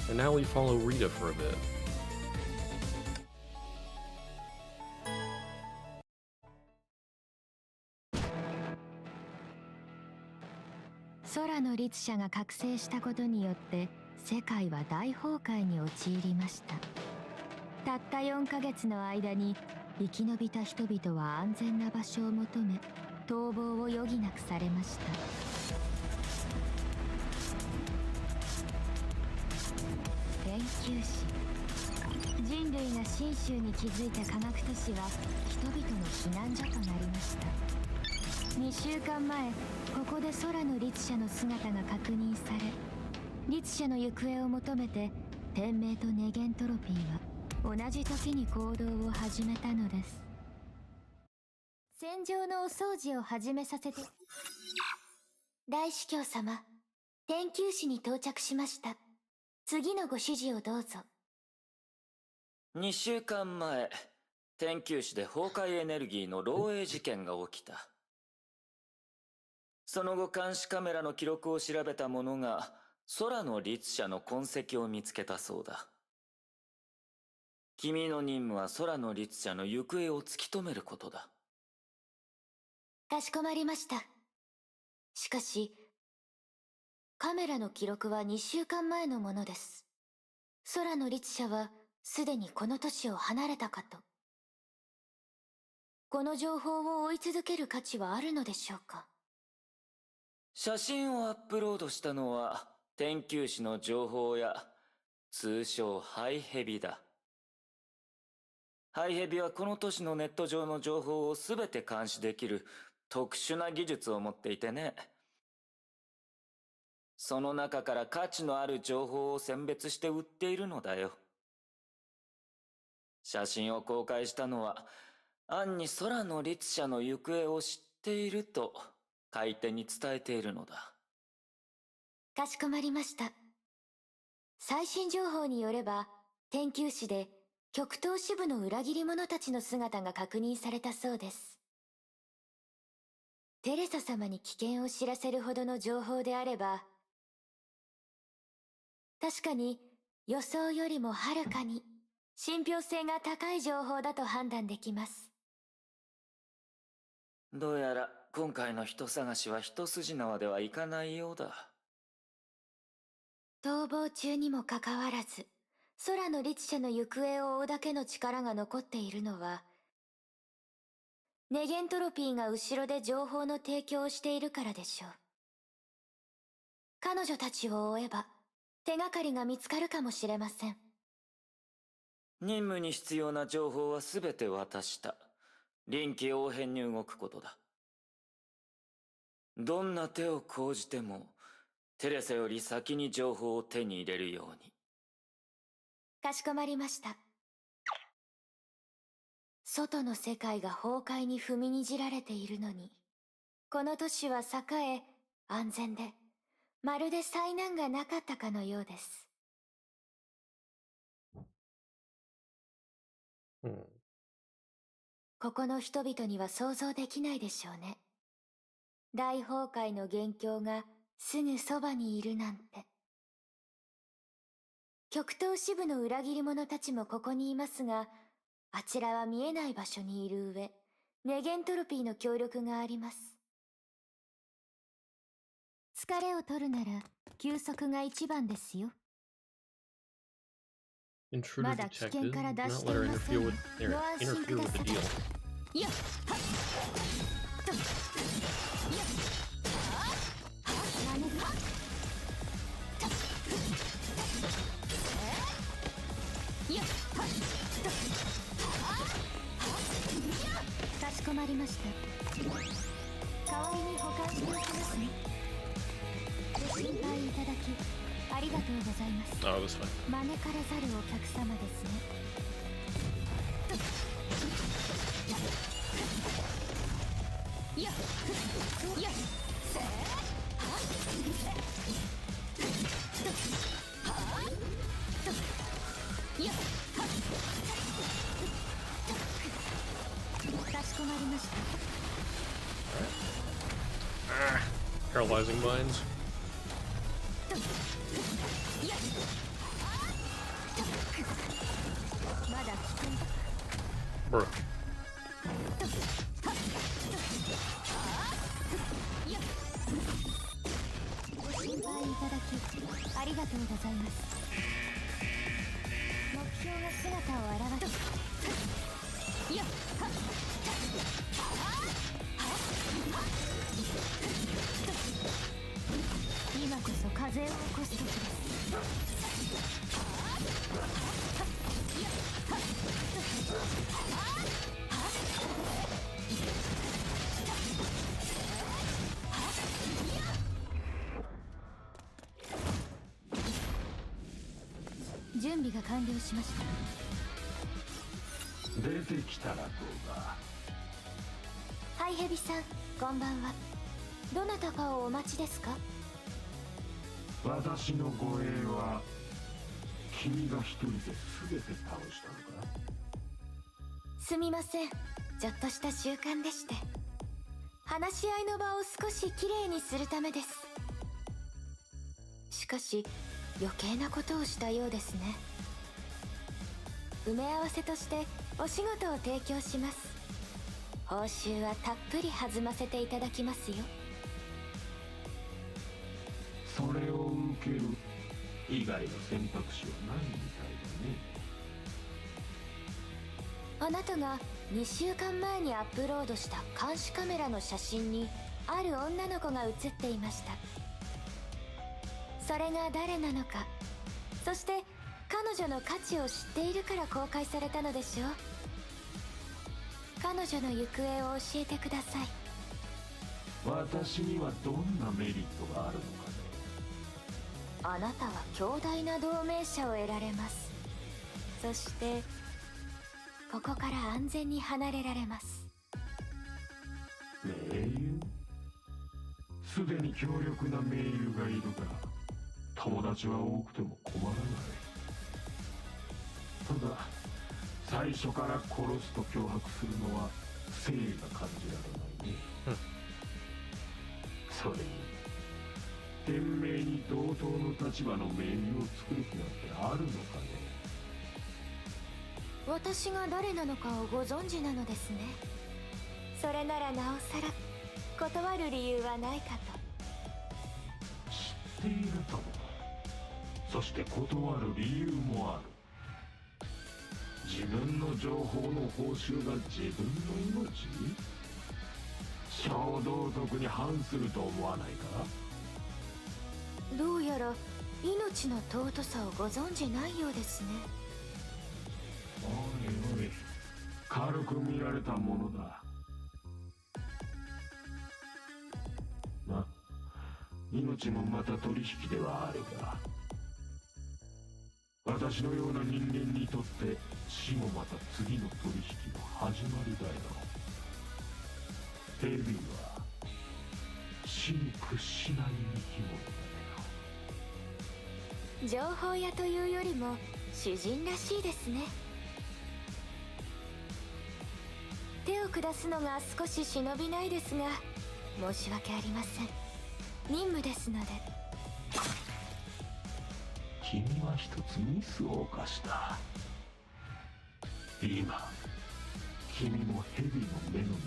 And now we follow Rita for a bit.空の律者が覚醒したことによって世界は大崩壊に陥りました。たった4ヶ月の間に生き延びた人々は安全な場所を求め逃亡を余儀なくされました。研究士、人類が真宗に築いた科学都市は人々の避難所となりました。2週間前、ここで空の律者の姿が確認され、律者の行方を求めて天命とネゲントロピーは同じ時に行動を始めたのです。戦場のお掃除を始めさせて。大司教様、天球師に到着しました。次のご指示をどうぞ。2週間前、天球師で崩壊エネルギーの漏洩事件が起きた。その後監視カメラの記録を調べた者が空の律者の痕跡を見つけたそうだ。君の任務は空の律者の行方を突き止めることだ。かしこまりました。しかし、カメラの記録は2週間前のものです。空の律者はすでにこの都市を離れたかと。この情報を追い続ける価値はあるのでしょうか。写真をアップロードしたのは天球師の情報や通称ハイヘビだ。ハイヘビはこの都市のネット上の情報を全て監視できる特殊な技術を持っていてね。その中から価値のある情報を選別して売っているのだよ。写真を公開したのは暗に空の律者の行方を知っていると買い手に伝えているのだ。かしこまりました。最新情報によれば、天球師で極東支部の裏切り者たちの姿が確認されたそうです。テレサ様に危険を知らせるほどの情報であれば、確かに予想よりもはるかに信憑性が高い情報だと判断できます。どうやら今回の人探しは一筋縄ではいかないようだ。逃亡中にもかかわらず、空の律者の行方を追うだけの力が残っているのは、ネゲントロピーが後ろで情報の提供をしているからでしょう。彼女たちを追えば手がかりが見つかるかもしれません。任務に必要な情報は全て渡した。臨機応変に動くことだ。どんな手を講じてもテレサより先に情報を手に入れるように。かしこまりました。外の世界が崩壊に踏みにじられているのに、この都市は栄え安全で、まるで災難がなかったかのようです。ここの人々には想像できないでしょうね。大崩壊の元凶がすぐそばにいるなんて。極東支部の裏切り者たちもここにいますが、あちらは見えない場所にいる上、ネゲントロピーの協力があります。疲れを取るなら休息が一番ですよ。 Intruder まだ危 detected. 険から Do 脱 not し let て her いません。 interfere with ご安心 interfere くだ with さ the い。 deal. やっはっとやっまねはっとやっはっとました。代わりに保管しておきますね。ご心配いただきありがとうございます。Oh, it was fine. 招かれざるお客様ですね。やっやっせやっかしこまりました。Paralyzing mines. まだ危険。 Bruh. ご心配いただきありがとうございます。目標が姿を現す。やっはっ今こそ風を起こす時です。準備が完了しました。出てきたらどうだ。ハイヘビさん、こんばんは。どなたかをお待ちですか？私の護衛は君が一人で全て倒したのか。すみません、ちょっとした習慣でして。話し合いの場を少しきれいにするためです。しかし余計なことをしたようですね。埋め合わせとしてお仕事を提供します。報酬はたっぷり弾ませていただきますよ。それを受ける以外の選択肢はないみたいあなたが2週間前にアップロードした監視カメラの写真にある女の子が写っていました。それが誰なのか、そして彼女の価値を知っているから公開されたのでしょう。彼女の行方を教えてください。だね。私にはどんなメリットがあるのかね。あなたは強大な同盟者を得られます。そしてここから安全に離れられます。盟友？すでに強力な盟友がいるが、友達は多くても困らない。ただ最初から殺すと脅迫するのは誠意が感じられないね。それに天命に同等の立場の盟友を作る気なんてあるのかね。私が誰なのかをご存知なのですね。それならなおさら断る理由はないかと。知っているとも。そして断る理由もある。自分の情報の報酬が自分の命？小道徳に反すると思わないか？どうやら命の尊さをご存じないようですね。おいおい、軽く見られたものだ。ま、命もまた取引ではあるが、私のような人間にとって死もまた次の取引の始まりだよ。ヘビは死に屈しない生き物だよ。情報屋というよりも主人らしいですね。手を下すのが少し忍びないですが、申し訳ありません。任務ですので。君は一つミスを犯した。今君もヘビの目の中に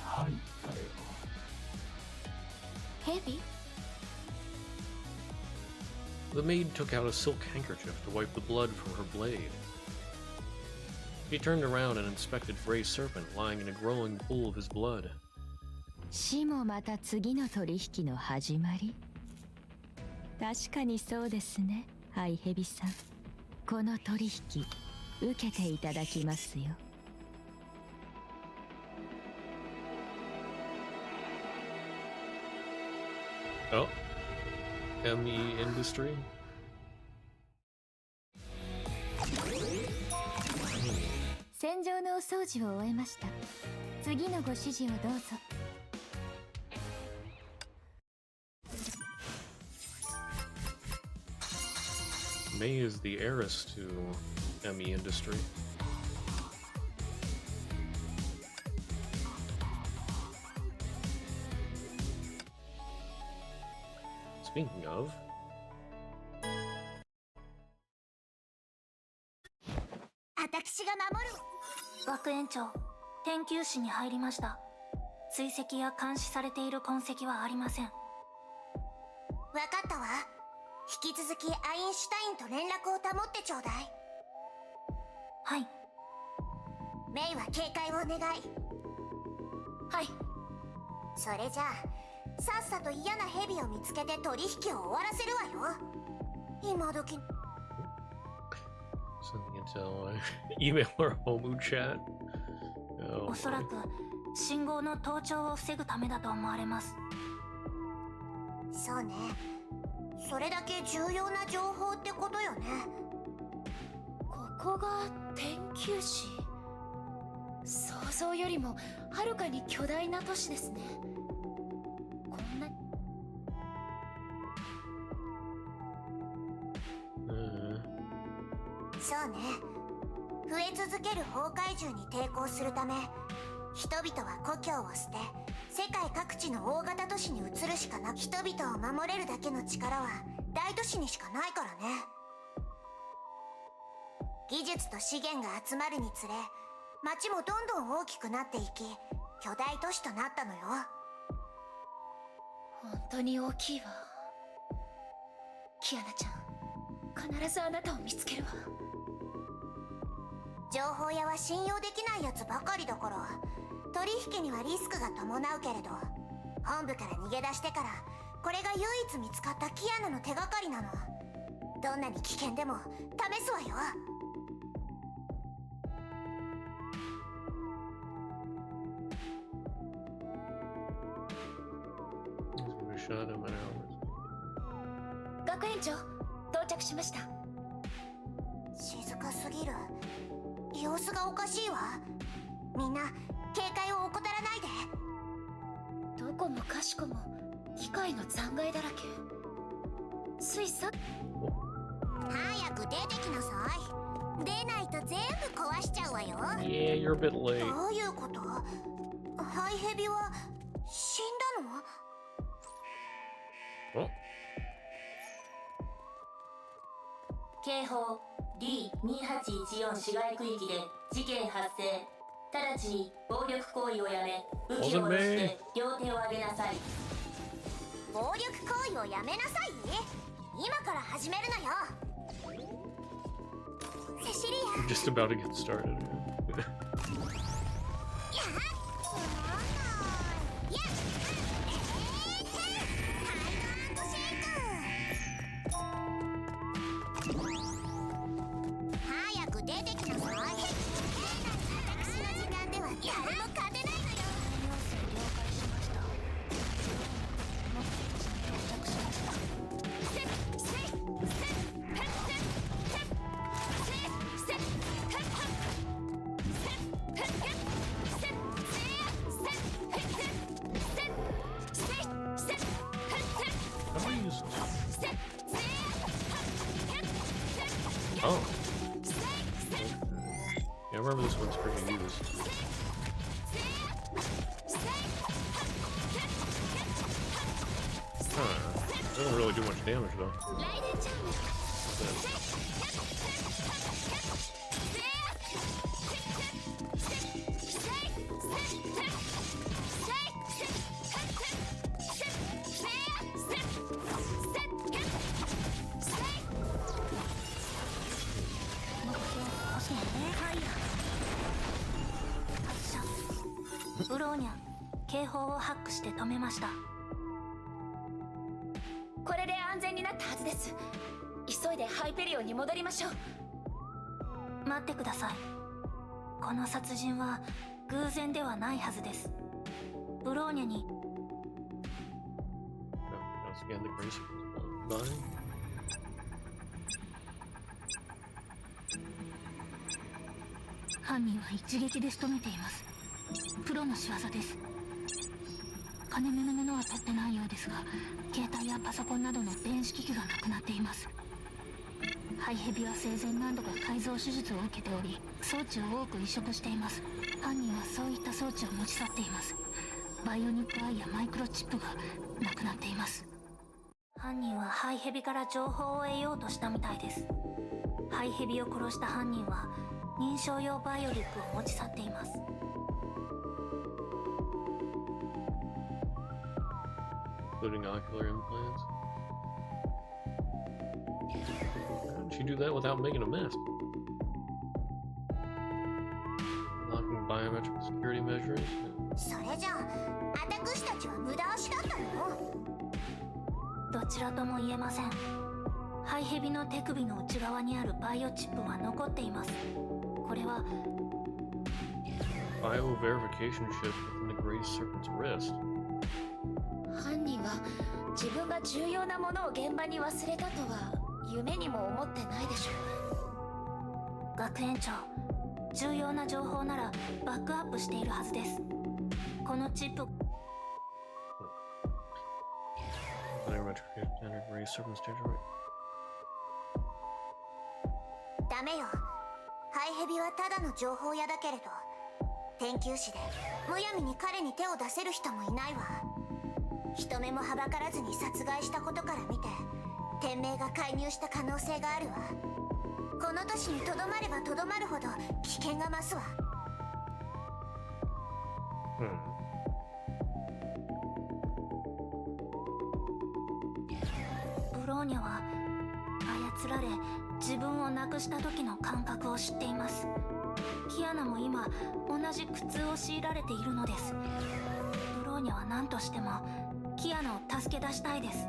入ったよ。ヘビ？ The maid took out a silk handkerchief to wipe the blood from her blade. He turned around and inspected Frey's serpent lying in a growing pool of his blood. 死もまた次の取引の始まり。確かにそうですね、ハイヘビさん。この取引受けていただきますよ。Oh, ME Industry. 戦場のお掃除を終えました。次のご指示をどうぞ。May is the heiress to ME Industry. Speaking of, 私が守る。学園長、天球士に入りました。追跡や監視されている痕跡はありません。わかったわ。引き続きアインシュタインと連絡を保ってちょうだい。はい。メイは警戒をお願い。はい。それじゃあさっさと嫌な蛇を見つけて取引を終わらせるわよ。今時 sending intel, email or Homu chat. Oh, おそらく信号の盗聴を防ぐためだと思われます。そうね。それだけ重要な情報ってことよね。ここが天球市。想像よりもはるかに巨大な都市ですね。こんなそうね。増え続ける崩壊獣に抵抗するため、人々は故郷を捨て世界各地の大型都市に移るしかなく、人々を守れるだけの力は大都市にしかないからね。技術と資源が集まるにつれ、街もどんどん大きくなっていき、巨大都市となったのよ。本当に大きいわ。キアナちゃん、必ずあなたを見つけるわ。情報屋は信用できないやつばかりだから、取引にはリスクが伴うけれど、本部から逃げ出してからこれが唯一見つかったキアナの手がかりなの。どんなに危険でも試すわよ。学園長、到着しました。静かすぎる。様子がおかしいわ。みんな警戒を怠らないで。どこもかしこも機械の残骸だらけ。ついさ早く出てきなさい。出ないと全部壊しちゃうわよ。Yeah, you're a bit late. どういうこと？ハイヘビは死んだの？ Oh, 警報 D2814 市街区域で事件発生。直ちに暴力行為をやめ、武器を下ろして両手を上げなさい。暴力行為をやめなさい？今から始めるのよ。セシリア。 we're just about to get started. 早く出てきなさい。私の時間では誰も勝てないのよ。了解しました。目的地に到着しました。How do I use this? Oh. Yeah, I remember this one's pretty used. Huh. Doesn't really do much damage though. But ブローニャ、警報をハックして止めました。これで安全になったはずです。急いでハイペリオンに戻りましょう。待ってください。この殺人は偶然ではないはずです。ブローニャに no, that's Again, the grace of his body. 犯人は一撃で仕留めています。プロの仕業です。金目のものは取ってないようですが、携帯やパソコンなどの電子機器がなくなっています。ハイヘビは生前何度か改造手術を受けており、装置を多く移植しています。犯人はそういった装置を持ち去っています。バイオニックアイやマイクロチップがなくなっています。犯人はハイヘビから情報を得ようとしたみたいです。ハイヘビを殺した犯人は認証用バイオリックを持ち去っています。Including ocular implants. How did she do that without making a mess? Locking biometric security measures. それじゃあ私たちは無駄足だったの？どちらとも言えません。ハイヘビの手首の内側にあるバイオチップは残っています。これは Bio verification chip within the gray serpent's wrist. 犯人は自分が重要なものを現場に忘れたとは夢にも思ってないでしょう。学園長、重要な情報ならバックアップしているはずです。このチップ Biometric and gray serpent's territory. ダメよ。ハイヘビはただの情報屋だけれど、研究士でむやみに彼に手を出せる人もいないわ。人目もはばからずに殺害したことから見て、天命が介入した可能性があるわ。この年にとどまればとどまるほど危険が増すわ。ブローニャは操られ自分をなくした時の感覚を知っています。キアナも今同じ苦痛を強いられているのです。ブローニャは何としてもキアナを助け出したいです。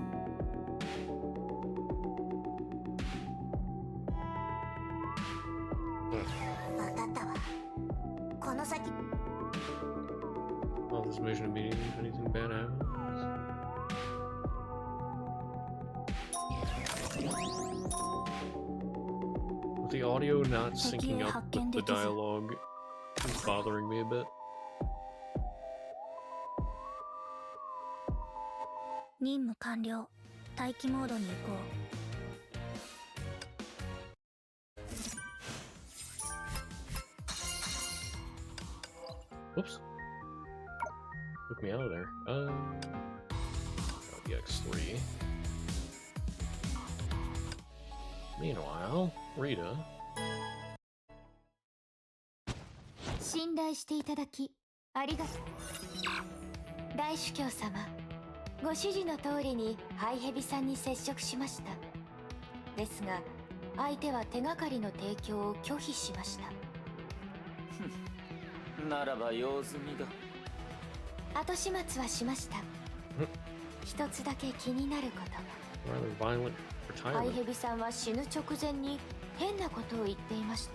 分かったわ。この先 All this mission immediately if anything bad happens. With the audio not syncing up with the dialogue is bothering me a bit. 任務完了。待機モードに移行。Whoops. Took me out of there. The X3. Meanwhile, Rita. 信頼していただきありがとう。大主教様、ご指示の通りにハイヘビさんに接触しました。ですが相手は手がかりの提供を拒否しました。ならば用済みだ。後始末はしました。一つだけ気になることが。 Rather violent ハイ retirement. ヘビさんは死ぬ直前に変なことを言っていました。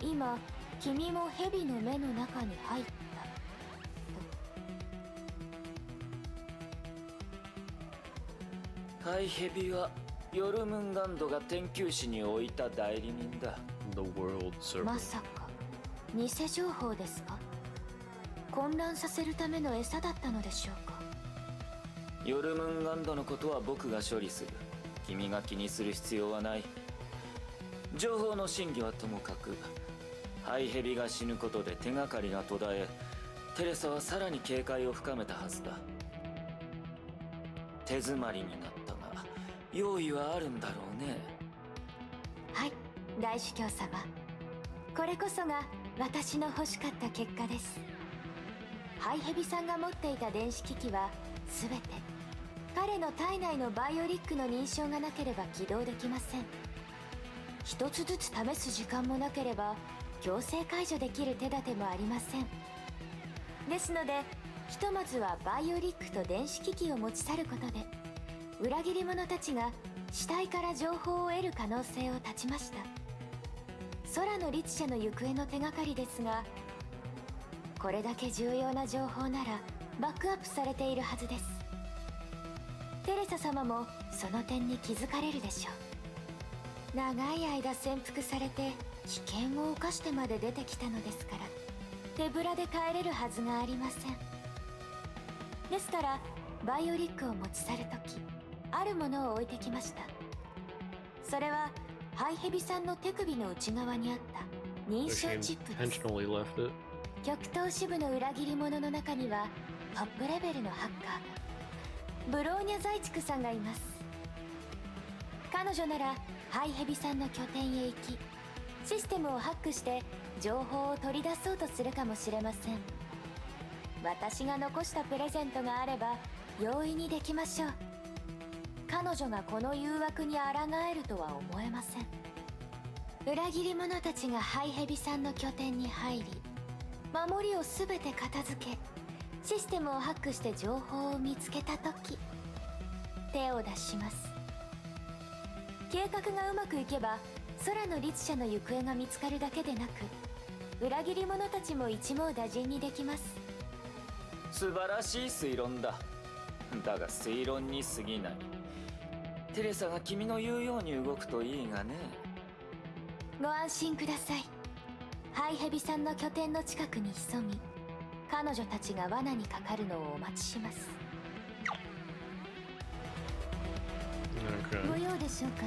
今君もヘビの目の中に入った。ハイヘビはヨルムンガンドが天球師に置いた代理人だ。 The world server. まさか偽情報ですか？混乱させるための餌だったのでしょうか？ヨルムンガンドのことは僕が処理する。君が気にする必要はない。情報の真偽はともかく、ハイヘビが死ぬことで手がかりが途絶え、テレサはさらに警戒を深めたはずだ。手詰まりになったが用意はあるんだろうね。はい、大主教様、これこそが私の欲しかった結果です。ハイヘビさんが持っていた電子機器は全て彼の体内のバイオリックの認証がなければ起動できません。一つずつ試す時間もなければ強制解除できる手立てもありません。ですのでひとまずはバイオリックと電子機器を持ち去ることで、裏切り者たちが死体から情報を得る可能性を断ちました。空の律者の行方の手がかりですが、これだけ重要な情報ならバックアップされているはずです。テレサ様もその点に気づかれるでしょう。長い間潜伏されて危険を冒してまで出てきたのですから、手ぶらで帰れるはずがありません。ですからバイオリックを持ち去るとき、あるものを置いてきました。それはハイヘビさんの手首の内側にあった認 So 証 she チップです。 intentionally left it. 極東支部の裏切り者の中にはトップレベルのハッカーが、ブローニャ財畜さんがいます。彼女ならハイヘビさんの拠点へ行き、システムをハックして情報を取り出そうとするかもしれません。私が残したプレゼントがあれば容易にできましょう。彼女がこの誘惑に抗えるとは思えません。裏切り者たちがハイヘビさんの拠点に入り、守りを全て片付け、システムをハックして情報を見つけた時、手を出します。計画がうまくいけば空の律者の行方が見つかるだけでなく、裏切り者たちも一網打尽にできます。素晴らしい推論だ。だが推論に過ぎない。テレサが君の言うように動くといいがね。ご安心ください。ハイヘビさんの拠点の近くに潜み、彼女たちが罠にかかるのをお待ちします。 Okay. ご用でしょうか。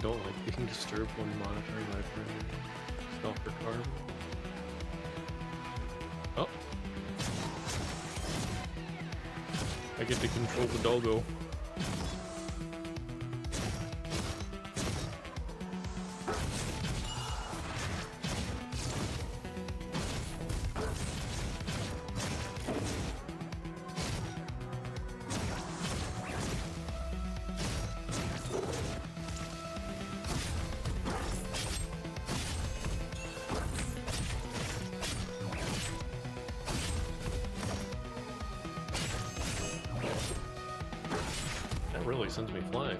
Don't like being disturbed when monitoring my friend. Stalker card. Oh. I get to control the doggo. That really sends me flying.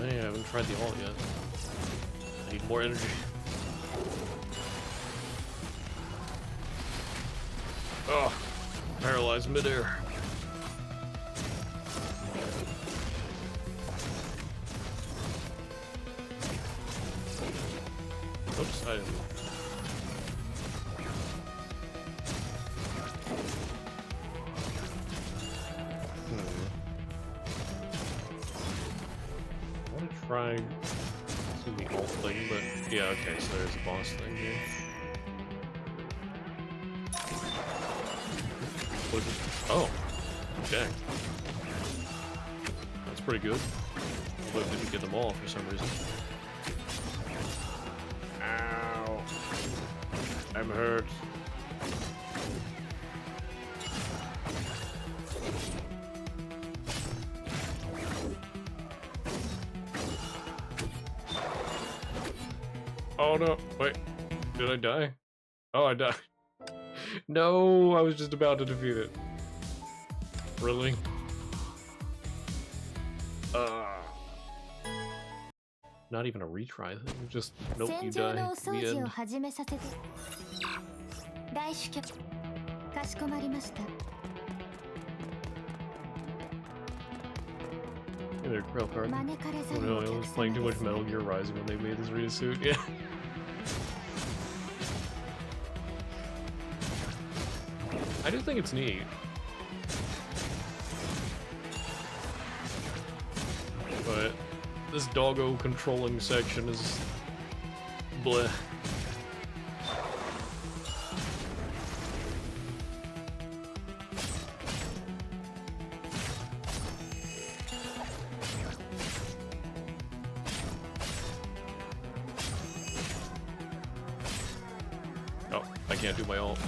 I haven't tried the alt yet. I need more energy. Oh, paralyzed midair. Oops, I didn't. Try to the alt thing, but yeah, okay, so there's a boss thing here. What is it? Oh, okay. That's pretty good. But I didn't get them all for some reason. Ow. I'm hurt. Oh no, wait, did I die? Oh, I died. No, I was just about to defeat it. Really? Not even a retry thing, just nope, you 戦場 die. のお The 掃除 end. を始めさせて。大主教、かしこまりました。 Hey there, Grail card. 招かれざ Oh る no, お I 客 was 様 playing too で much すね。 Metal Gear Rising when they made this Rita suit, yeah. I do think it's neat. But this doggo controlling section is bleh. Oh, I can't do my ult.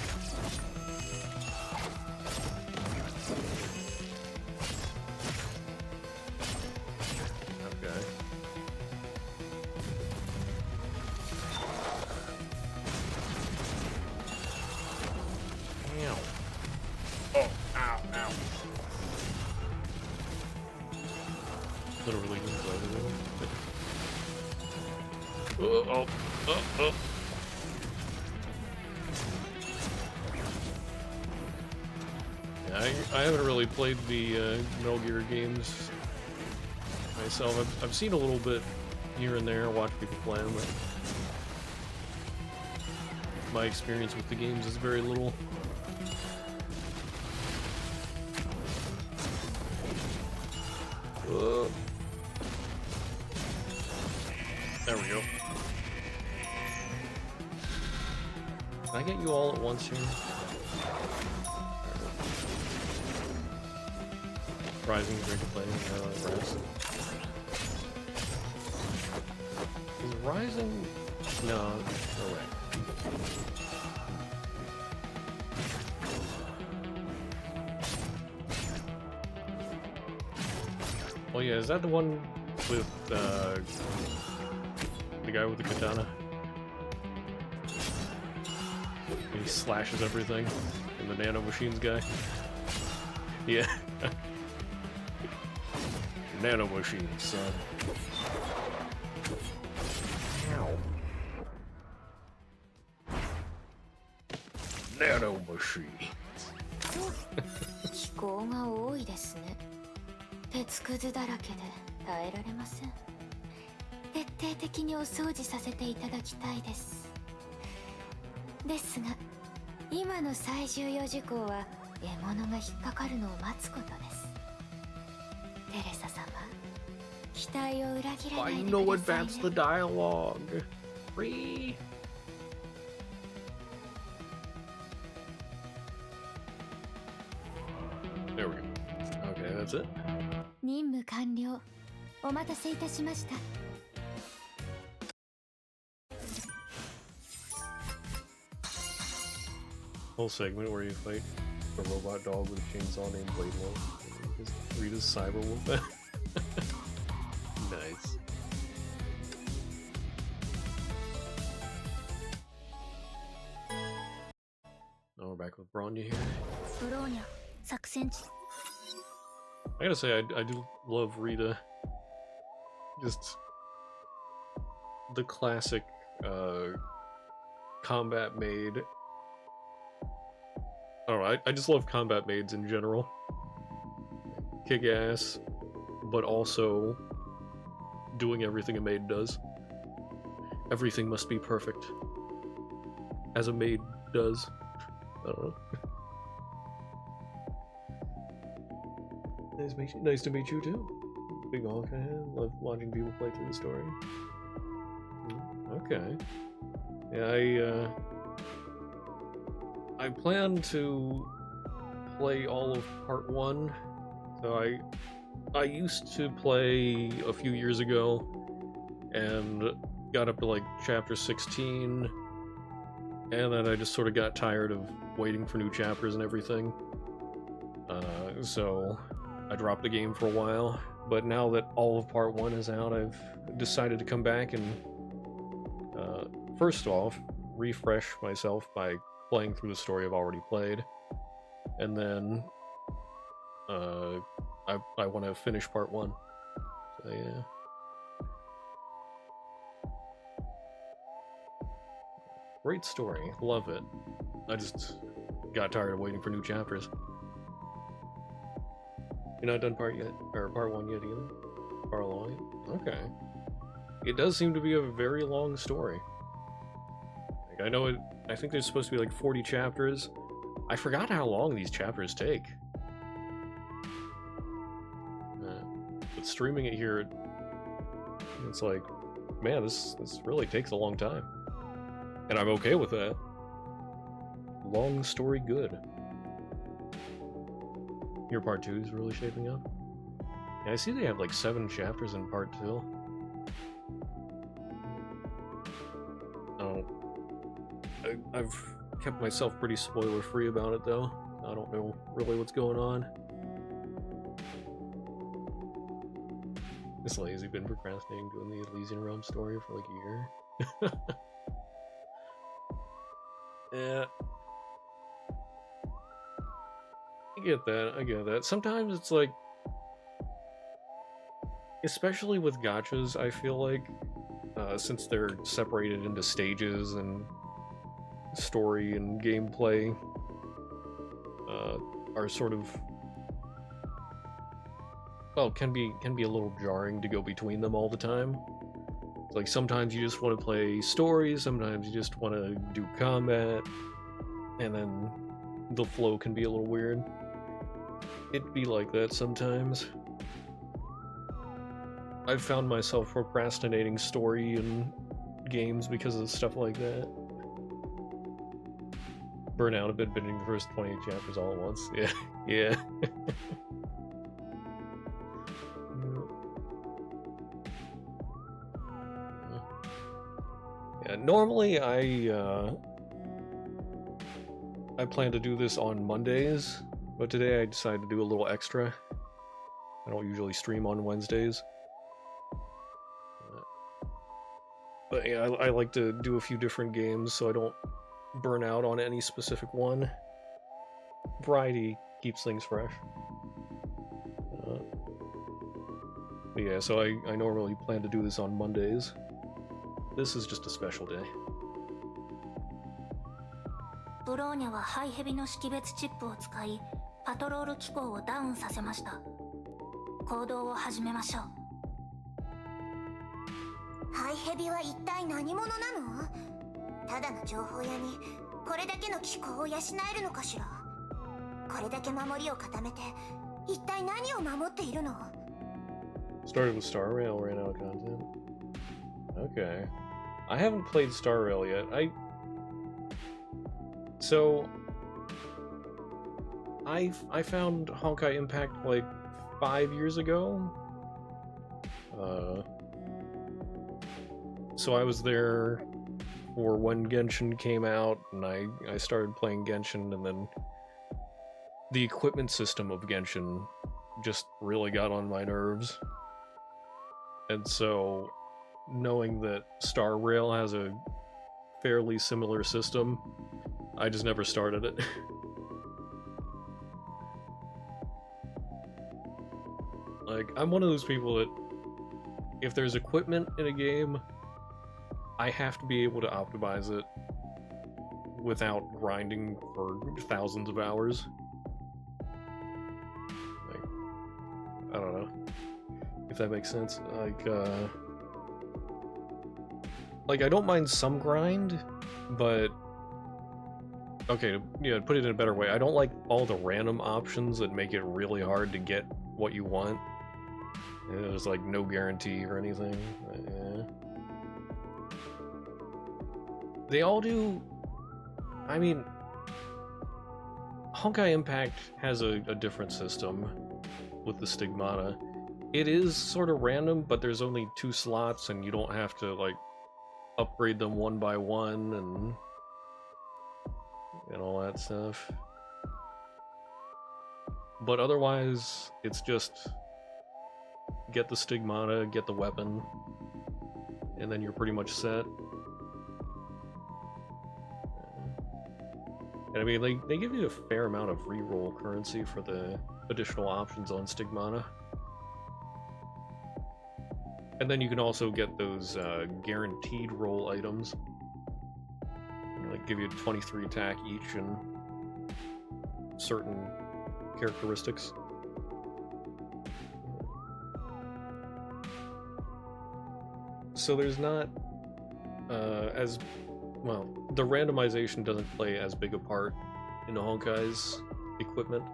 Okay. Ow. Oh, ow, ow. Literally just oh. Yeah, I haven't really played the Metal Gear games myself. I've seen a little bit here and there, watched people play them, but my experience with the games is very little. There we go. Can I get you all at once here? Rising, drink, play, rest. Is Rising? No, no way. Oh yeah, is that the one with the guy with the katana? He slashes everything, and the nano machines guy. Yeah. Nano machines, son. Ow. Nano machine. 気候が多いですね。鉄くずだらけで耐えられません。徹底的にお掃除させていただきたいです。ですが、今の最重要事項は獲物が引っかかるのを待つことです。テレサ様、期待を裏切らないでくださいね。I know advance the dialogue. Free. There we go. Okay, that's it. 任務完了。お待たせいたしました。Whole segment where you fight a robot dog with a chainsaw named Blade Wolf. Just Rita's Cyber Wolf. Nice. Now we're back with Bronya here. ブローニャ作戦地 I gotta say, I do love Rita. Just the classic combat maid. I don't know, I just love combat maids in general. Kick ass, but also doing everything a maid does. Everything must be perfect. As a maid does. I don't know. Nice to meet you too. Big Honkai fan. Love watching people play through the story. Okay. Yeah, I plan to play all of part 1. So I used to play a few years ago and got up to like chapter 16, and then I just sort of got tired of waiting for new chapters and everything. So I dropped the game for a while, but now that all of part 1 is out, I've decided to come back and first off, refresh myself by playing through the story I've already played, and then I want to finish part 1. So yeah. Great story, love it. I just got tired of waiting for new chapters. You're not done part 1 yet either? Far along? Okay. It does seem to be a very long story. Like, I know it. I think there's supposed to be like 40 chapters. I forgot how long these chapters take. But streaming it here, it's like, man, this really takes a long time. And I'm okay with that. Long story good. Your part 2 is really shaping up. Yeah, I see they have like 7 chapters in part 2. Oh. I've kept myself pretty spoiler-free about it, though. I don't know really what's going on. This lazy been procrastinating doing the Elysian Realm story for like a year. Yeah. I get that. Sometimes it's like, especially with gachas, I feel like, since they're separated into stages and story and gameplay, are sort of, well, can be a little jarring to go between them all the time. Like sometimes you just want to play story, sometimes you just want to do combat, and then the flow can be a little weird. It'd be like that sometimes. I've found myself procrastinating story and games because of stuff like that. Burn out a bit, binging the first 28 chapters all at once. Yeah, yeah. Yeah, normally I plan to do this on Mondays, but today I decided to do a little extra. I don't usually stream on Wednesdays. But yeah, I like to do a few different games so I don't burn out on any specific one. Variety keeps things fresh. But yeah, so I normally plan to do this on Mondays. This is just a special day. ブローニャはハイヘビの識別チップを使いパトロール機構をダウンさせました。行動を始めましょう。ハイヘビは一体何者なの？ただの情報屋にこれだけの機構を養えるのかしら。これだけ守りを固めて一体何を守っているの？ Started with Star Rail, ran out of content. Okay. I haven't played Star Rail yet. I found Honkai Impact like 5 years ago. So I was there for when Genshin came out, and I started playing Genshin, and then the equipment system of Genshin just really got on my nerves. And so, knowing that Star Rail has a fairly similar system, I just never started it. Like, I'm one of those people that, if there's equipment in a game, I have to be able to optimize it without grinding for thousands of hours. Like, I don't know if that makes sense. Like I don't mind some grind, but okay, yeah, put it in a better way. I don't like all the random options that make it really hard to get what you want. There's like no guarantee or anything. Yeah. They all do. I mean, Honkai Impact has a different system with the Stigmata. It is sort of random, but there's only 2 slots, and you don't have to like upgrade them one by one and all that stuff. But otherwise, it's just get the Stigmata, get the weapon, and then you're pretty much set. And I mean, they give you a fair amount of reroll currency for the additional options on Stigmata. And then you can also get those guaranteed roll items. Like give you 23 attack each and certain characteristics. So there's not as well, the randomization doesn't play as big a part in Honkai's equipment.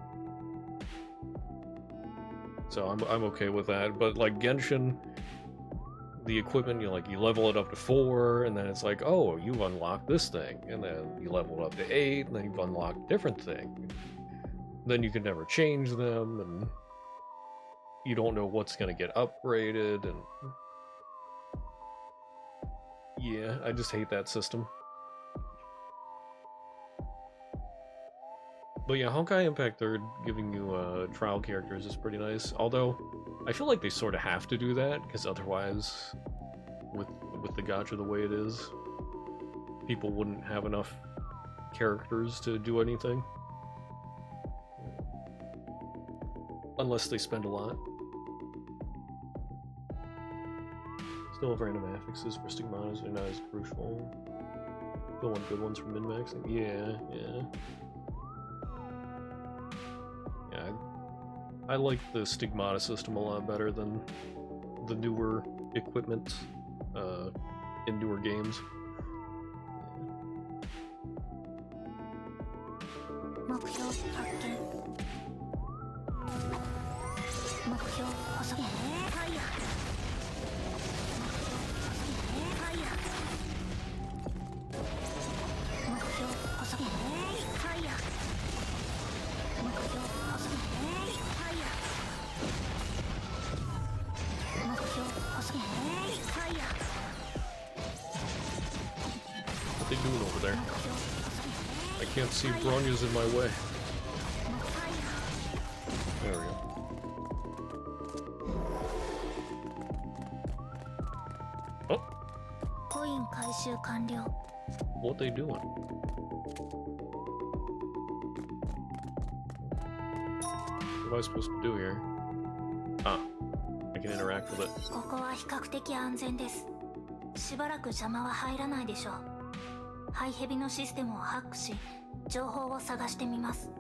So I'm okay with that. But like Genshin, the equipment, you level it up to 4, and then it's like, oh, you've unlocked this thing, and then you level it up to 8, and then you've unlocked a different thing. Then you can never change them, and you don't know what's gonna get upgraded, and yeah, I just hate that system. But yeah, Honkai Impact Third giving you trial characters is pretty nice. Although, I feel like they sort of have to do that because otherwise, with the gacha the way it is, people wouldn't have enough characters to do anything. Unless they spend a lot. Still have random affixes for stigmatas, they're not as crucial. Still want good ones for min-maxing. Yeah. Yeah, I like the stigmata system a lot better than the newer equipment in newer games. 目標発見目標細くファイヤー目標細くファイヤー目標細くファイヤー目標細くファイヤー What they doing over there? I can't see Bronya's in my way. There we go. Oh. コイン回収完了 What they doing? What am I supposed to do here? Ah, I can interact with it. ここは比較的安全です。しばらく邪魔は入らないでしょう。ハイヘビのシステムをハックし、情報を探してみます。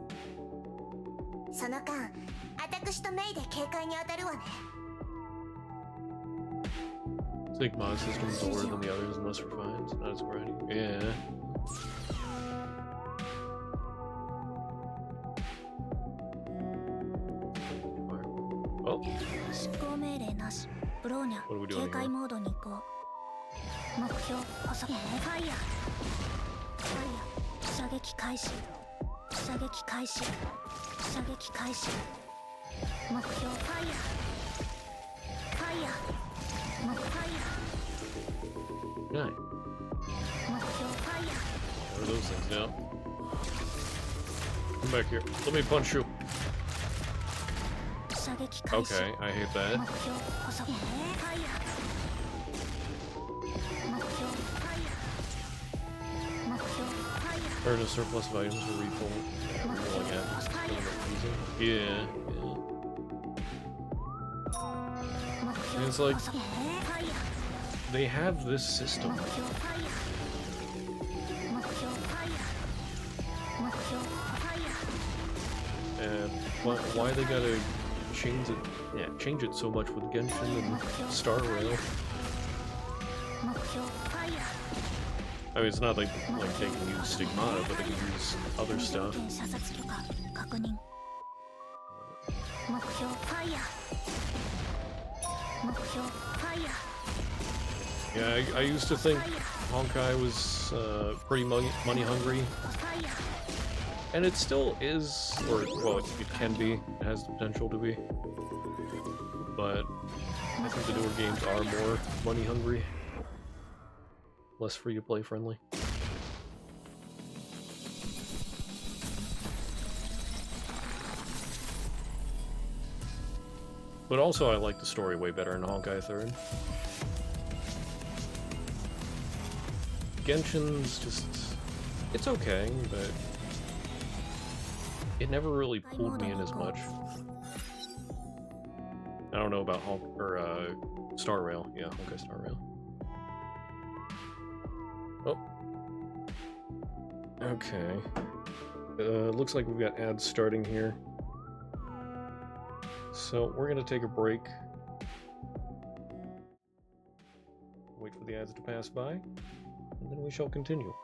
その間、私とメイで警戒に当たるわね。Sigma system is older than the others and less refined, not as variety. Yeah. Oh. 執行命令なし。ブローニャ、警戒モードに移行。目標、細くファイヤー。ファイヤー、射撃開始。射撃開始。射撃開始。目標、ファイヤー。ファイヤー。目標、ファイヤー。 Nice. What are those things now? Come back here. Let me punch you. Okay, I hate that. Earn a surplus of items for refill. Yeah. And it's like they have this system. And why they gotta change it? Yeah, change it so much with Genshin and Star Rail. I mean, it's not like they can use Stigmata, but they can use other stuff. Yeah, I used to think Honkai was pretty money hungry, and it still is, or well, it can be. It has the potential to be, but I think the newer games are more money hungry, less free-to-play friendly. But also, I like the story way better in Honkai 3rd. Genshin's just... it's okay, but it never really pulled me in as much. I don't know about Star Rail. Yeah, Honkai Star Rail. Oh. Okay. Looks like we've got ads starting here. So we're gonna take a break. Wait for the ads to pass by, and then we shall continue.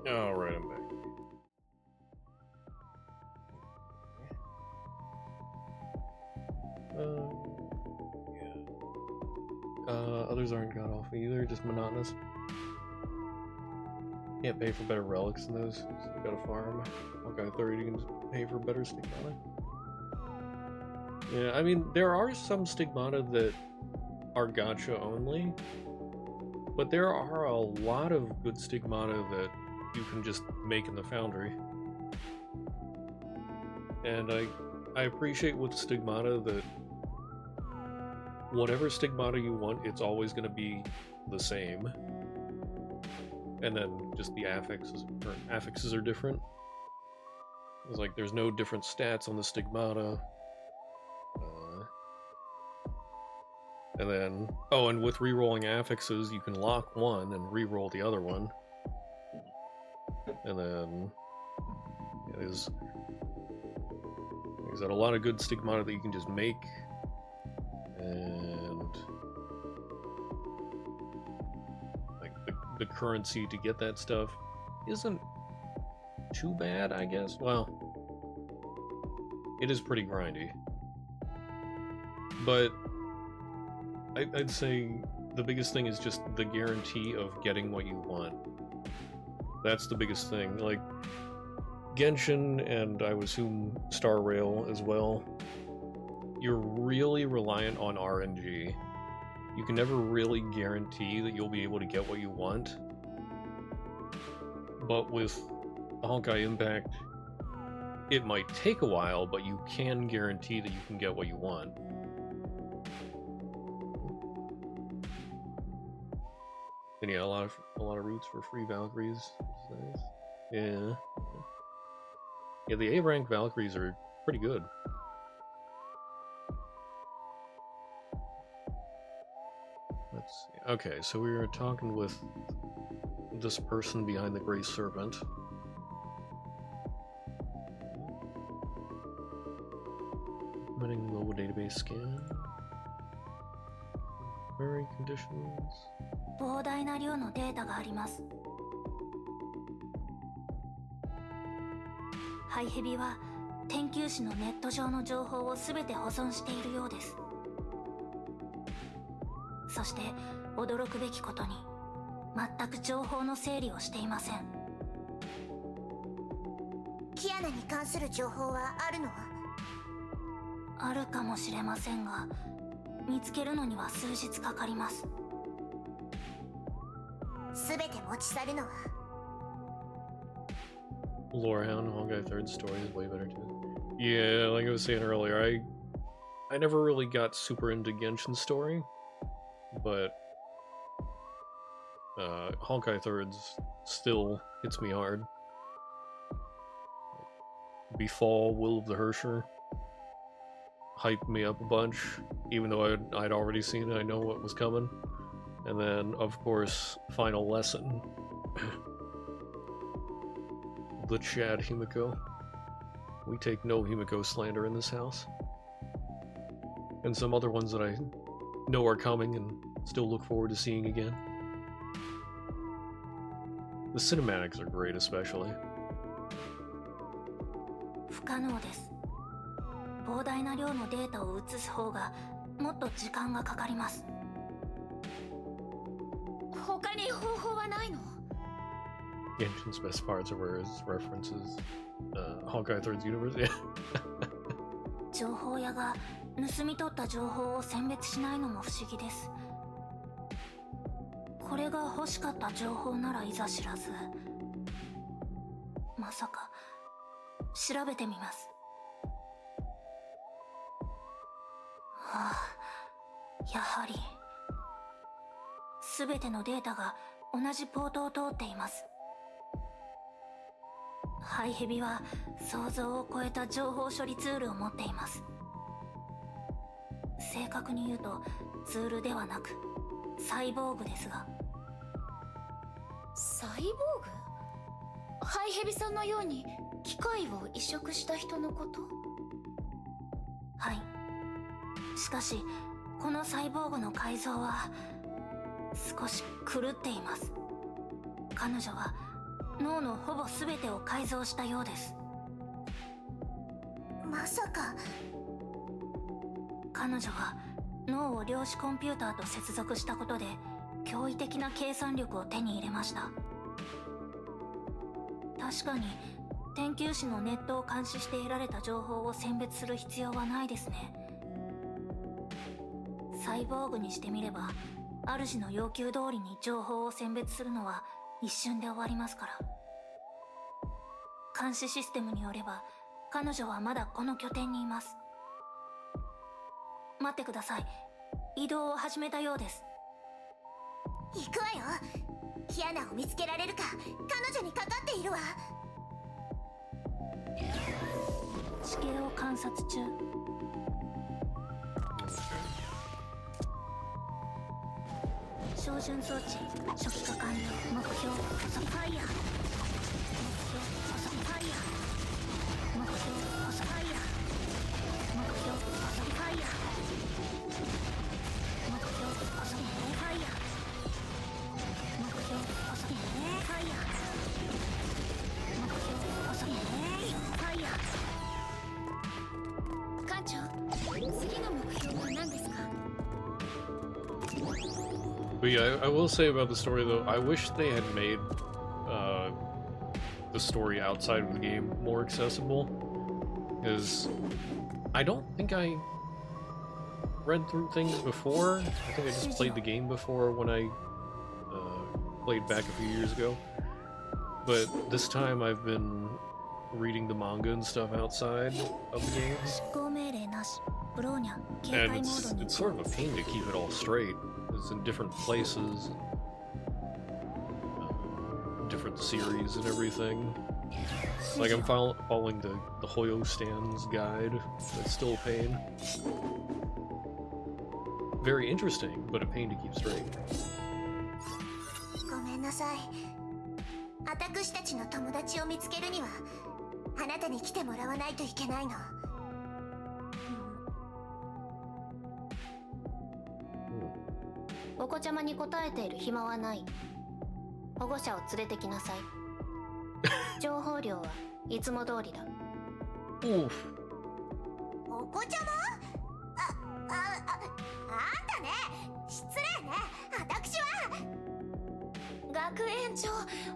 Alright, I'm back. Others aren't god awful either, just monotonous. Can't pay for better relics than those, so you gotta farm. Honkai 30, you can just pay for better stigmata. Yeah, I mean, there are some stigmata that are gacha only, but there are a lot of good stigmata that you can just make in the foundry. And I appreciate with stigmata that whatever stigmata you want, it's always going to be the same. And then just the affixes are different. It's like there's no different stats on the stigmata. And then, oh, and with re-rolling affixes, you can lock one and re-roll the other one. And then, yeah, there's a lot of good stigmata that you can just make. And like the currency to get that stuff isn't too bad, I guess. Well, it is pretty grindy. But I'd say the biggest thing is just the guarantee of getting what you want. That's the biggest thing. Like, Genshin, and I would assume Star Rail as well, you're really reliant on RNG. You can never really guarantee that you'll be able to get what you want. But with Honkai Impact, it might take a while, but you can guarantee that you can get what you want. And yeah, a lot of routes for free Valkyries. Nice. Yeah. Yeah, the A rank Valkyries are pretty good. Let's see. Okay, so we were talking with this person behind the Gray Serpent. Running mobile database scan. Query conditions. 膨大な量のデータがあります。ハイヘビは研究士のネット上の情報を全て保存しているようです。そして驚くべきことに全く情報の整理をしていません。キアナに関する情報はあるの？あるかもしれませんが、見つけるのには数日かかります。全て持ち去るのは？ Lorehound Honkai third story is way better too. Yeah, like I was saying earlier, I never really got super into Genshin story, but Honkai thirds still hits me hard. Befall, Will of the Hersher hyped me up a bunch, even though I'd already seen it, I know what was coming. And then, of course, Final Lesson. The Chad Himiko. We take no Himiko slander in this house. And some other ones that I know are coming and still look forward to seeing again. The cinematics are great, especially. 不可能です。膨大な量のデータを移す方がもっと時間がかかります。他に方法はないの？ Genshin's best parts are where it references Honkai 3's universe. Yeah. 情報屋が盗み取った情報を選別しないのも不思議です。これが欲しかった情報ならいざ知らず。まさか調べてみます。はあ、やはり全てのデータが同じポートを通っています。ハイヘビは想像を超えた情報処理ツールを持っています。正確に言うとツールではなくサイボーグですが。サイボーグ？ハイヘビさんのように機械を移植した人のこと？はい。しかしこのサイボーグの改造は少し狂っています。彼女は脳のほぼ全てを改造したようです。まさか彼女は脳を量子コンピューターと接続したことで驚異的な計算力を手に入れました。確かに研究士のネットを監視して得られた情報を選別する必要はないですね。サイボーグにしてみれば主の要求通りに情報を選別するのは一瞬で終わりますから。監視システムによれば彼女はまだこの拠点にいます。待ってください。移動を始めたようです。行くわよ。ヒアナを見つけられるか彼女にかかっているわ。地形を観察中。照準装置初期化完了。目標細ファイヤー。目標細ファイヤー。目標細ファイヤー。目標細ファイヤー。目標細ファイヤー。目標細ファイヤー。目標細ファイヤー。艦長、次の目標は何ですか？ But yeah, I will say about the story though, I wish they had made the story outside of the game more accessible, because I don't think I read through things before. I think I just played the game before when I played back a few years ago. But this time I've been reading the manga and stuff outside of the game, and it's sort of a pain to keep it all straight. It's in different places, different series and everything. Like I'm following the Hoyo Stands guide. It's still a pain. Very interesting, but a pain to keep straight. ごめんなさい。私たちの友達を見つけるにはあなたに来てもらわないといけないの。お子ちゃまに答えている暇はない。保護者を連れてきなさい。情報量はいつも通りだ。お子ちゃま？あんたね、失礼ね。私は学園長、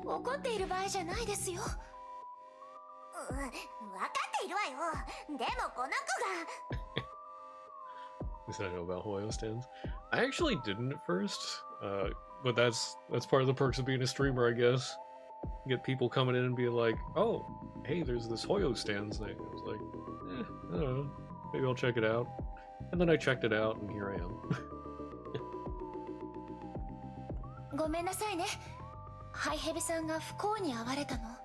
怒っている場合じゃないですよ。分かっているわよ。でもこの子がAt least I know about Hoyo Stands. I actually didn't at first, but that's part of the perks of being a streamer, I guess. You get people coming in and be like, "Oh, hey, there's this Hoyo Stands thing." I was like, I don't know, maybe I'll check it out. And then I checked it out, and here I am. ごめんなさいね。ハイヘビさんが不幸に遭われたの。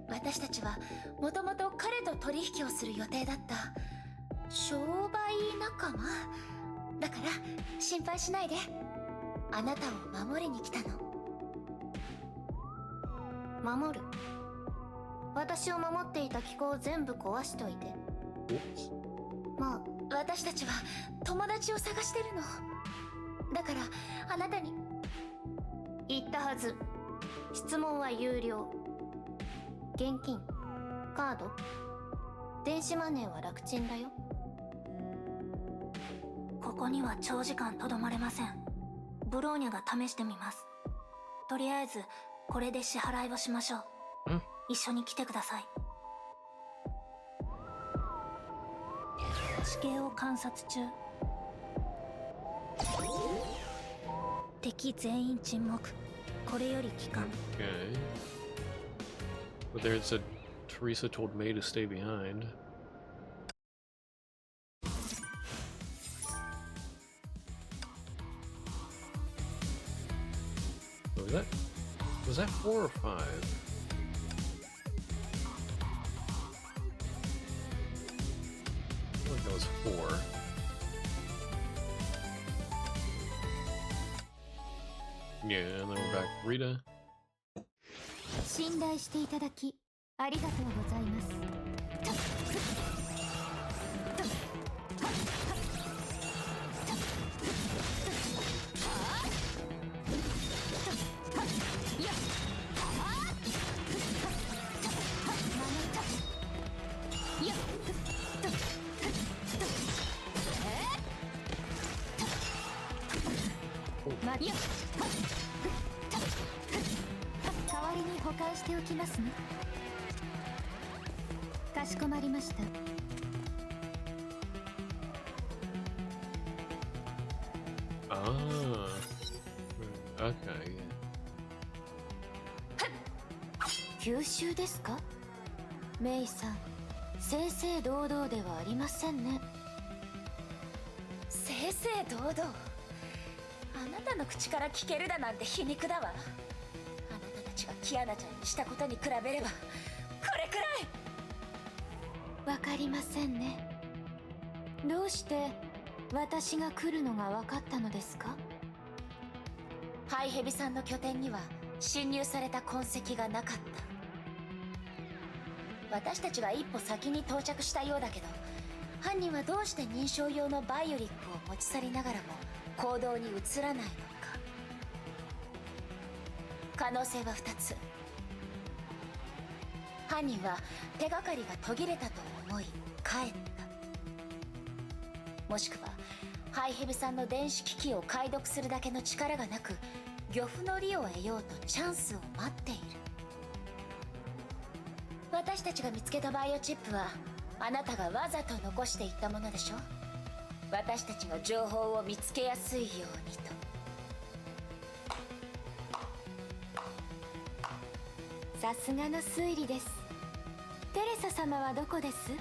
私たちはもともと彼と取引をする予定だった商売仲間だから、心配しないで。あなたを守りに来たの。守る？私を守っていた機構を全部壊しといて。まあ、私たちは友達を探してるの。だからあなたに言ったはず。質問は有料。現金、カード、電子マネーは楽ちんだよ。ここには長時間とどまれません。ブローニャが試してみます。とりあえずこれで支払いをしましょう。一緒に来てください。地形を観察中。敵全員沈黙。これより帰還。Okay. But there it said Teresa told May to stay behind. Was that 4 or 5? I feel like that was 4. Yeah, and then we're back. Rita. 信頼していただきありがとうございます。いや代わりに保管しておきますね。かしこまりました。Okay. 吸収ですか？メイさん、正々堂々ではありませんね。正々堂々、あなたの口から聞けるだなんて皮肉だわ。あなたたちがキアナちゃんにしたことに比べればこれくらい。わかりませんね。どうして私が来るのが分かったのですか？ハイヘビさんの拠点には侵入された痕跡がなかった。私たちは一歩先に到着したようだけど、犯人はどうして認証用のバイオリックを持ち去りながらも行動に移らないのか。可能性は2つ。犯人は手がかりが途切れたと思い帰った。もしくはハイヘビさんの電子機器を解読するだけの力がなく、漁夫の利を得ようとチャンスを待っている。私たちが見つけたバイオチップはあなたがわざと残していったものでしょ。私たちの情報を見つけやすいようにと。さすがの推理です。テレサ様はどこです？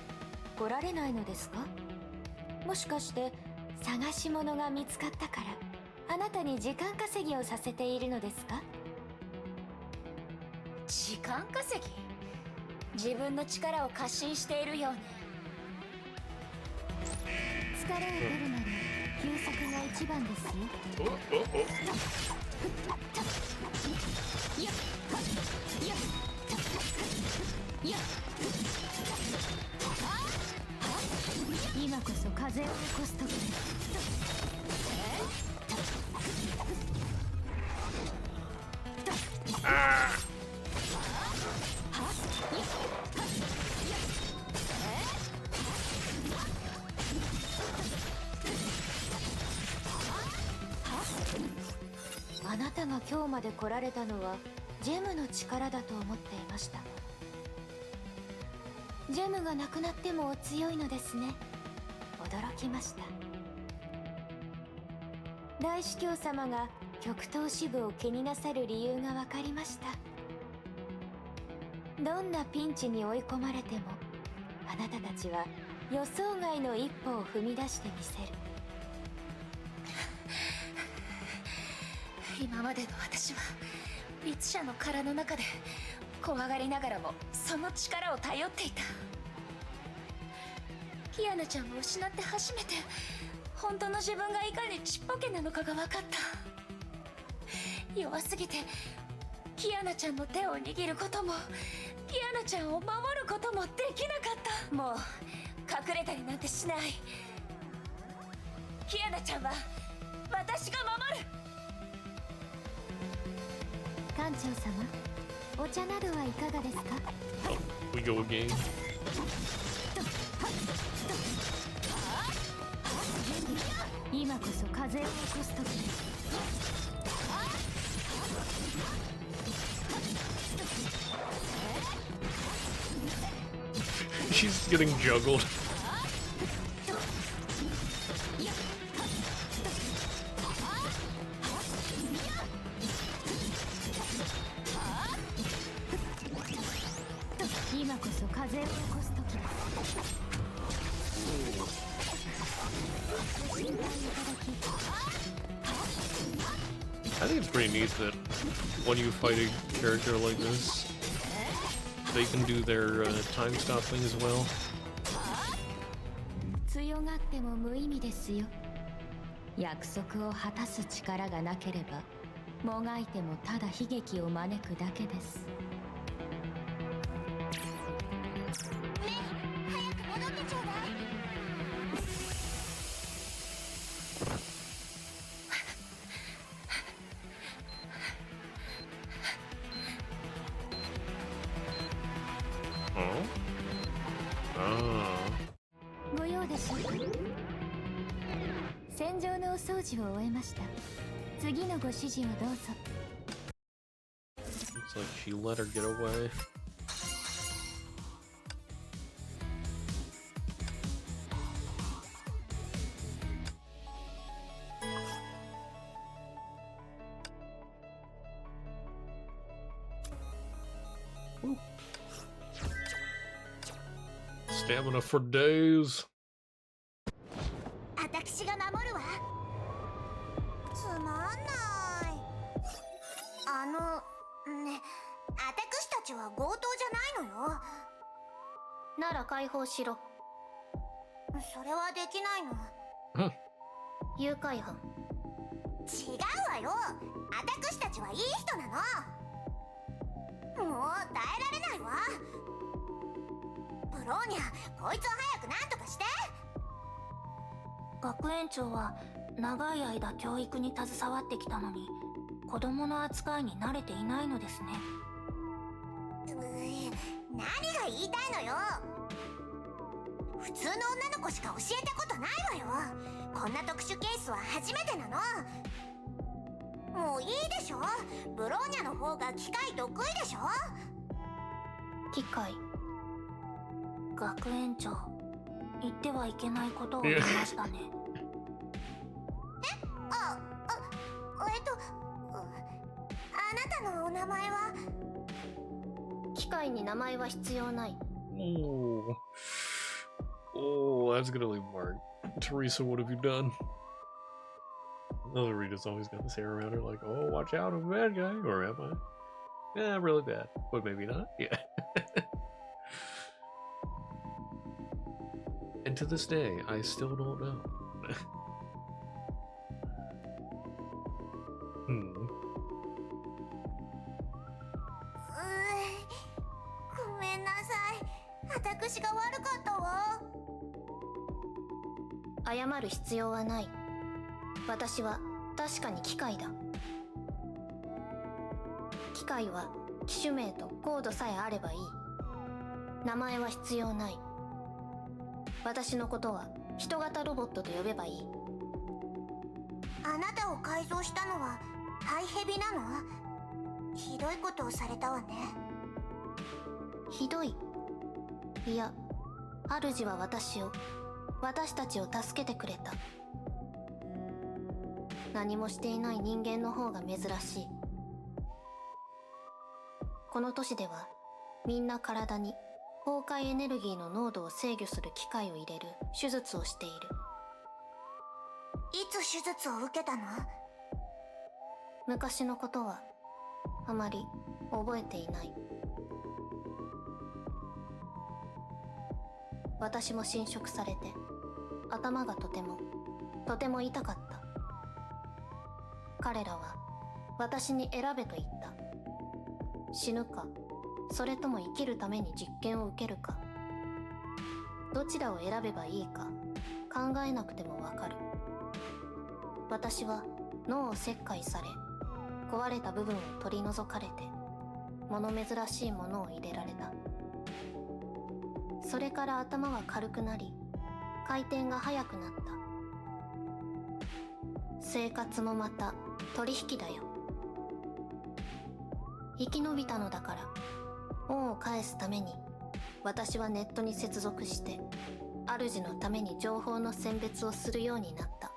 来られないのですか？もしかして探し物が見つかったからあなたに時間稼ぎをさせているのですか？時間稼ぎ？自分の力を過信しているようね。疲れを取るなら休息が一番ですよ。今こそ風を起こす時です。あなたが今日まで来られたのはジェムの力だと思っていました。ジェムがなくなってもお強いのですね。驚きました。大司教様が極東支部を気になさる理由が分かりました。どんなピンチに追い込まれてもあなたたちは予想外の一歩を踏み出してみせる。今までの私は律者の殻の中で怖がりながらもその力を頼っていた。キアナちゃんを失って初めて本当の自分がいかにちっぽけなのかが分かった。弱すぎてキアナちゃんの手を握ることもキアナちゃんを守ることもできなかった。もう隠れたりなんてしない。キアナちゃんは私が守る。館長様、お茶などはいかがですか？ We go again. 今こそ風を起こす時です。She's getting juggled. 今こそ風を起こす時です。 I think it's pretty neat that when you fight a character like this, they can do their time stop thing as well. 強がっても無意味ですよ。約束を果たす力がなければ、もがいてもただ悲劇を招くだけです。メイ、早く戻ってちょうだい。ご用でしょうか？戦場のお掃除を終えました。次のご指示をどうぞ。 Looks like she let her get away. Ooh. Stamina for days. 私が守るわ。つまんない。ね、私たちは強盗じゃないのよ。なら解放しろ。それはできないの。誘拐犯。違うわよ。私たちはいい人なの。もう耐えられないわ。ブローニャ、こいつを早くなんとかして。学園長は長い間教育に携わってきたのに子供の扱いに慣れていないのですね。何が言いたいのよ。普通の女の子しか教えたことないわよ。こんな特殊ケースは初めてなの。もういいでしょ。ブローニャの方が機械得意でしょ。機械。学園長、言ってはいけないことを言いましたね。あなたのお名前は？機械に名前は必要ない。Oh. Oh, that's gonna leave a mark. Teresa, what have you done? Another Rita's always got this hair around her like, oh, watch out, I'm a bad guy. Or am I? Yeah, really bad. But maybe not. Yeah. And to this day, I still don't know.ごめんなさい。私が悪かったわ。謝る必要はない。私は確かに機械だ。機械は機種名とコードさえあればいい。名前は必要ない。私のことは人型ロボットと呼べばいい。あなたを改造したのはハイヘビなの？ひどいことをされたわね。ひどい？いや、主は私たちを助けてくれた。何もしていない人間の方が珍しい。この都市ではみんな体に崩壊エネルギーの濃度を制御する機械を入れる手術をしている。いつ手術を受けたの？昔のことはあまり覚えていない。私も侵食されて頭がとても痛かった。彼らは私に選べと言った。死ぬかそれとも生きるために実験を受けるか、どちらを選べばいいか考えなくてもわかる。私は脳を切開され、壊れた部分を取り除かれて物珍しいものを入れられた。それから頭は軽くなり回転が速くなった。生活もまた取引だよ。生き延びたのだから恩を返すために私はネットに接続して主のために情報の選別をするようになった。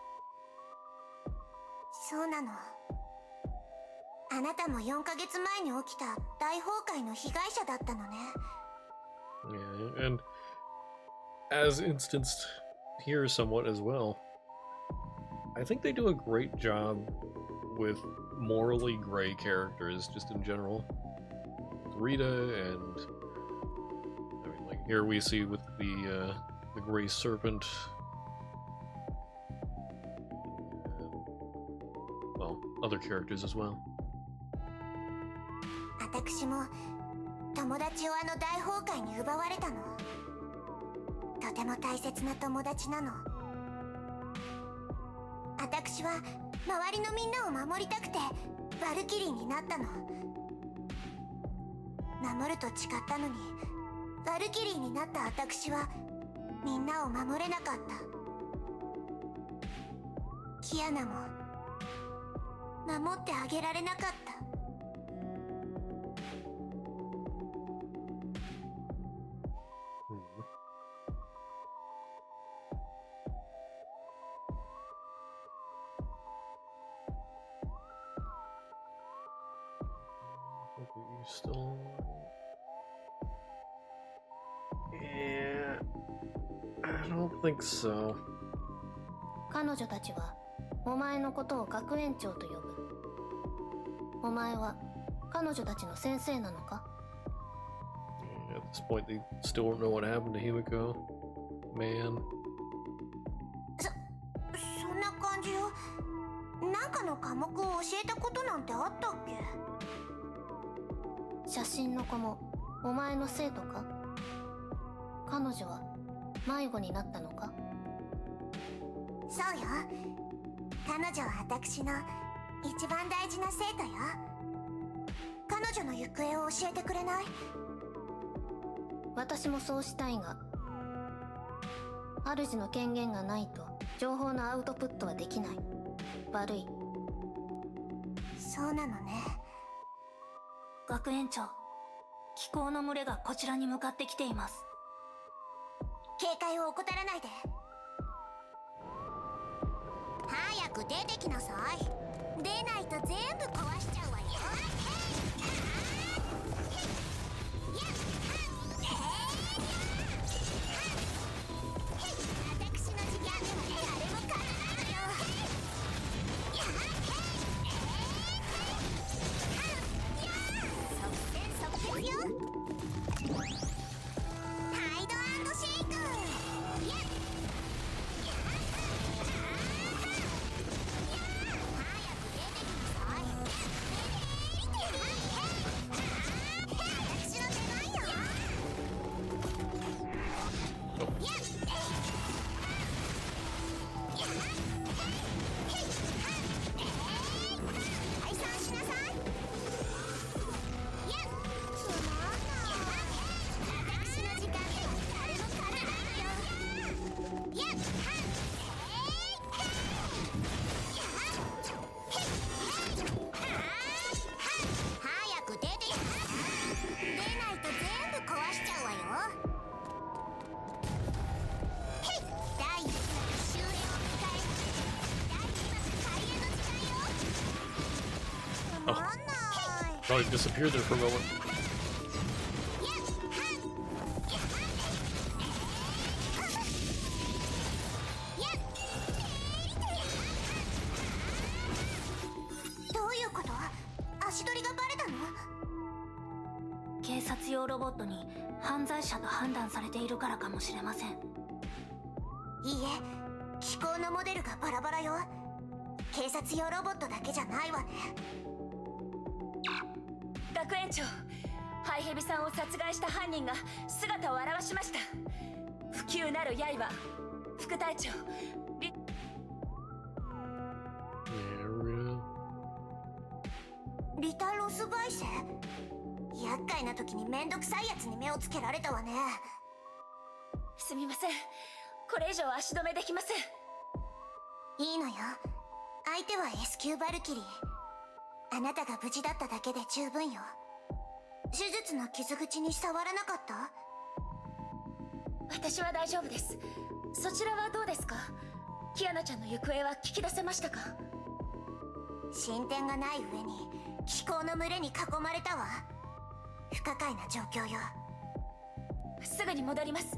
そうなの。あなたも4ヶ月前に起きた大崩壊の被害者だったのね。Yeah, and as instanced here somewhat as well, I think they do a great job with morally gray characters just in general. Rita and I mean, like here we see with the gray serpent. Well, other characters as well. 私も友達をあの大崩壊に奪われたの。とても大切な友達なの。私は周りのみんなを守りたくてバルキリーになったの。守ると誓ったのにバルキリーになった私はみんなを守れなかった。キアナも守ってあげられなかった。You still? Yeah, I don't think so. 彼女たちはお前のことを学園長と呼ぶ。お前は彼女たちの先生なのか？ At this point, they still don't know what happened to Himiko. Man. そんな感じよ。なんかの科目を教えたことなんてあったっけ？写真の子もお前の生徒か？彼女は迷子になったのか？そうよ。彼女は私の一番大事な生徒よ。彼女の行方を教えてくれない？私もそうしたいが、主の権限がないと情報のアウトプットはできない。悪い。そうなのね。学園長、機構の群れがこちらに向かってきています。警戒を怠らないで。早く出てきなさい。出ないと全部壊しちゃうわよ。私の時間では誰も勝たないよ。即戦即決よ。ハイド&シェイク。Probably disappeared there for a moment. どういうこと？足取りがバレたの？警察用ロボットに犯罪者と判断されているからかもしれません。いいえ、機構のモデルがバラバラよ。警察用ロボットだけじゃないわね。学園長、ハイヘビさんを殺害した犯人が姿を現しました。不朽なる刃、副隊長リタ・ロスバイセ。厄介な時にめんどくさいやつに目をつけられたわね。すみません、これ以上足止めできません。いいのよ。相手は S 級バルキリー。あなたが無事だっただけで十分よ。手術の傷口に触らなかった？私は大丈夫です。そちらはどうですか？キアナちゃんの行方は聞き出せましたか？進展がない上に機構の群れに囲まれたわ。不可解な状況よ。すぐに戻ります。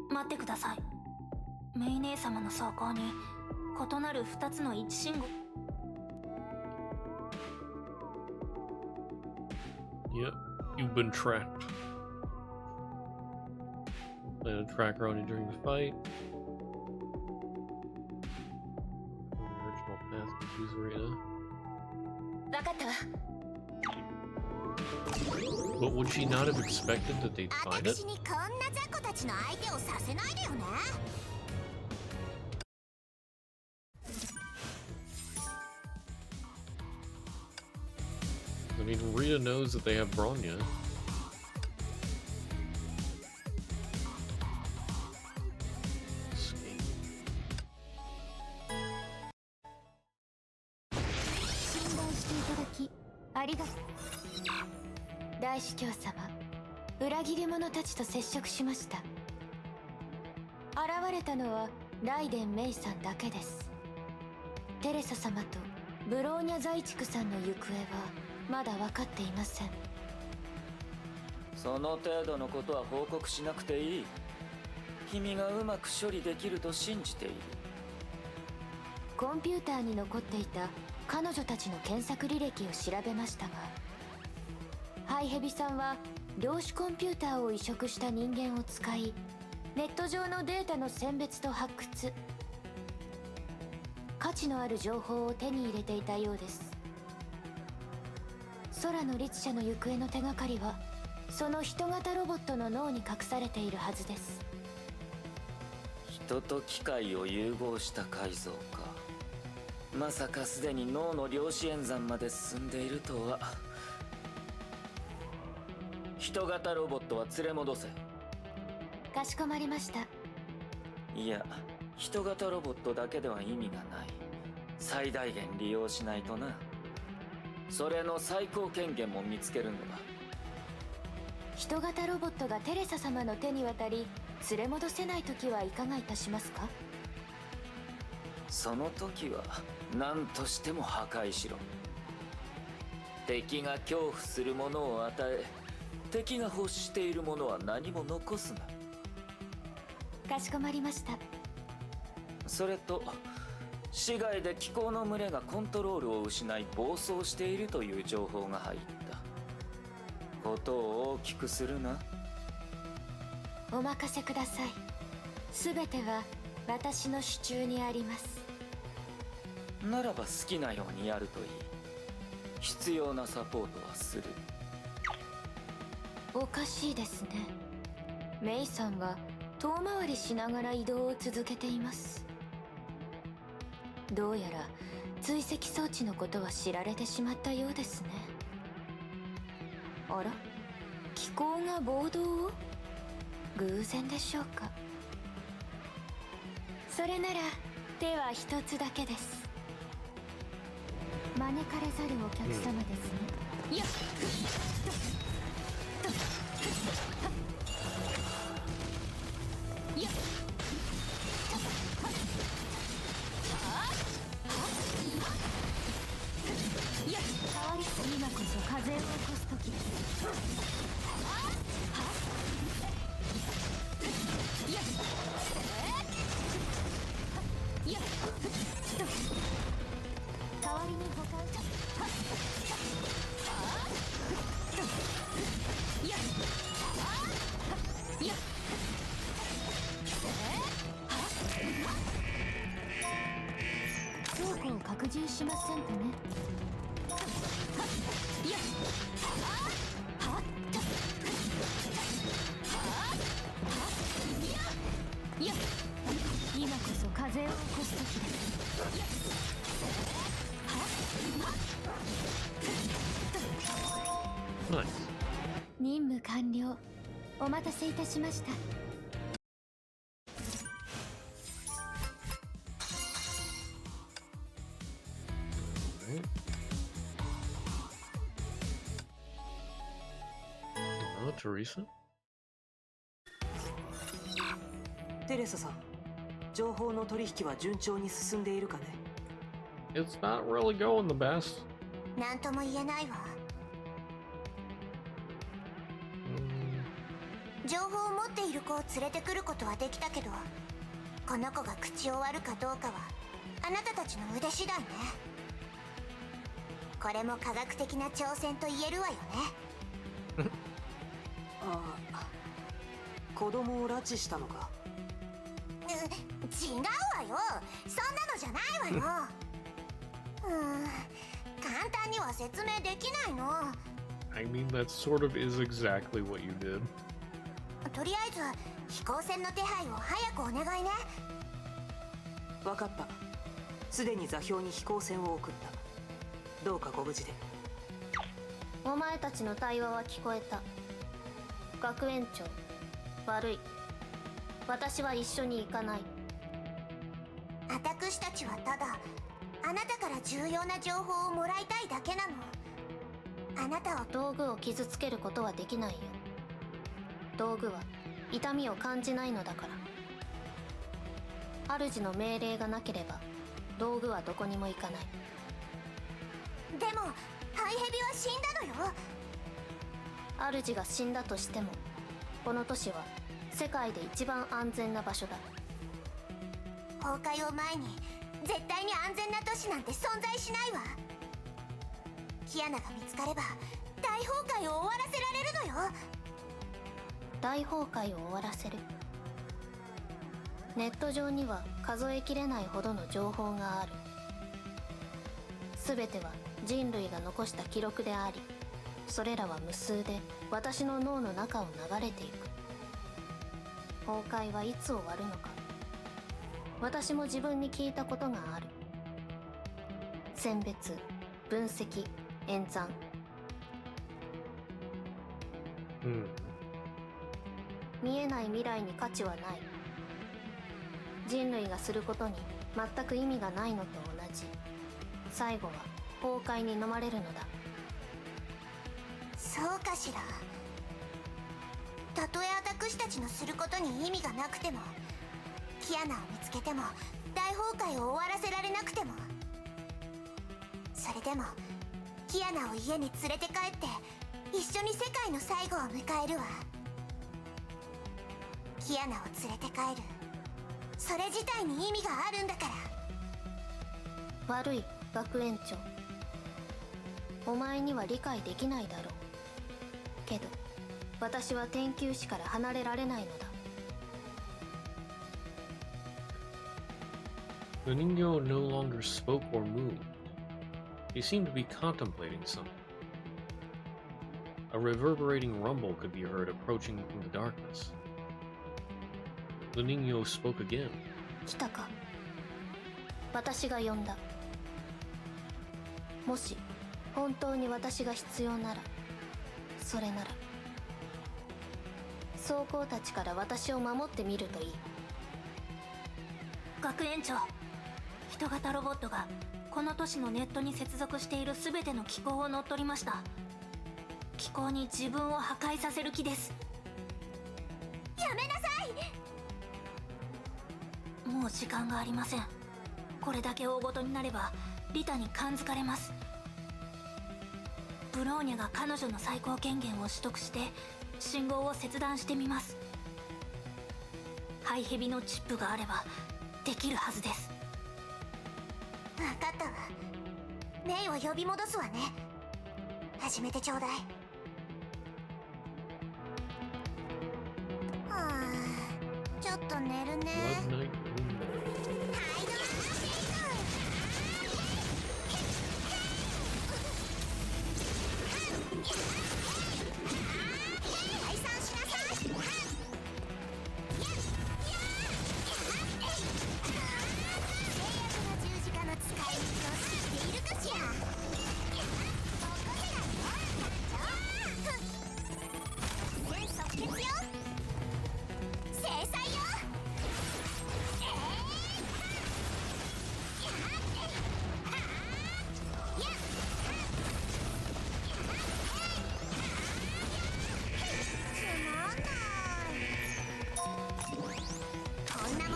待ってください。メイ姉様の走行に異なる2つの位置信号。Yep, you've been tracked. Planted a tracker on you during the fight. The original path to use arena. 分かったわ。But would she not have expected that they'd find it? 私にこんな雑魚たちの相手をさせないでよね。I mean, Rita knows that they have Bronya. ありがとう。大司教様、裏切り者たちと接触しました。現れたのはライデン・メイさんだけです。テレサ様とブローニャ財畜さんの行方はまだ分かっていません。その程度のことは報告しなくていい。君がうまく処理できると信じている。コンピューターに残っていた彼女たちの検索履歴を調べましたが、ハイヘビさんは量子コンピューターを移植した人間を使い、ネット上のデータの選別と発掘、価値のある情報を手に入れていたようです。空の律者の行方の手がかりはその人型ロボットの脳に隠されているはずです。人と機械を融合した改造か。まさかすでに脳の量子演算まで進んでいるとは。人型ロボットは連れ戻せ。かしこまりました。いや、人型ロボットだけでは意味がない。最大限利用しないとな。それの最高権限も見つけるのだ。人型ロボットがテレサ様の手に渡り連れ戻せない時はいかがいたしますか？その時は何としても破壊しろ。敵が恐怖するものを与え、敵が欲しているものは何も残すな。かしこまりました。それと市外で気候の群れがコントロールを失い暴走しているという情報が入った。ことを大きくするな。お任せください。すべては私の手中にあります。ならば好きなようにやるといい。必要なサポートはする。おかしいですね。メイさんは遠回りしながら移動を続けています。どうやら追跡装置のことは知られてしまったようですね。あら、気候が暴動を？偶然でしょうか。それなら手は一つだけです。招かれざるお客様ですね。やっ今こそ風を起こす時です。代わりに保管倉庫を拡充しませんとね。今こそ風を起こす時です。Nice. 任務完了。お待たせいたしました。Teresa? テレサさん、情報の取引は順調に進んでいるかね？ It's not really going the best. なんとも言えないわ。情報を持っている子を連れてくることはできたけど、この子が口を割るかどうかはあなたたちの腕次第ね。これも科学的な挑戦と言えるわよね。ああ、子供を拉致したのか？違うわよ、そんなのじゃないわよ。簡単には説明できないの。 I mean, that sort of is exactly what you did. とりあえず飛行船の手配を早くお願いね。分かった。すでに座標に飛行船を送った。どうかご無事で。お前たちの対話は聞こえた。学園長、悪い。私は一緒に行かない。私たちはただあなたから重要な情報をもらいたいだけなの。あなたを道具を傷つけることはできないよ。道具は痛みを感じないのだから。主の命令がなければ道具はどこにも行かない。でもハイヘビは死んだのよ。主が死んだとしてもこの都市は世界で一番安全な場所だ。崩壊を前に絶対に安全な都市なんて存在しないわ。キアナが見つかれば大崩壊を終わらせられるのよ。大崩壊を終わらせる。ネット上には数えきれないほどの情報がある。全ては人類が残した記録であり、それらは無数で私の脳の中を流れていく。崩壊はいつ終わるのか、私も自分に聞いたことがある。選別、分析、演算。見えない未来に価値はない。人類がすることに全く意味がないのと同じ。最後は崩壊に飲まれるのだ。そうかしら。たとえ私たちのすることに意味がなくても、キアナを見つけても大崩壊を終わらせられなくても、それでもキアナを家に連れて帰って一緒に世界の最後を迎えるわ。キアナを連れて帰る、それ自体に意味があるんだから。悪い学園長、お前には理解できないだろうけど、私は天球師から離れられないのだ。The Ningyo no longer spoke or moved. He seemed to be contemplating something. A reverberating rumble could be heard approaching from the darkness. The Ningyo spoke again. 来たか。私が呼んだ。もし本当に私が必要なら、それなら装甲たちから私を守ってみるといい。学園長、人型ロボットがこの都市のネットに接続している全ての機構を乗っ取りました。機構に自分を破壊させる気です。やめなさい。もう時間がありません。これだけ大ごとになればリタに感づかれます。ブローニャが彼女の最高権限を取得して信号を切断してみます。ハイヘビのチップがあればできるはずです。分かったわ。メイを呼び戻すわね。始めてちょうだい。はあ、ちょっと寝るね。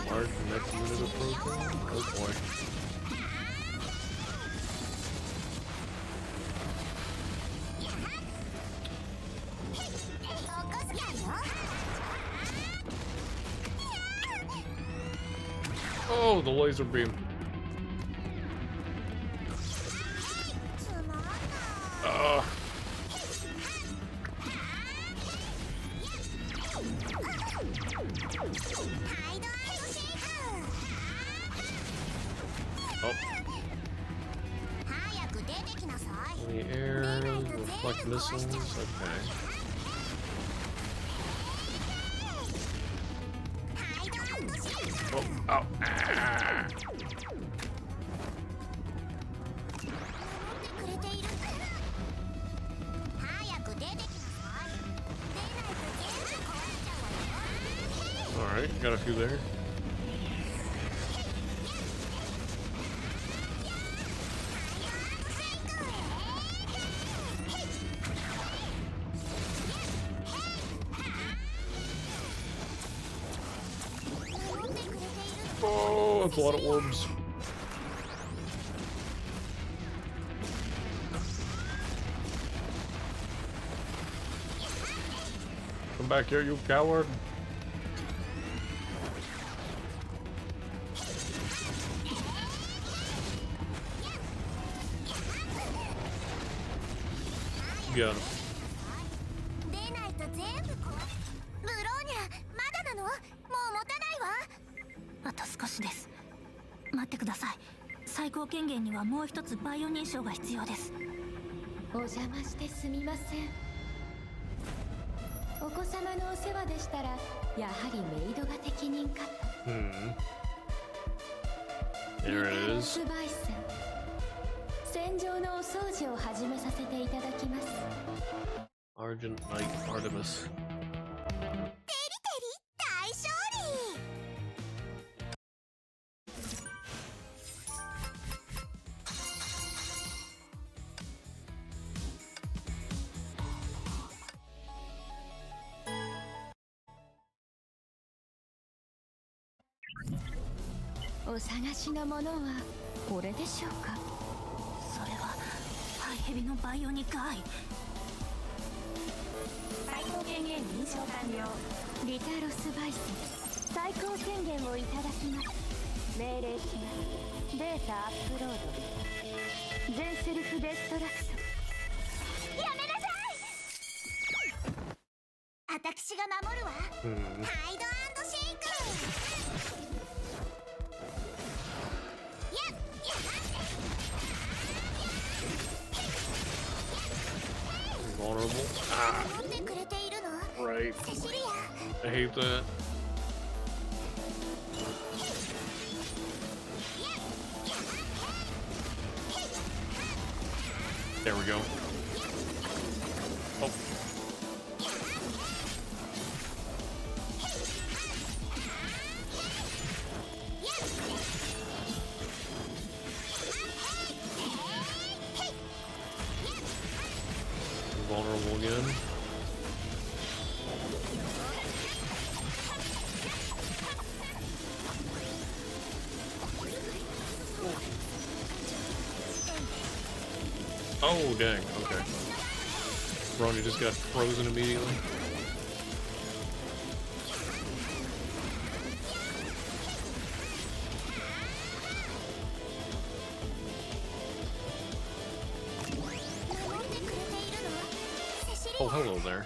Large next unit approaching? Oh boy. Oh, the laser beam. In the air, reflect missiles, okay. Oh, ow. Ah. Alright, got a few there. Oh, it's a lot of orbs. Come back here, you coward. Got him. 出ないと全部こう。ブローニャ、まだなの？もう持たないわ。あと少しです。待ってください。最高権限にはもう一つバイオ認証が必要です。お邪魔してすみません。お子様のお世話でしたらやはりメイドが適任かと。There it is. スバイス。戦場のお掃除を始めさせていただきます。Argent Knight Artemis. 大勝利。お探しのものはこれでしょうか。それはハイヘビのバイオニックアイ。最高権限認証完了。リタロスバイス、最高宣言をいただきます。命令します。データアップロード。全セルフデストラクト。やめなさい。私が守るわ。ハイド&シェイク。Vulnerable. 守ってくれているの？ Right. セシリア。 I hate that. There we go. Oh. Vulnerable again. Oh, dang. Okay. Ronnie just got frozen immediately. Oh, hello there.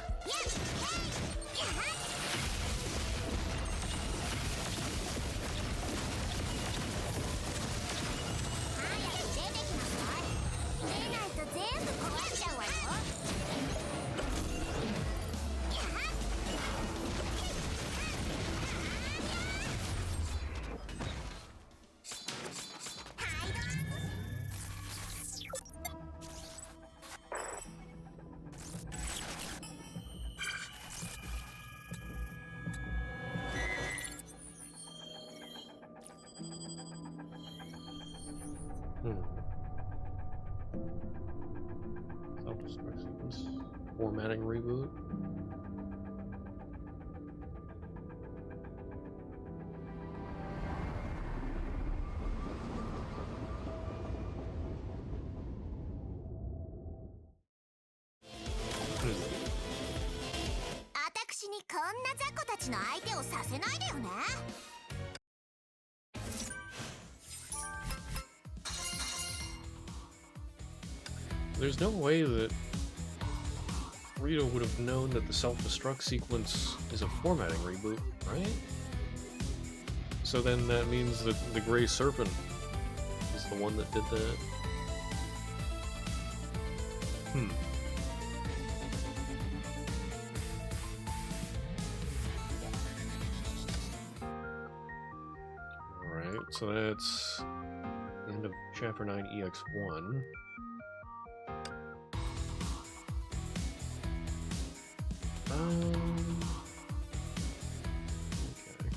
Formatting reboot. Hmm. 私にこんな雑魚たちの相手をさせないでよね。There's no way that Rito would have known that the self-destruct sequence is a formatting reboot, right? So then that means that the Gray Serpent is the one that did that. Alright, so that's the end of Chapter 9 EX1. Okay.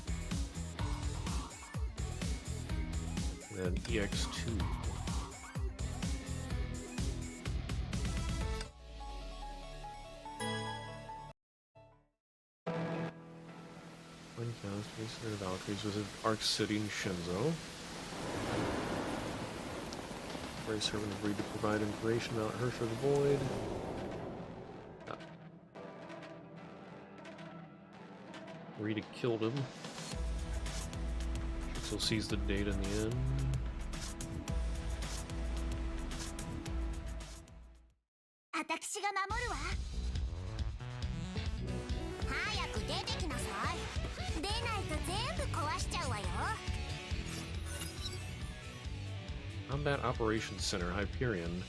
And then EX2. When Valkyries visit Arc City in Shinzo. Ray servant agreed to provide information about Herrscher of the Void. Rita killed him. She'll seize the data in the end. Combat Operations Center, Hyperion.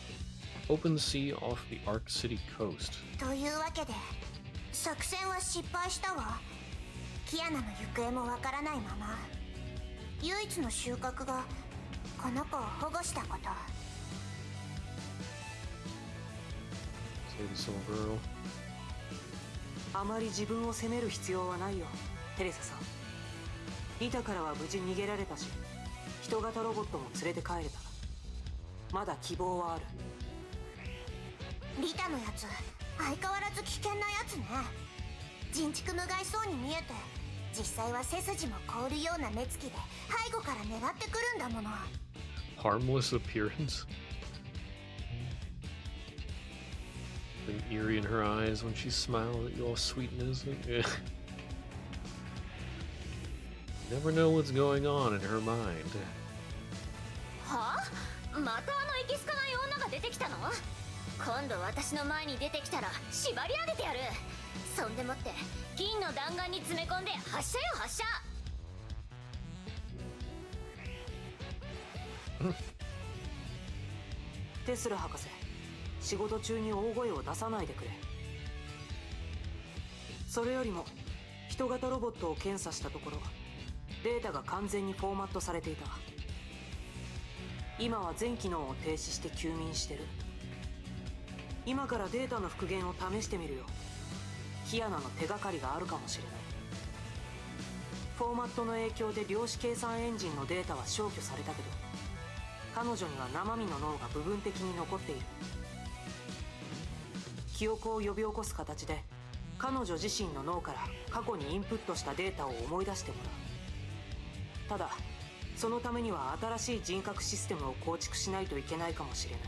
Open sea off the Arc City coast. というわけで作戦は失敗したわ。キアナの行方もわからないまま、唯一の収穫がこの子を保護したこと。Save the little girl. あまり自分を責める必要はないよ、テレサさん。リタからは無事逃げられたし、人型ロボットも連れて帰れた。まだ希望はある。リタのやつ、相変わらず危険なやつね。人畜無害そうに見えて、実際は背筋も凍るような目つきで背後から狙ってくるんだもの。Harmless appearance. The eerie in her eyes when she smiled at you, all sweet and innocent. Yeah. Never know what's going on in her mind. はあ？またあのエキスカない女が出てきたの？今度私の前に出てきたら縛り上げてやる。そんでもって銀の弾丸に詰め込んで発射よ発射。テスラ博士、仕事中に大声を出さないでくれ。それよりも人型ロボットを検査したところ、データが完全にフォーマットされていた。今は全機能を停止して休眠してる。今からデータの復元を試してみるよ。キアナの手がかりがあるかもしれない。フォーマットの影響で量子計算エンジンのデータは消去されたけど、彼女には生身の脳が部分的に残っている。記憶を呼び起こす形で彼女自身の脳から過去にインプットしたデータを思い出してもらう。ただそのためには新しい人格システムを構築しないといけないかもしれない。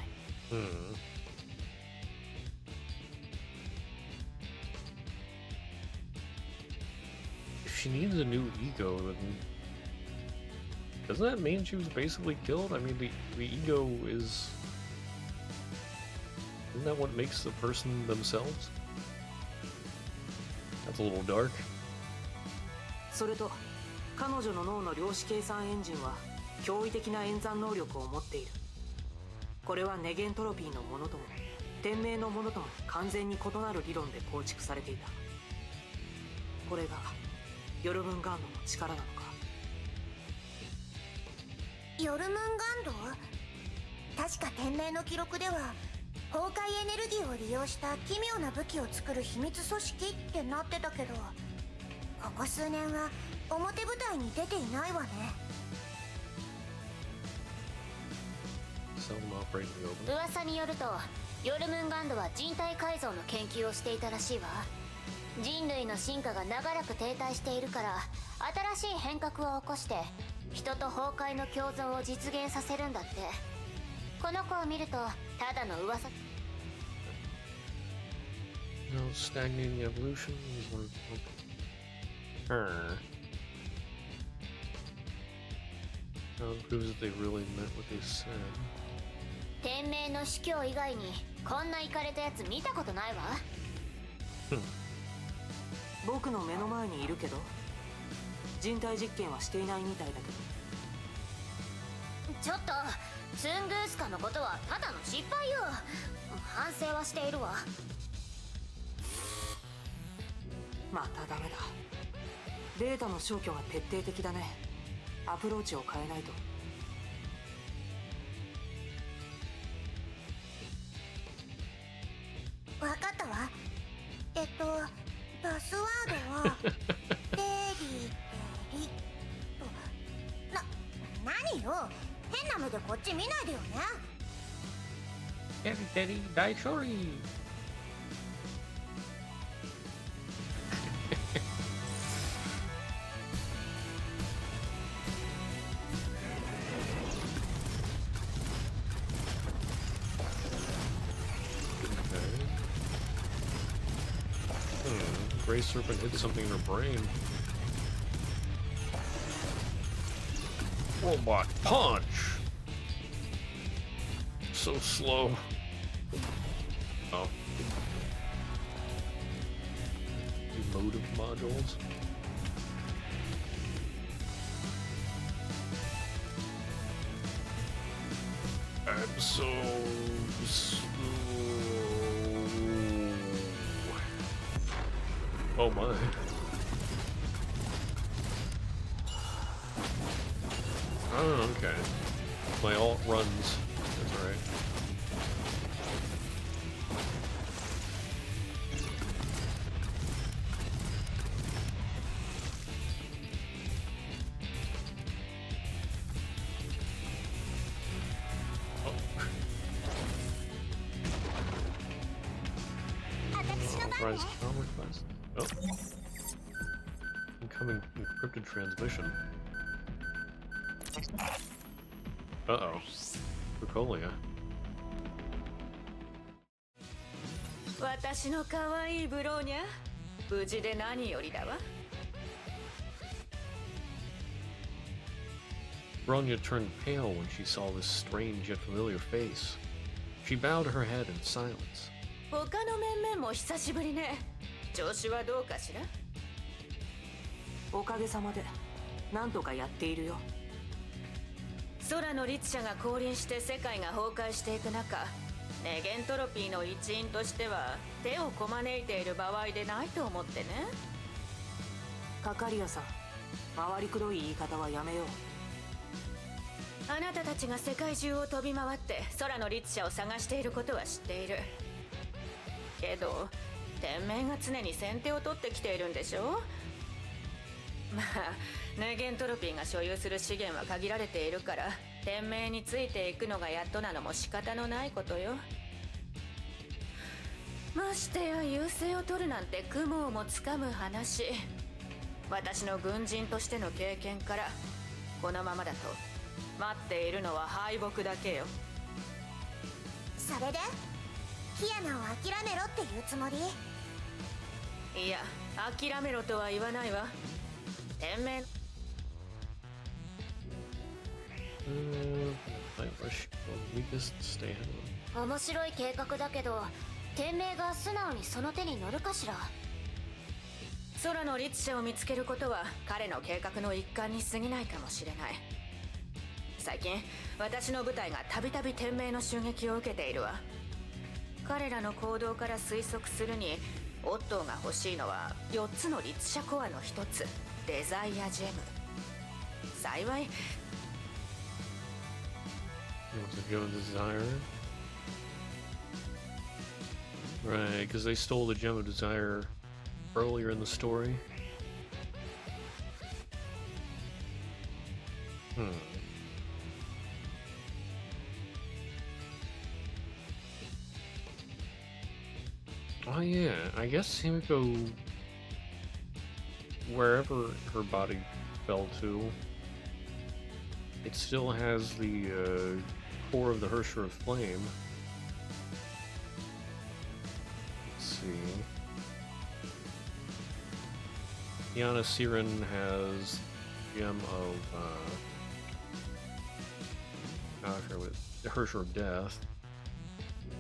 If she needs a new ego, then doesn't that mean she was basically killed? I mean, the ego is... Isn't that what makes the person themselves? That's a little dark. それと彼女の脳の量子計算エンジンは驚異的な演算能力を持っている。これはネゲントロピーのものとも天命のものとも完全に異なる理論で構築されていた。これがヨルムンガンドの力なのか。ヨルムンガンド？確か天命の記録では崩壊エネルギーを利用した奇妙な武器を作る秘密組織ってなってたけど、ここ数年は表舞台に出ていないわね。噂によるとヨルムンガンドは人体改造の研究をしていたらしいわ。人類の進化が長らく停滞しているから新しい変革を起こして人と崩壊の共存を実現させるんだって。この子を見るとただの噂。No, stagnating evolution is one of her. Now it proves that they really meant what they said. 天命の司教以外にこんなイカれたやつ見たことないわ。僕の目の前にいるけど、人体実験はしていないみたいだけど。ちょっとツングースカのことはただの失敗よ。反省はしているわ。またダメだ。データの消去が徹底的だね。アプローチを変えないと。わかったわ。パスワードはテリテリと。何よ、変な目でこっち見ないでよね。テリテリ大勝利。Gray Serpent hit something in her brain. Robot punch! So slow. Oh. Emotive modules. I'm so slow. Oh my. Oh, okay. My alt runs. That's alright. Authorized comm request. Oh. Incoming encrypted transmission. Uh-oh. Rucolia. 私の可愛いブローニャ、無事で何よりだわ。Bronya turned pale when she saw this strange yet familiar face. She bowed her head in silence. 他の面々も久しぶりね。調子はどうかしら？おかげさまで、なんとかやっているよ。空の律者が降臨して世界が崩壊していく中、ネゲントロピーの一員としては手をこまねいている場合でないと思ってね。カカリアさん、回りくどい言い方はやめよう。あなたたちが世界中を飛び回って空の律者を探していることは知っている。けど天命が常に先手を取ってきているんでしょ。まあネゲントロピーが所有する資源は限られているから、天命についていくのがやっとなのも仕方のないことよ。ましてや優勢を取るなんて雲をもつかむ話。私の軍人としての経験から、このままだと待っているのは敗北だけよ。それでキアナを諦めろっていうつもり？いや、諦めろとは言わないわ。天命面白い計画だけど、天命が素直にその手に乗るかしら。空の律者を見つけることは彼の計画の一環に過ぎないかもしれない。最近私の部隊がたびたび天命の襲撃を受けているわ。彼らの行動から推測するに、オットーが欲しいのは4つの律者コアの1つ、デザイアジェム。幸い The Gem of Desire? Right, because they stole the Gem of Desire earlier in the story. Oh yeah, I guess Himiko, wherever her body fell to, it still has the core of the Hersher of Flame. Let's see. Kiana Siren has Gem of I forget what, the Hersher of Death.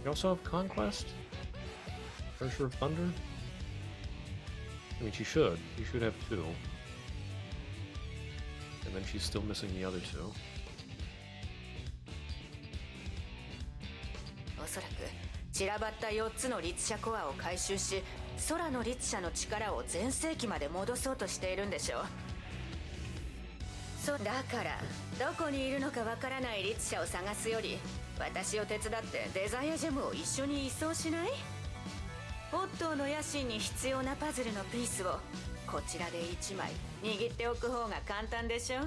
You also have Conquest? Hersher of Thunder? I mean, she should. She should have 2. And then she's still missing the other 2. おそらく散らばった4つの律者コアを回収し、空の律者の力を全盛期まで戻そうとしているんでしょう。そうだから、どこにいるのかわからない律者を探すより、私を手伝ってデザイアジェムを一緒に移送しない？オットーの野心に必要なパズルのピースをこちらで1枚握っておく方が簡単でしょ。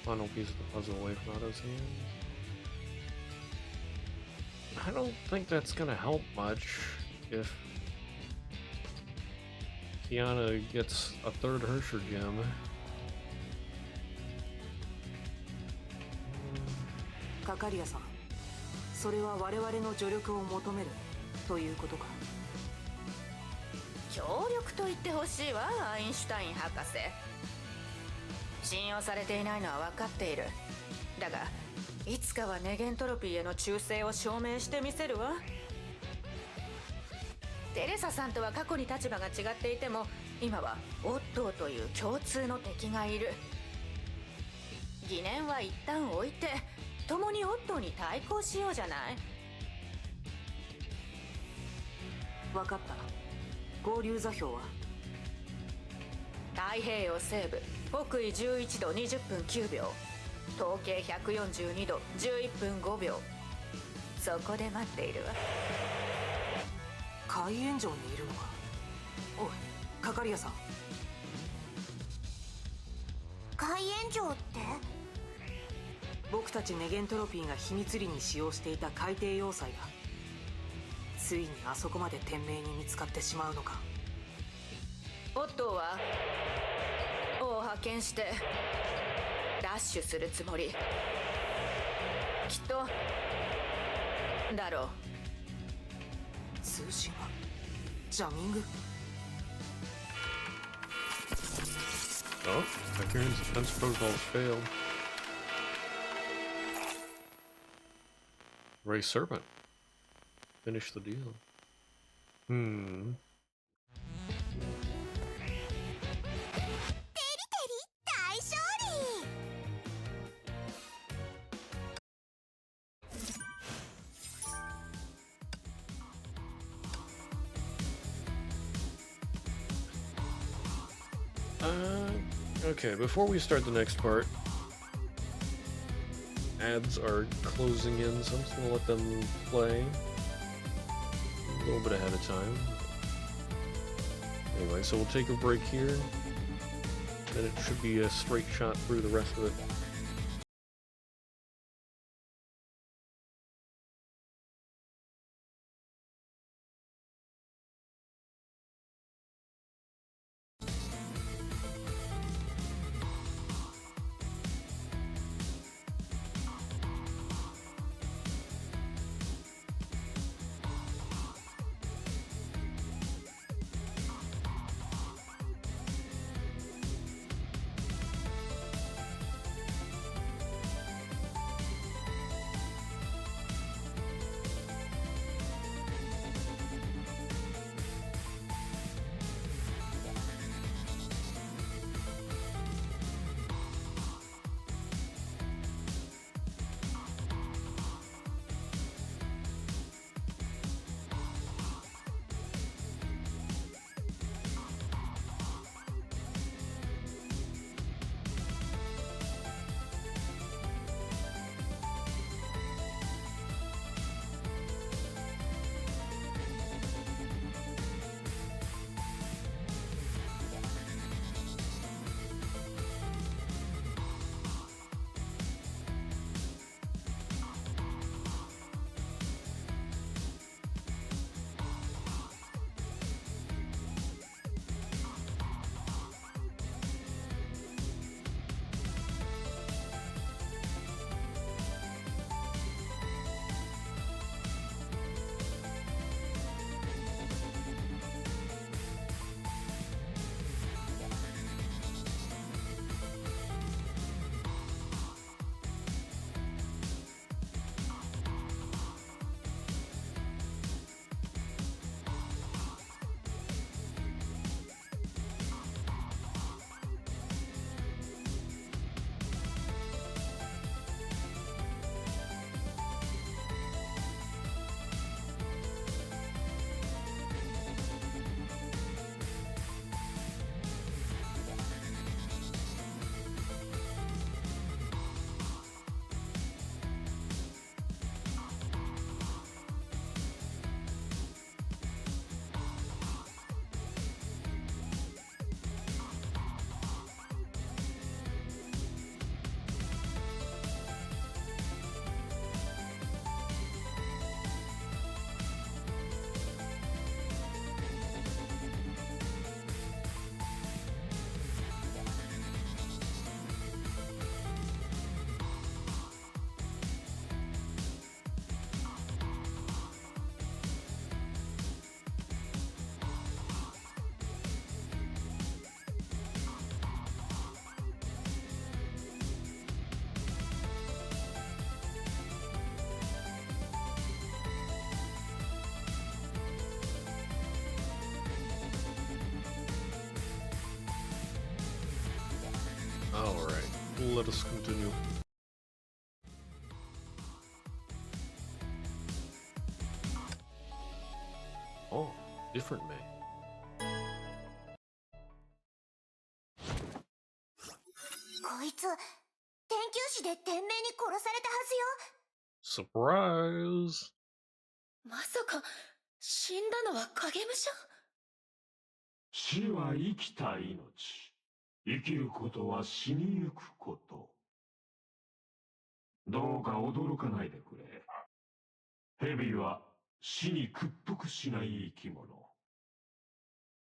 Final piece of the puzzle away from Otto's hands. I don't think that's gonna help much if Kiana gets a 3rd Hersher gem. カカリアさん、それは我々の助力を求めるということか。協力と言ってほしいわ、アインシュタイン博士。信用されていないのは分かっている。だがいつかはネゲントロピーへの忠誠を証明してみせるわ。テレサさんとは過去に立場が違っていても、今はオットーという共通の敵がいる。疑念は一旦置いて、共にオットーに対抗しようじゃない。分かった。合流座標は？太平洋西部北緯11度20分9秒、統計142度11分5秒。そこで待っているわ。海援城にいるのか。おい、係屋さん。海援城って？僕たちネゲントロピーが秘密裏に使用していた海底要塞だ。ついにあそこまで天命に見つかってしまうのか。オットーはを派遣してダッシュするつもり。きっとだろう。通信がジャミング。 Oh, Tycoon's defense protocols failed. Ray Serpent. Finish the deal. 大勝利。Okay, before we start the next part, ads are closing in, so I'm just gonna let them play a little bit ahead of time. Anyway, so we'll take a break here, then it should be a straight shot through the rest of it. let us continue. Oh, different May. こいつ研究士で天命に殺されたはずよ。 Surprise! まさか死んだのは影武者？死は生きた命。生きることは死にゆくこと。どうか驚かないでくれ。蛇は死に屈服しない生き物。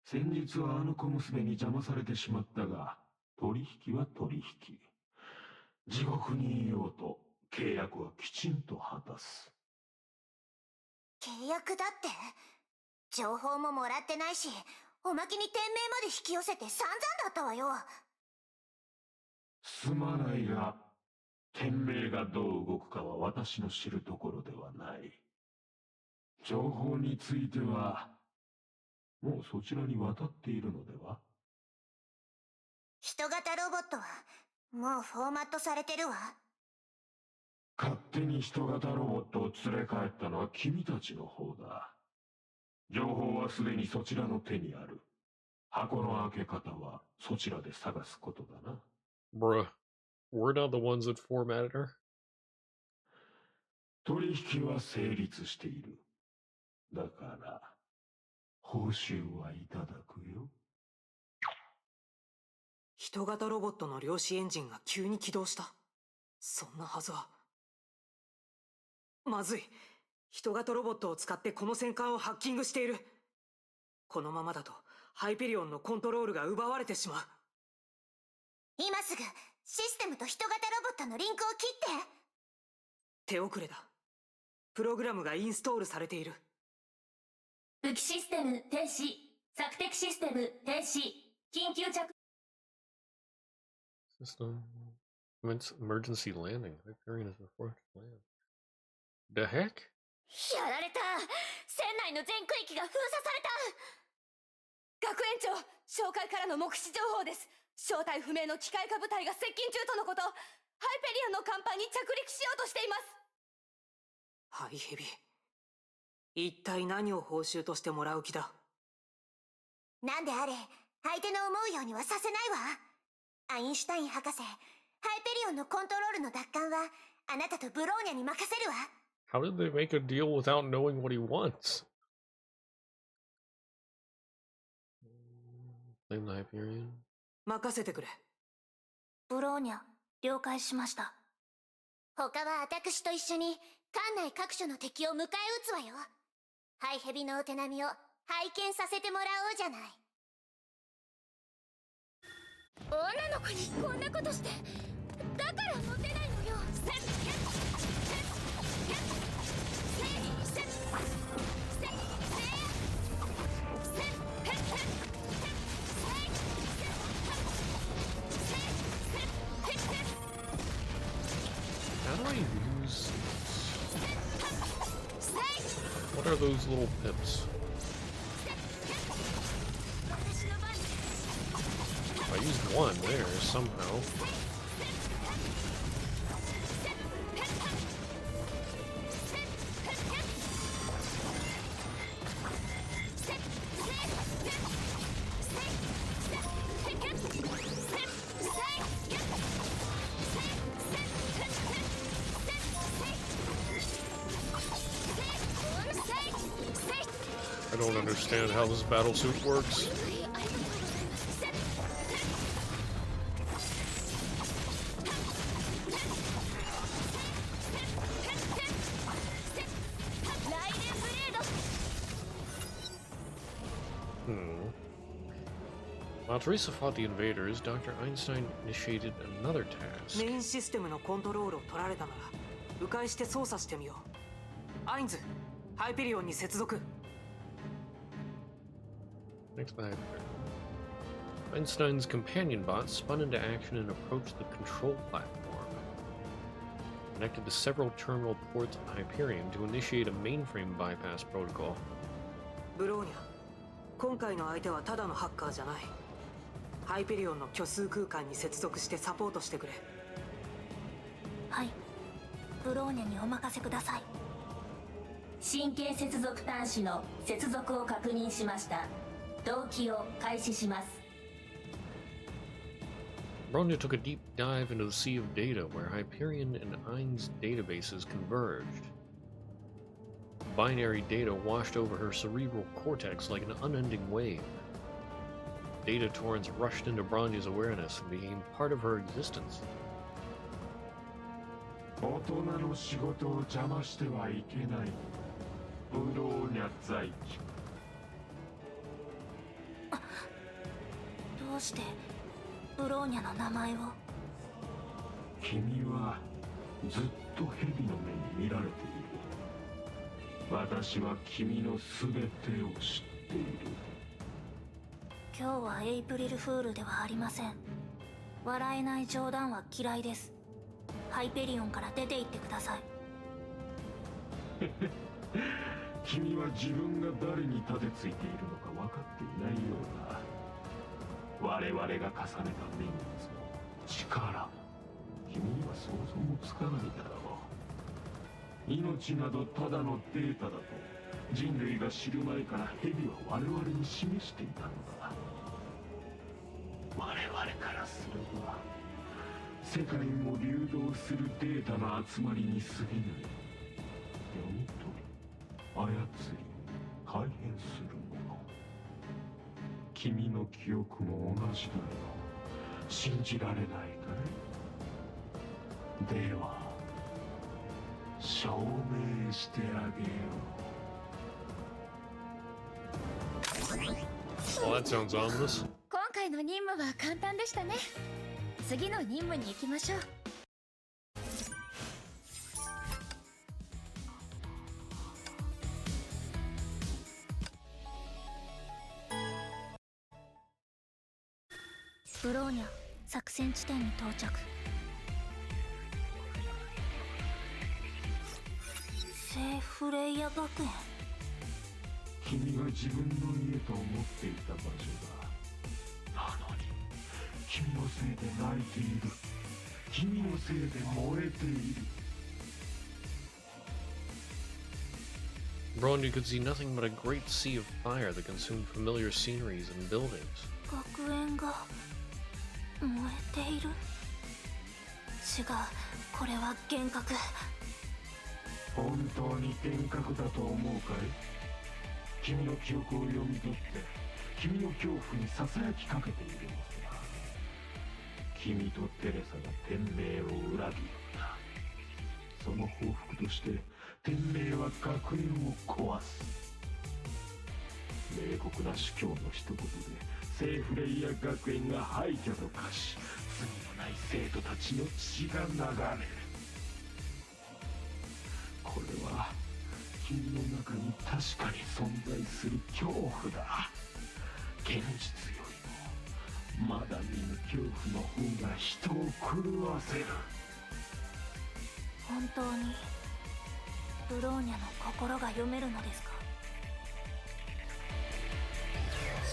先日はあの小娘に邪魔されてしまったが、取引は取引。地獄にいようと契約はきちんと果たす。契約だって？情報ももらってないし、おまけに天命まで引き寄せて散々だったわよ。すまないが、天命がどう動くかは私の知るところではない。情報については、もうそちらに渡っているのでは？人型ロボットはもうフォーマットされてるわ。勝手に人型ロボットを連れ帰ったのは君たちの方だ。情報はすでにそちらの手にある。箱の開け方はそちらで探すことだな。Bruh, we're not the ones that formatted her. 取引は成立している。だから、報酬はいただくよ。人型ロボットの量子エンジンが急に起動した。そんなはずは。まずい。人型ロボットを使ってこの戦艦をハッキングしている。このままだとハイペリオンのコントロールが奪われてしまう。今すぐシステムと人型ロボットのリンクを切って。手遅れだ。プログラムがインストールされている。武器システム停止。索敵システム停止。緊急着 System emergency landing. Hyperion is reported to land. The heck? やられた。船内の全区域が封鎖された。学園長、紹介からの目視情報です。正体不明の機械化部隊が接近中とのこと。ハイペリオンの甲板に着陸しようとしています。ハイヘビ。一体何を報酬としてもらう気だ？なんであれ、相手の思うようにはさせないわ。アインシュタイン博士、ハイペリオンのコントロールの奪還はあなたとブローニャに任せるわ。How did they make a deal without knowing what he wants? Blame the Hyperion? 任せてくれ。ブローニャ、了解しました。他は私と一緒に艦内各所の敵を迎え撃つわよ。ハイヘビのお手並みを拝見させてもらおうじゃない。女の子にこんなことして、だからモテないのよ。How do I use... What are those little pips? I used one there somehow. I don't understand how this battlesuit works. While Teresa fought the invaders, Dr. Einstein initiated another task. メインシステムのコントロールを取られたなら、迂回して操作してみよう。アインズ、ハイペリオンに接続。Next by Einstein's companion bot spun into action and approached the control platform. Connected to several terminal ports on Hyperion to initiate a mainframe bypass protocol. ブローニャ、今回の相手はただのハッカーじゃない。ハイペリオンの虚数空間に接続してサポートしてくれ。はい、ブローニャにお任せください。神経接続端子の接続を確認しました。同期を開始します。Bronya took a deep dive into the sea of data where Hyperion and Ain's databases converged. Binary data washed over her cerebral cortex like an unending wave. Data torrents rushed into Bronya's awareness and became part of her existence. 大人の仕事を邪魔してはいけない。ブローニャ在機。どうしてブローニャの名前を？君はずっと蛇の目に見られている。私は君の全てを知っている。今日はエイプリルフールではありません。笑えない冗談は嫌いです。ハイペリオンから出て行ってください。君は自分が誰に盾ついているのか分かっていないようだ。我々が重ねた年月も力、君には想像もつかないだろう。命などただのデータだと人類が知る前から蛇は我々に示していたのだ。我々からすれば世界も流動するデータの集まりに過ぎない。読み取り、操り、改変するもの。君の記憶も同じだよ。信じられないかい？では証明してあげよう。 Well, that sounds ominous. 今回の任務は簡単でしたね。次の任務に行きましょう。ブローニャ、作戦地点に到着。聖フレイヤ学園。君が自分の家と思っていた場所だ。なのに君のせいで泣いている。君のせいで燃えている。 Bronya could see nothing but a great sea of fire that consumed familiar sceneries and buildings. 学園が燃えている。違う、これは幻覚。本当に幻覚だと思うかい？君の記憶を読み取って君の恐怖にささやきかけているのさ。君とテレサが天命を裏切った。その報復として天命は学園を壊す。冷酷な主教の一言で聖フレイヤ学園が廃墟と化し、罪のない生徒たちの血が流れる。これは君の中に確かに存在する恐怖だ。現実よりもまだ見ぬ恐怖の方が人を狂わせる。本当にブローニャの心が読めるのですか？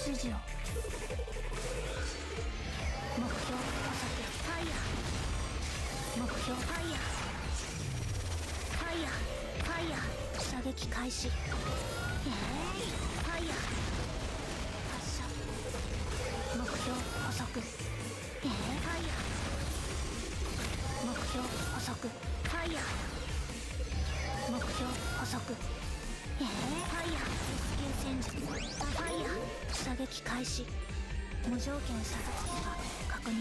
指示を。目標加速ファイヤー。目標ファイヤー。ファイヤーファイヤー。射撃開始。ファイヤー。発射。目標捕捉。ファイヤー。目標捕捉。ファイヤー。目標捕捉。ファイヤー。レスキュー戦術。ファイヤー。射撃開始。無条件射殺機が確認。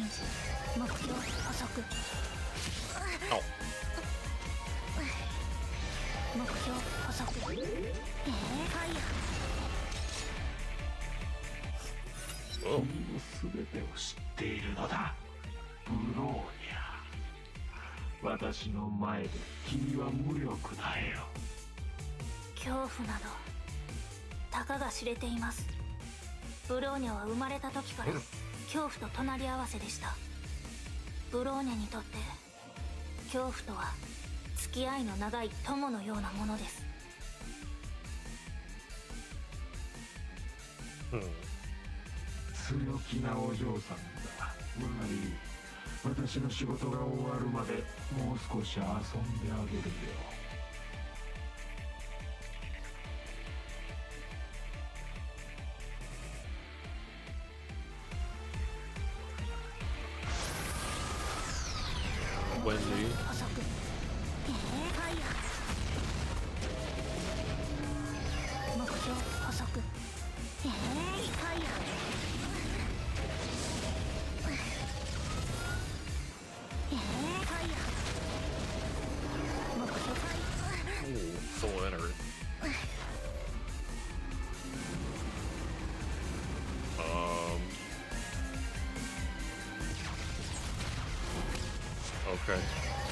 目標捕捉。目標捕捉。ファイヤー。君の全てを知っているのだ、ブローニャ。私の前で君は無力だよ。恐怖などたかが知れています。ブローニャは生まれた時から恐怖と隣り合わせでした。ブローニャにとって恐怖とは付き合いの長い友のようなものです。強気なお嬢さんだ。まあいい。私の仕事が終わるまでもう少し遊んであげるよ。Wendy. 目標補足。ファイヤー。Ooh, full enter. Okay.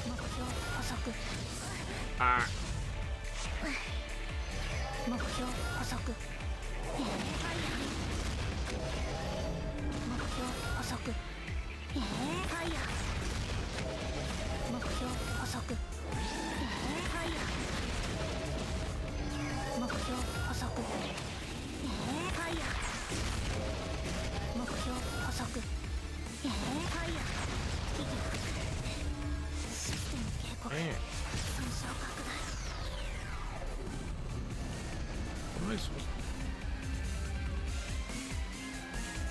目標補足。 Ah. 目標補足。目標補足。ファイヤー。目標補足。ファイヤー。目標補足。ファイヤー。目標補足。ファイヤー。システム警告。損傷拡大。 Nice.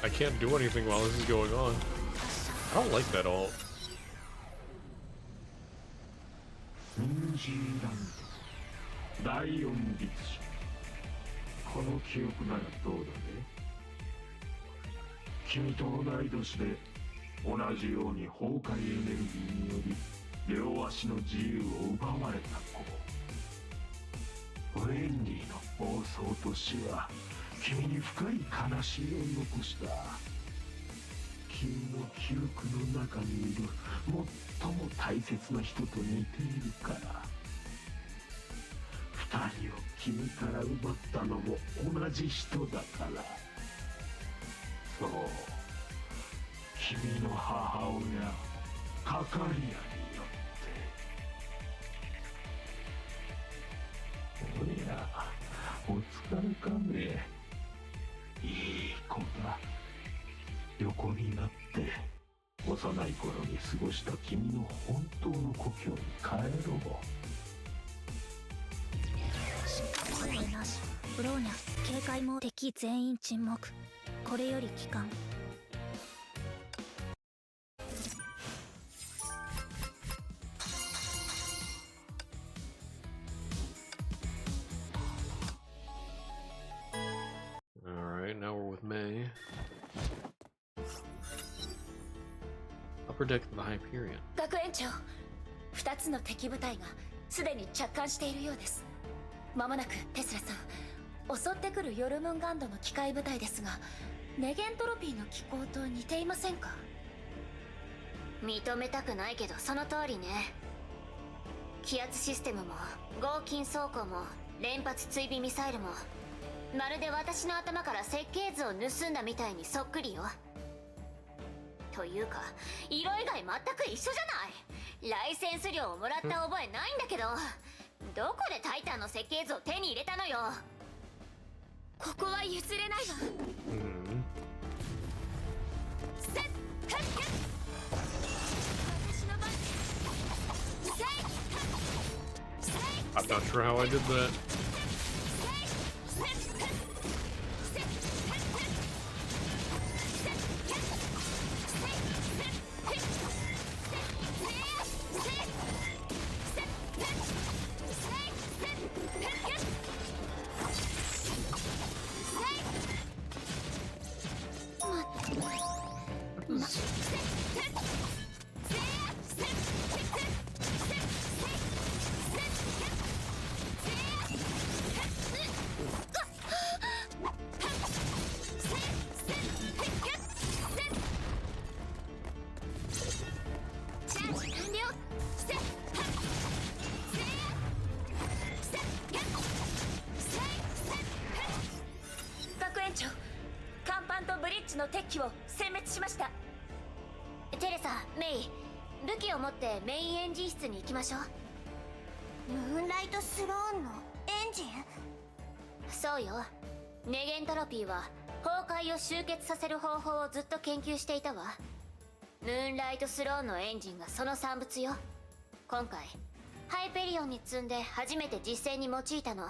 I can't do anything while this is going on. I don't like that alt. ニュージーランド第4律師。この記憶ならどうだね。君と同い年で同じように崩壊エネルギーにより両足の自由を奪われた子。ウェンディの暴走と死は君に深い悲しみを残した。君の記憶の中にいる最も大切な人と似ているから。二人を君から奪ったのも同じ人だから。そう、君の母親カカリアによって。おや、お疲れかね。いい子だ。横になって幼い頃に過ごした君の本当の故郷に帰ろう。声なし。ブローニャ警戒も敵全員沈黙。これより帰還。 Alright, now we're with May. Upper deck of the Hyperion. 学園長、2つの敵部隊がすでに着艦しているようです。まもなくテスラさん、襲ってくるヨルムンガンドの機械部隊ですが、ネゲントロピーの機構と似ていませんか？認めたくないけどその通りね。気圧システムも合金装甲も連発追尾ミサイルもまるで私の頭から設計図を盗んだみたいにそっくりよ。というか色以外全く一緒じゃない。ライセンス料をもらった覚えないんだけど、どこでタイタンの設計図を手に入れたのよ。ここは譲れないわ。せっはっけっ、私の番。せい I'm not sure how I did that.ブリッジの鉄器を殲滅しました。テレサ、メイ、武器を持ってメインエンジン室に行きましょう。ムーンライトスローンのエンジン？そうよ。ネゲントロピーは崩壊を集結させる方法をずっと研究していたわ。ムーンライトスローンのエンジンがその産物よ。今回ハイペリオンに積んで初めて実戦に用いたの。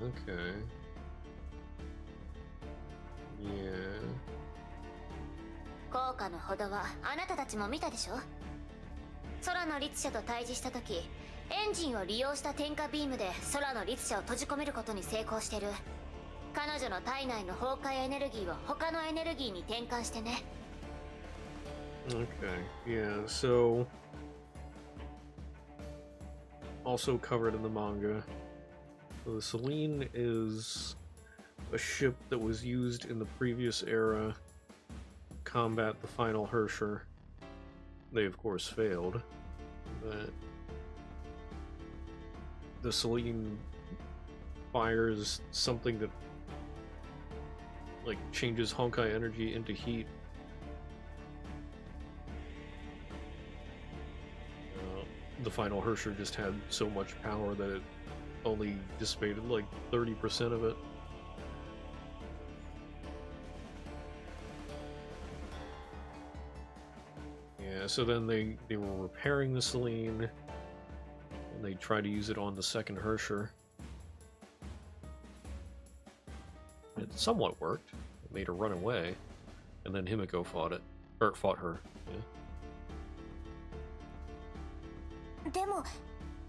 Okay. Yeah. 効果のほどはあなたたちも見たでしょ。空の律者と対峙した時、エンジンを利用した点火ビームで空の律者を閉じ込めることに成功してる。彼女の体内の崩壊エネルギーを他のエネルギーに転換してね。Okay, yeah, so also covered in the manga. So the Selene is a ship that was used in the previous era to combat the final Hersher. They of course failed, but the Selene fires something that like changes Honkai energy into heat. The final Hersher just had so much power that it only dissipated like 30% of it. Yeah, so then they were repairing the Selene, and they tried to use it on the second Hersher. It somewhat worked. It made her run away, and then Himiko fought it, or fought her. Yeah. でも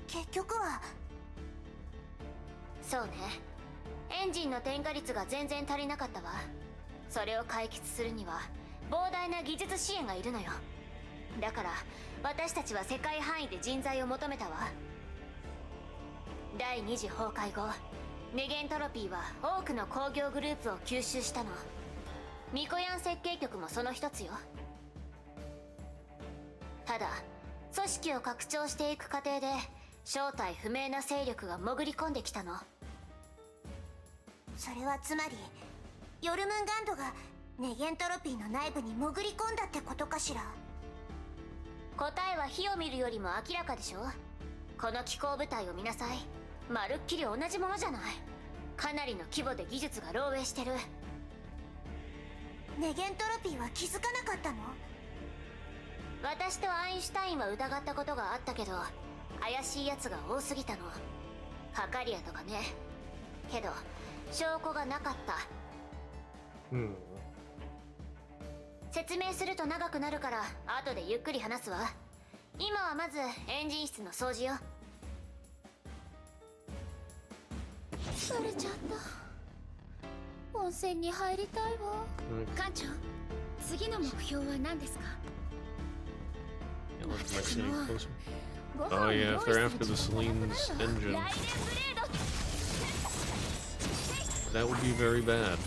結局は。そうね。エンジンの点火率が全然足りなかったわ。それを解決するには膨大な技術支援がいるのよ。だから私たちは世界範囲で人材を求めたわ。第2次崩壊後、ネゲントロピーは多くの工業グループを吸収したの。ミコヤン設計局もその一つよ。ただ組織を拡張していく過程で正体不明な勢力が潜り込んできたの。それはつまりヨルムンガンドがネゲントロピーの内部に潜り込んだってことかしら。答えは火を見るよりも明らかでしょ。この機構部隊を見なさい。まるっきり同じものじゃない。かなりの規模で技術が漏洩してる。ネゲントロピーは気づかなかったの？私とアインシュタインは疑ったことがあったけど、怪しいやつが多すぎたの。ハカリアとかね。けど証拠がなかった。説明すると長くなるから後でゆっくり話すわ。今はまずエンジン室の掃除よ。疲れちゃった。温泉に入りたいわ。艦長、次の目標は何ですか？ Yeah, let's see closer. Oh yeah, if they're after the Selene's engine, that would be very bad.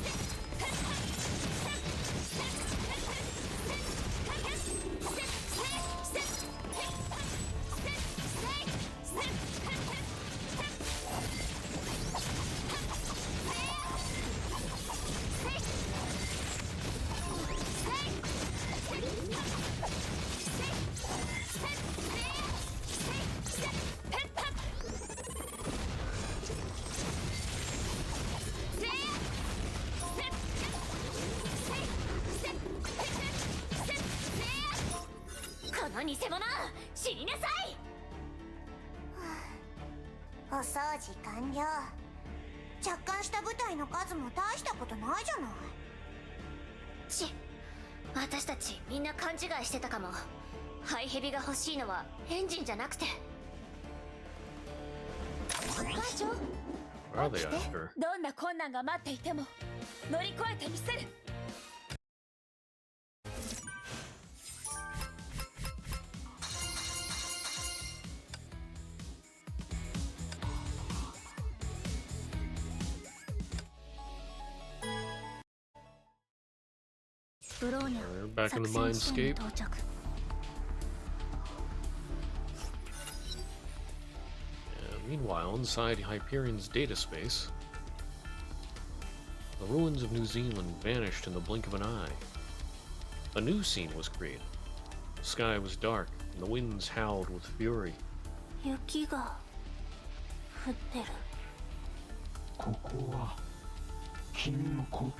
お掃除完了。着艦した部隊の数も大したことないじゃない。私たちみんな勘違いしてたかも。ハイヘビが欲しいのはエンジンじゃなくて。艦長、 What are they after? どんな困難が待っていても乗り越えてみせる。ブローニャ、 They're back in the mindscape. 到着。Meanwhile, inside Hyperion's data space, the ruins of New Zealand vanished in the blink of an eye. A new scene was created. The sky was dark, and the winds howled with fury. 雪が降ってる。ここは君の故郷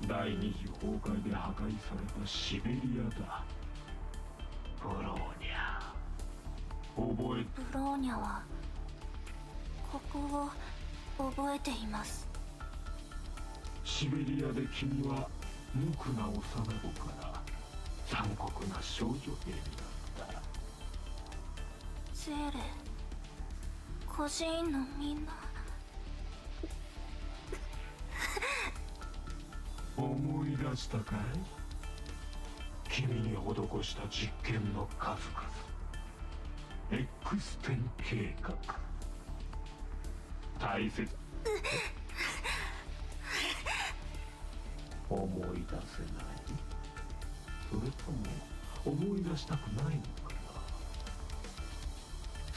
第二次崩壊で破壊されたシベリアだ。ブローニャ、覚え。ブローニャはここを覚えています。シベリアで君は無垢な幼子から残酷な少女兵になった。ゼーレ、孤児院のみんな。思い出したかい？君に施した実験の数々。X 点計画。大切。思い出せない？それとも思い出したくないのか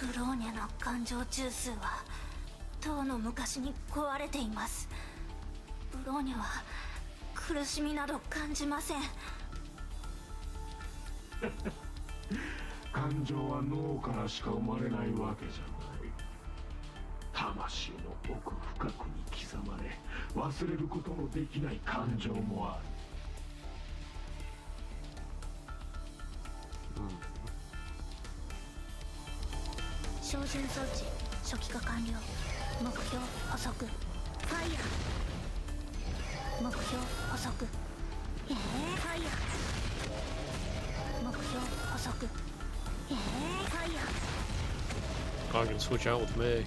ブローニャの感情中枢はとうの昔に壊れています。ブローニャは苦しみなど感じません。感情は脳からしか生まれないわけじゃない。魂の奥深くに刻まれ忘れることのできない感情もある。照準装置初期化完了。目標補足ファイヤー。目標補足ファイヤー。目標補足ファイヤー。 I can switch out with me.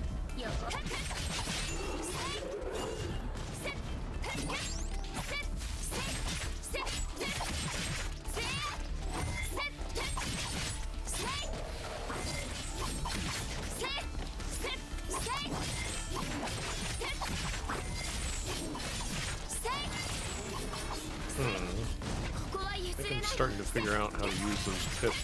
I think I'm starting to figure out how to use those pips.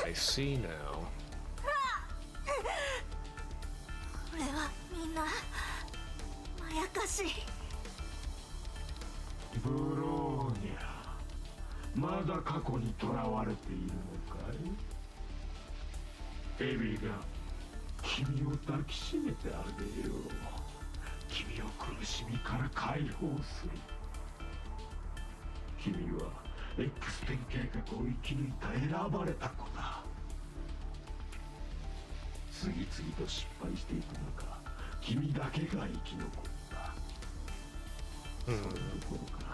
I see now. これはみんなまやかし。ブローニャ、まだ過去にとらわれているのかい？エビが君を抱きしめてあげよう。君を苦しみから解放する。君は X 点計画を生き抜いた選ばれた子だ。次々と失敗していく中、君だけが生き残った。そのところか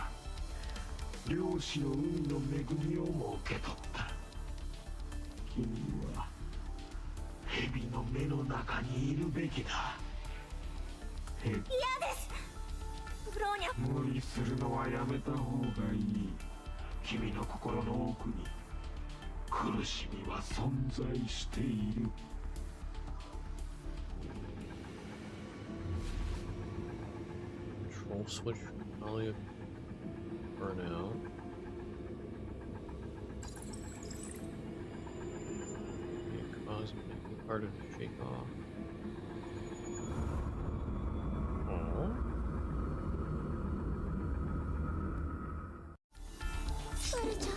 ら漁師の海の恵みをも受け取った。君は蛇の目の中にいるべきだ。嫌です。ブローニャ、無理するのはやめた方がいい。君の心の奥に苦しみは存在している。Control switch value burnout. It causes it harder to shake off. Oh. 疲れちゃっ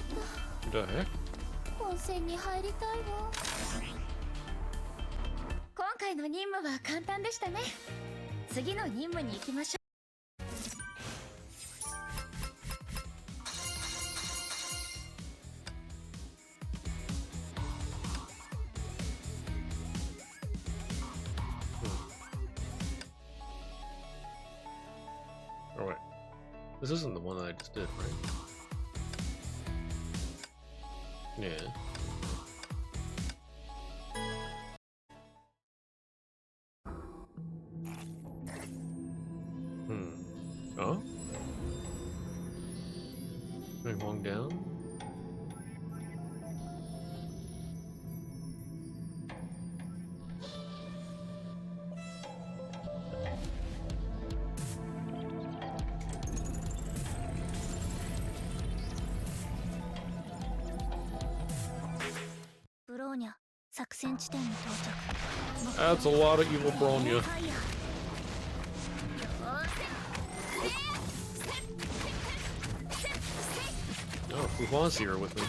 た。 The heck? 温泉に入りたいわ。今回の任務は簡単でしたね。次の任務に行きましょう。Oh wait. This isn't the one that I just did, right? Yeah. Going down. That's a lot of evil Bronya. Oh, Fuhua's here with me.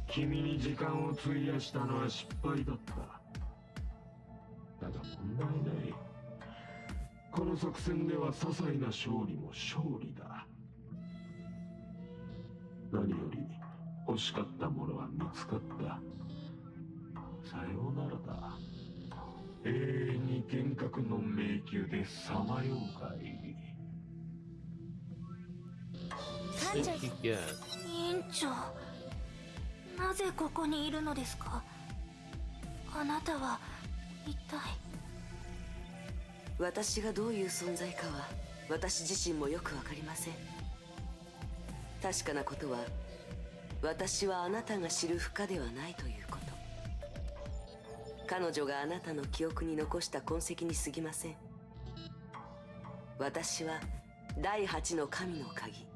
君に時間を費やしたのは失敗だった。だが問題ない。この作戦では些細な勝利も勝利だ。何より欲しかったものは見つかった。さようならだ。永遠に幻覚の迷宮でさまようがいい。委員長、なぜここにいるのですか？あなたは一体。私がどういう存在かは私自身もよくわかりません。確かなことは、私はあなたが知る不可ではないということ。彼女があなたの記憶に残した痕跡に過ぎません。私は第8の神の鍵、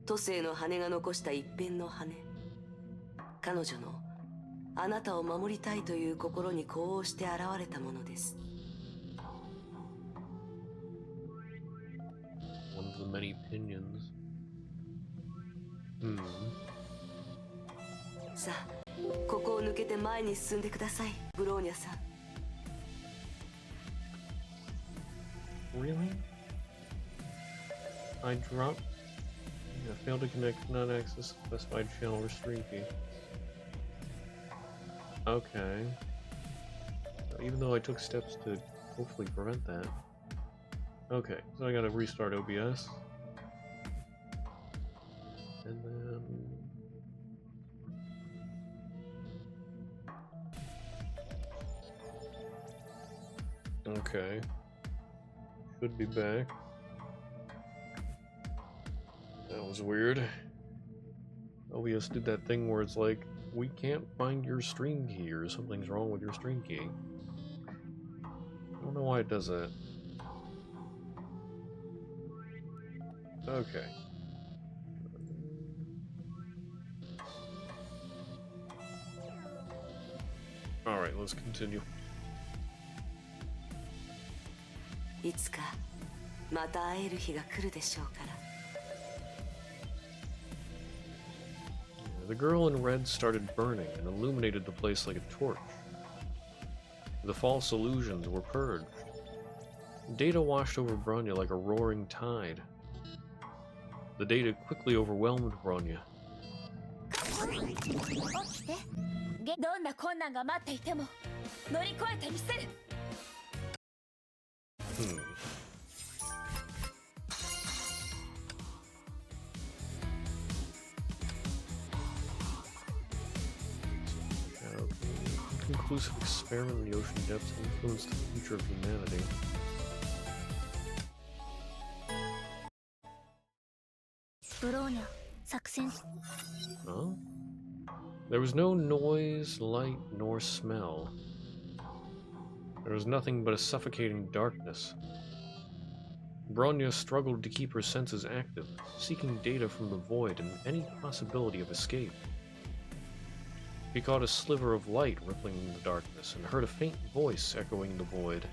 都政の羽が残した一片の羽。彼女のあなたを守りたいという心に呼応して現れたものです。One of the many pinions. さあ、ここを抜けて前に進んでください、ブローニャさん。Really? I dropped. I failed to connect, not access specified channel or stream key. Okay. Even though I took steps to hopefully prevent that. Okay, so I gotta restart OBS. And then... Okay. Should be back. That was weird. OBS did that thing where it's like, we can't find your stream key, or something's wrong with your stream key. I don't know why it does that. Okay. Alright, let's continue. いつかまた会える日が来るでしょうから。The girl in red started burning and illuminated the place like a torch. The false illusions were purged. Data washed over Bronya like a roaring tide. The data quickly overwhelmed Bronya. 起きて。どんな困難が待っていても乗り越えてみせる。Inconclusive experiment in the ocean depths influenced the future of humanity. Bronya, 作戦. Huh? There was no noise, light, nor smell. There was nothing but a suffocating darkness. Bronya struggled to keep her senses active, seeking data from the void and any possibility of escape. She caught a sliver of light rippling in the darkness and heard a faint voice echoing the void.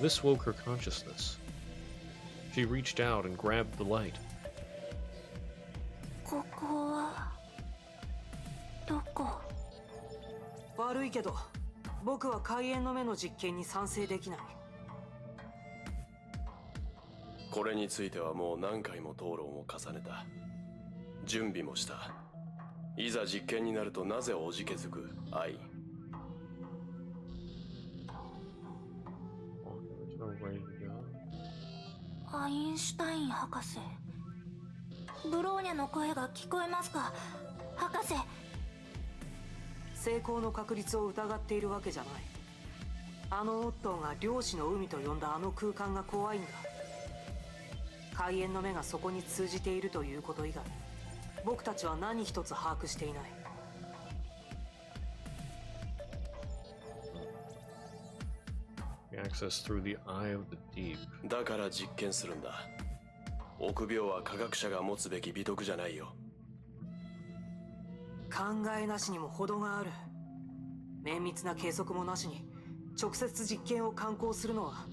This woke her consciousness. She reached out and grabbed the light. ここはどこ？悪いけど、僕は開演の目の実験に賛成できない。これについてはもう何回も討論を重ねた。準備もした。いざ実験になるとなぜおじけづく愛。ready to go. アインシュタイン博士、ブローニャの声が聞こえますか？博士。成功の確率を疑っているわけじゃない。あのオットーが漁師の海と呼んだあの空間が怖いんだ。開眼の目がそこに通じているということ以外、僕たちは何一つ把握していない。Access through the eye of the deep. だから実験するんだ。臆病は科学者が持つべき美徳じゃないよ。考えなしにも程がある。綿密な計測もなしに直接実験を敢行するのは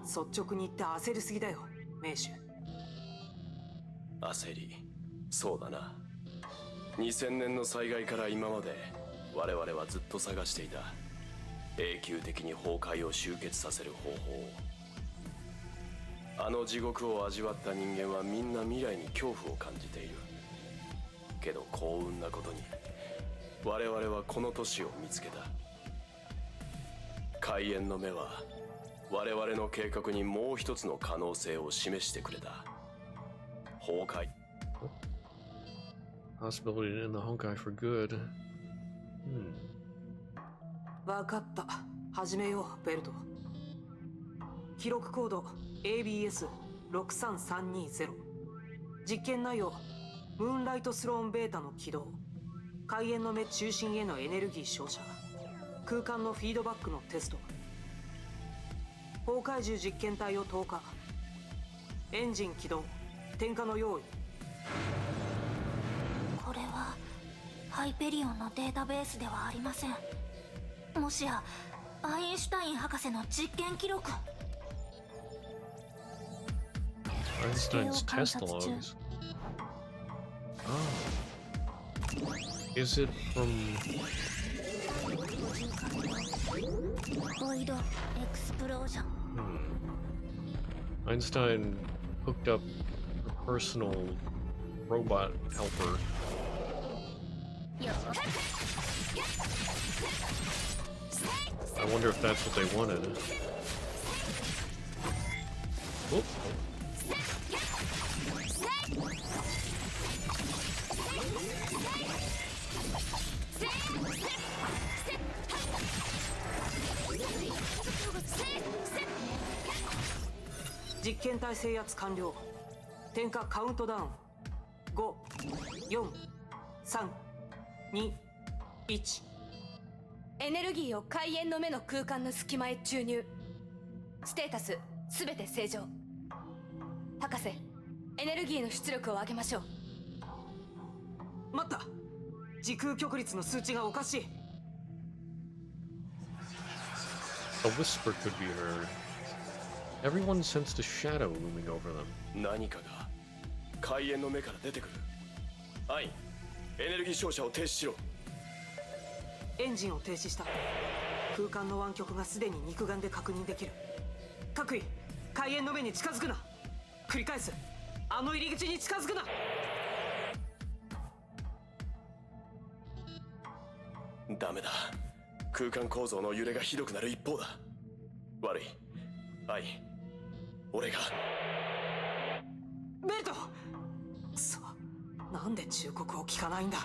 率直に言って焦りすぎだよ、名手。焦り、そうだな。2000年の災害から今まで我々はずっと探していた永久的に崩壊を終結させる方法を。あの地獄を味わった人間はみんな未来に恐怖を感じている。けど幸運なことに我々はこの都市を見つけた。開眼の目は我々の計画にもう一つの可能性を示してくれた。崩壊。Possibility to end the Honkai for good. 分かった。始めよう、ベルト。記録コード ABS63320。実験内容、ムーンライトスローンベータの起動、開眼の目中心へのエネルギー照射、空間のフィードバックのテスト、崩壊獣実験体を投下、エンジン起動、点火の用意。これはハイペリオンのデータベースではありません。もしやアインシュタイン博士の実験記録。 Einstein's test logs. Oh. Is it from... ボイドエクスプロージョン。Einstein hooked up a personal robot helper. I wonder if that's what they wanted. Whoop. 実験体制圧完了。点火カウントダウン。5、4、3、2、1。エネルギーを開眼の目の空間の隙間へ注入。ステータスすべて正常。博士、エネルギーの出力を上げましょう。待った。時空曲率の数値がおかしい。A whisper could be heard. Everyone sensed a shadow looming over them. 何かが開眼の目から出てくる。アイン、エネルギー照射を停止しろ。エンジンを停止した。空間の湾曲がすでに肉眼で確認できる。各位、開眼の目に近づくな。繰り返す。あの入り口に近づくな。ダメだ。空間構造の揺れがひどくなる一方だ。悪い。アイン、俺が。ベルト。くそ、なんで忠告を聞かないんだ。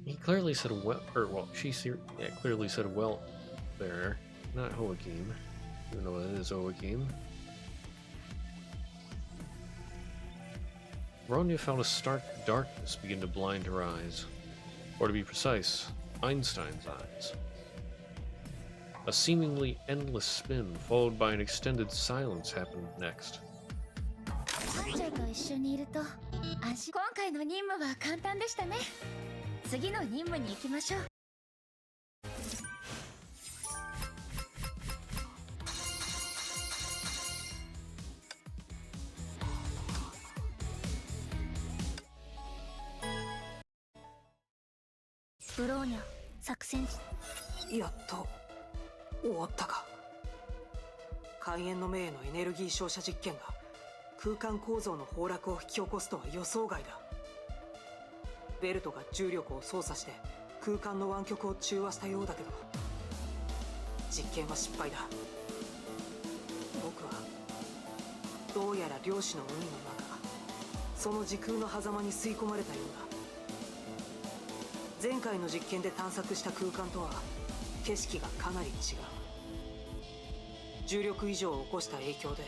He clearly said well, or well, clearly said well there, not Joachim, even though it is Joachim. Ronya felt a stark darkness begin to blind her eyes, or to be precise, Einstein's eyes. A seemingly endless spin, followed by an extended silence, happened next. 班長と一緒にいると安心。今回の任務は簡単でしたね。次の任務に行きましょう。ブローニャ作戦。やっと終わったか。開眼の目へのエネルギー照射実験が空間構造の崩落を引き起こすとは予想外だ。ベルトが重力を操作して空間の湾曲を中和したようだけど、実験は失敗だ。僕はどうやら量子の海の中、その時空の狭間に吸い込まれたようだ。前回の実験で探索した空間とは景色がかなり違う。重力異常を起こした影響で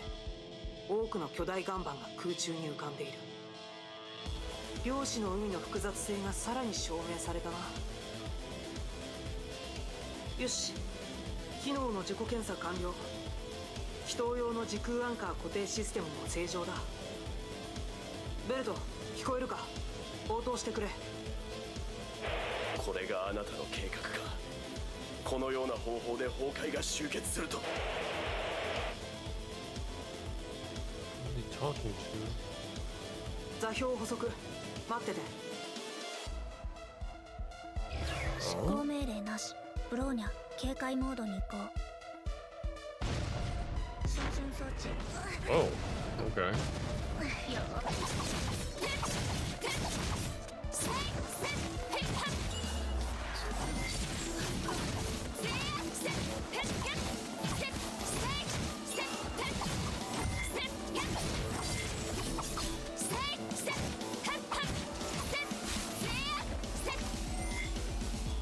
多くの巨大岩盤が空中に浮かんでいる。量子の海の複雑性がさらに証明されたな。よし、機能の自己検査完了。人用の時空アンカー固定システムも正常だ。ベルト、聞こえるか？応答してくれ。これがあなたの計画か。このような方法で崩壊が集結すると。座標補足、待ってて。執行命令なし。ブローニャ、警戒モードに移行。照準装置。Oh, okay. よ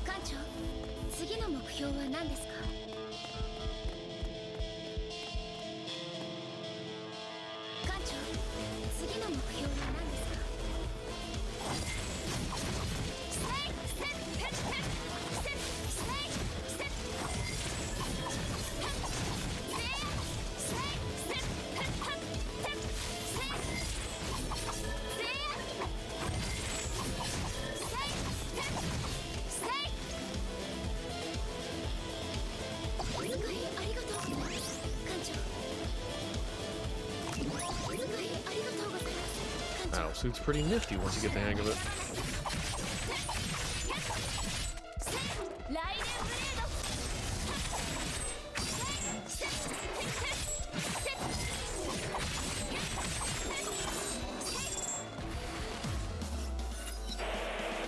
艦長、次の目標は何ですか？艦長、次の目標は何ですか？お使いありがとうございます、艦長。お使いありがとうございます、艦長。 Wow, suit's pretty nifty once you get the hang of it. 来年ブレード。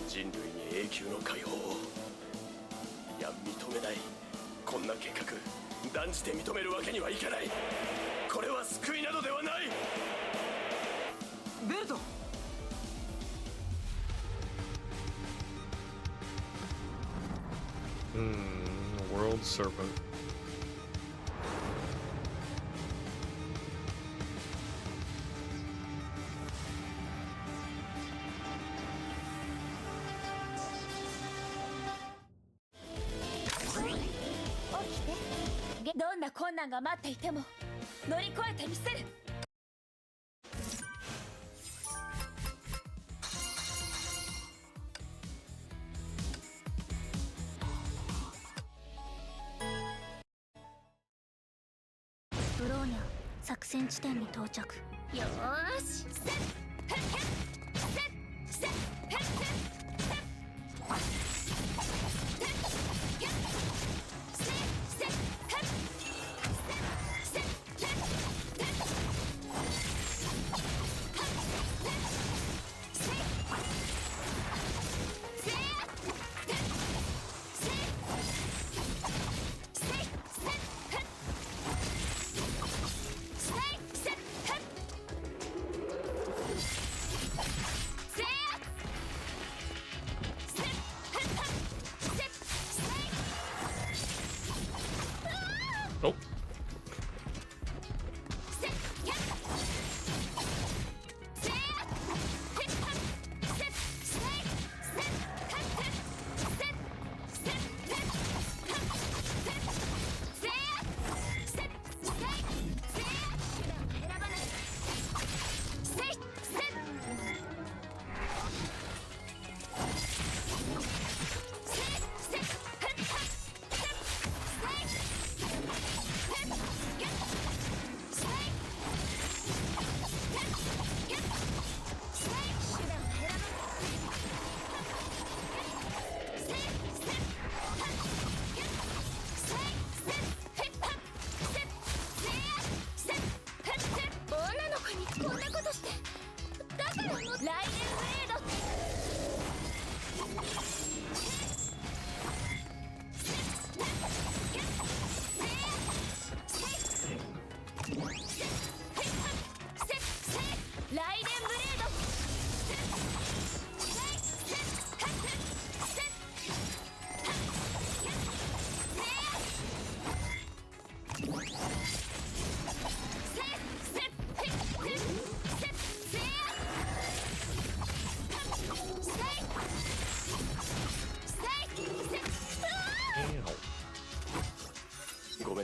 人類に永久の解放を。いや、認めない。こんな計画断じて認めるわけにはいかない。これは救いなどではない。ベルト、World Serpent. 起きて。どんな困難が待っていても乗り越えてみせる。ブローニャ、作戦地点に到着。よーし。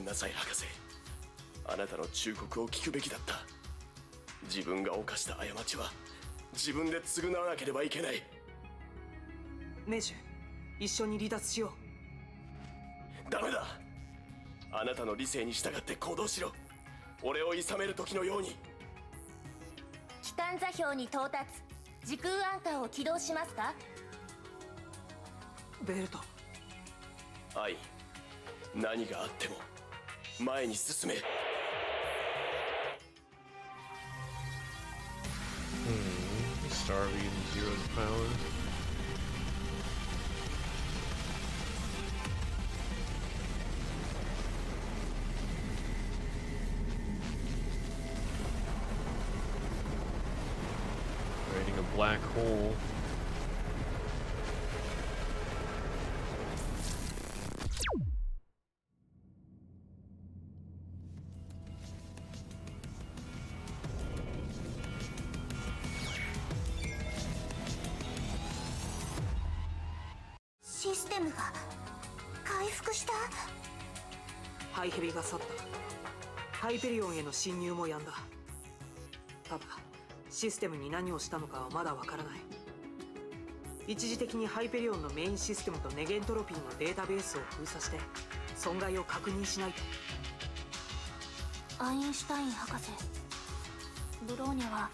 なさい博士。あなたの忠告を聞くべきだった。自分が犯した過ちは自分で償わなければいけない。名手、一緒に離脱しよう。ダメだ。あなたの理性に従って行動しろ。俺を諌める時のように。機関座標に到達。時空アンカーを起動しますか？ベルト。愛、何があっても前に進め。Starving Zero's power. Creating a black hole. System が回復した。ハイヘビが去った。ハイペリオンへの侵入もやんだ。ただシステムに何をしたのかはまだわからない。一時的にハイペリオンのメインシステムとネゲントロピーのデータベースを封鎖して損害を確認しないと。アインシュタイン博士、ブローニャは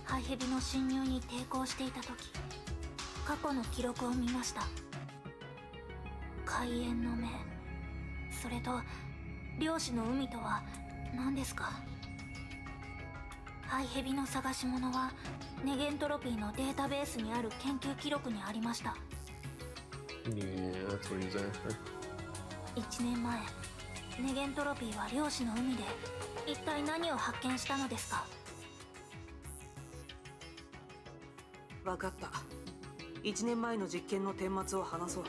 ハイヘビの侵入に抵抗していた時、過去の記録を見ました。海縁の目、それと漁師の海とは何ですか？ハイヘビの探し物はネゲントロピーのデータベースにある研究記録にありました。Yeah, that's what he's after. 1年前、ネゲントロピーは漁師の海で一体何を発見したのですか？分かった。1年前の実験の顛末を話そう。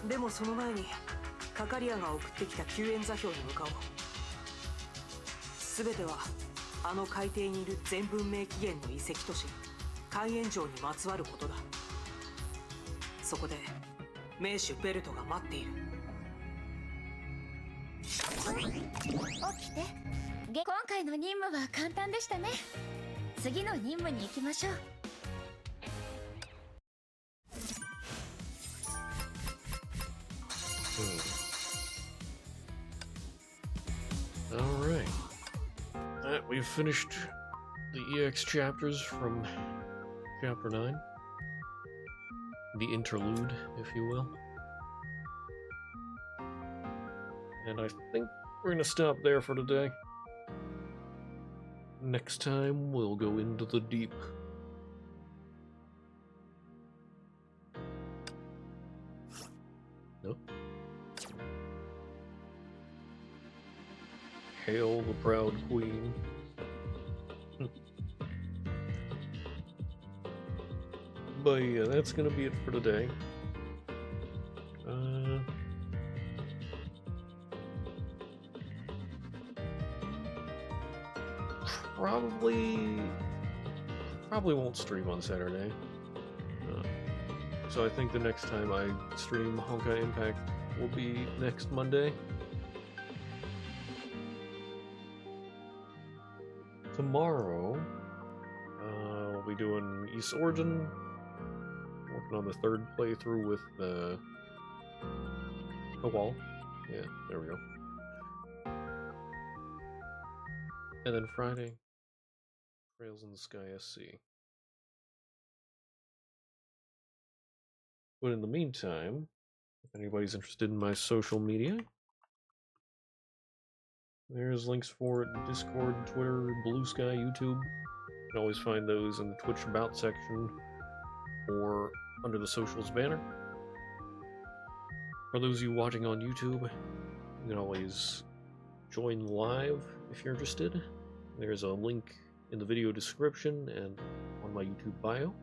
でもその前にカカリアが送ってきた救援座標に向かおう。全てはあの海底にいる全文明起源の遺跡都市海縁城にまつわることだ。そこで名手ベルトが待っている。起きて。今回の任務は簡単でしたね。次の任務に行きましょう。Alright. We've finished the EX chapters from Chapter 9. The interlude, if you will. And I think we're gonna stop there for today. Next time, we'll go into the deep. No? Hail the proud queen. But yeah, that's gonna be it for today. Probably won't stream on Saturday. So I think the next time I stream Honkai Impact will be next Monday. Tomorrow, we'll be doing East Origin, working on the third playthrough with Kowal. Yeah, there we go. And then Friday, Trails in the Sky SC. But in the meantime, if anybody's interested in my social media, there's links for it in Discord, Twitter, Blue Sky, YouTube. You can always find those in the Twitch About section or under the socials banner. For those of you watching on YouTube, you can always join live if you're interested. There's a link in the video description and on my YouTube bio.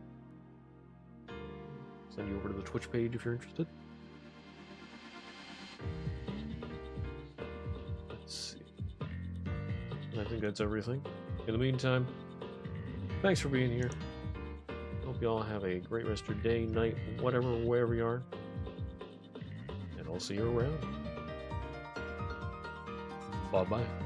Send you over to the Twitch page if you're interested. Let's see. I think that's everything. In the meantime, thanks for being here. Hope you all have a great rest of your day, night, whatever, wherever you are. And I'll see you around. Bye bye.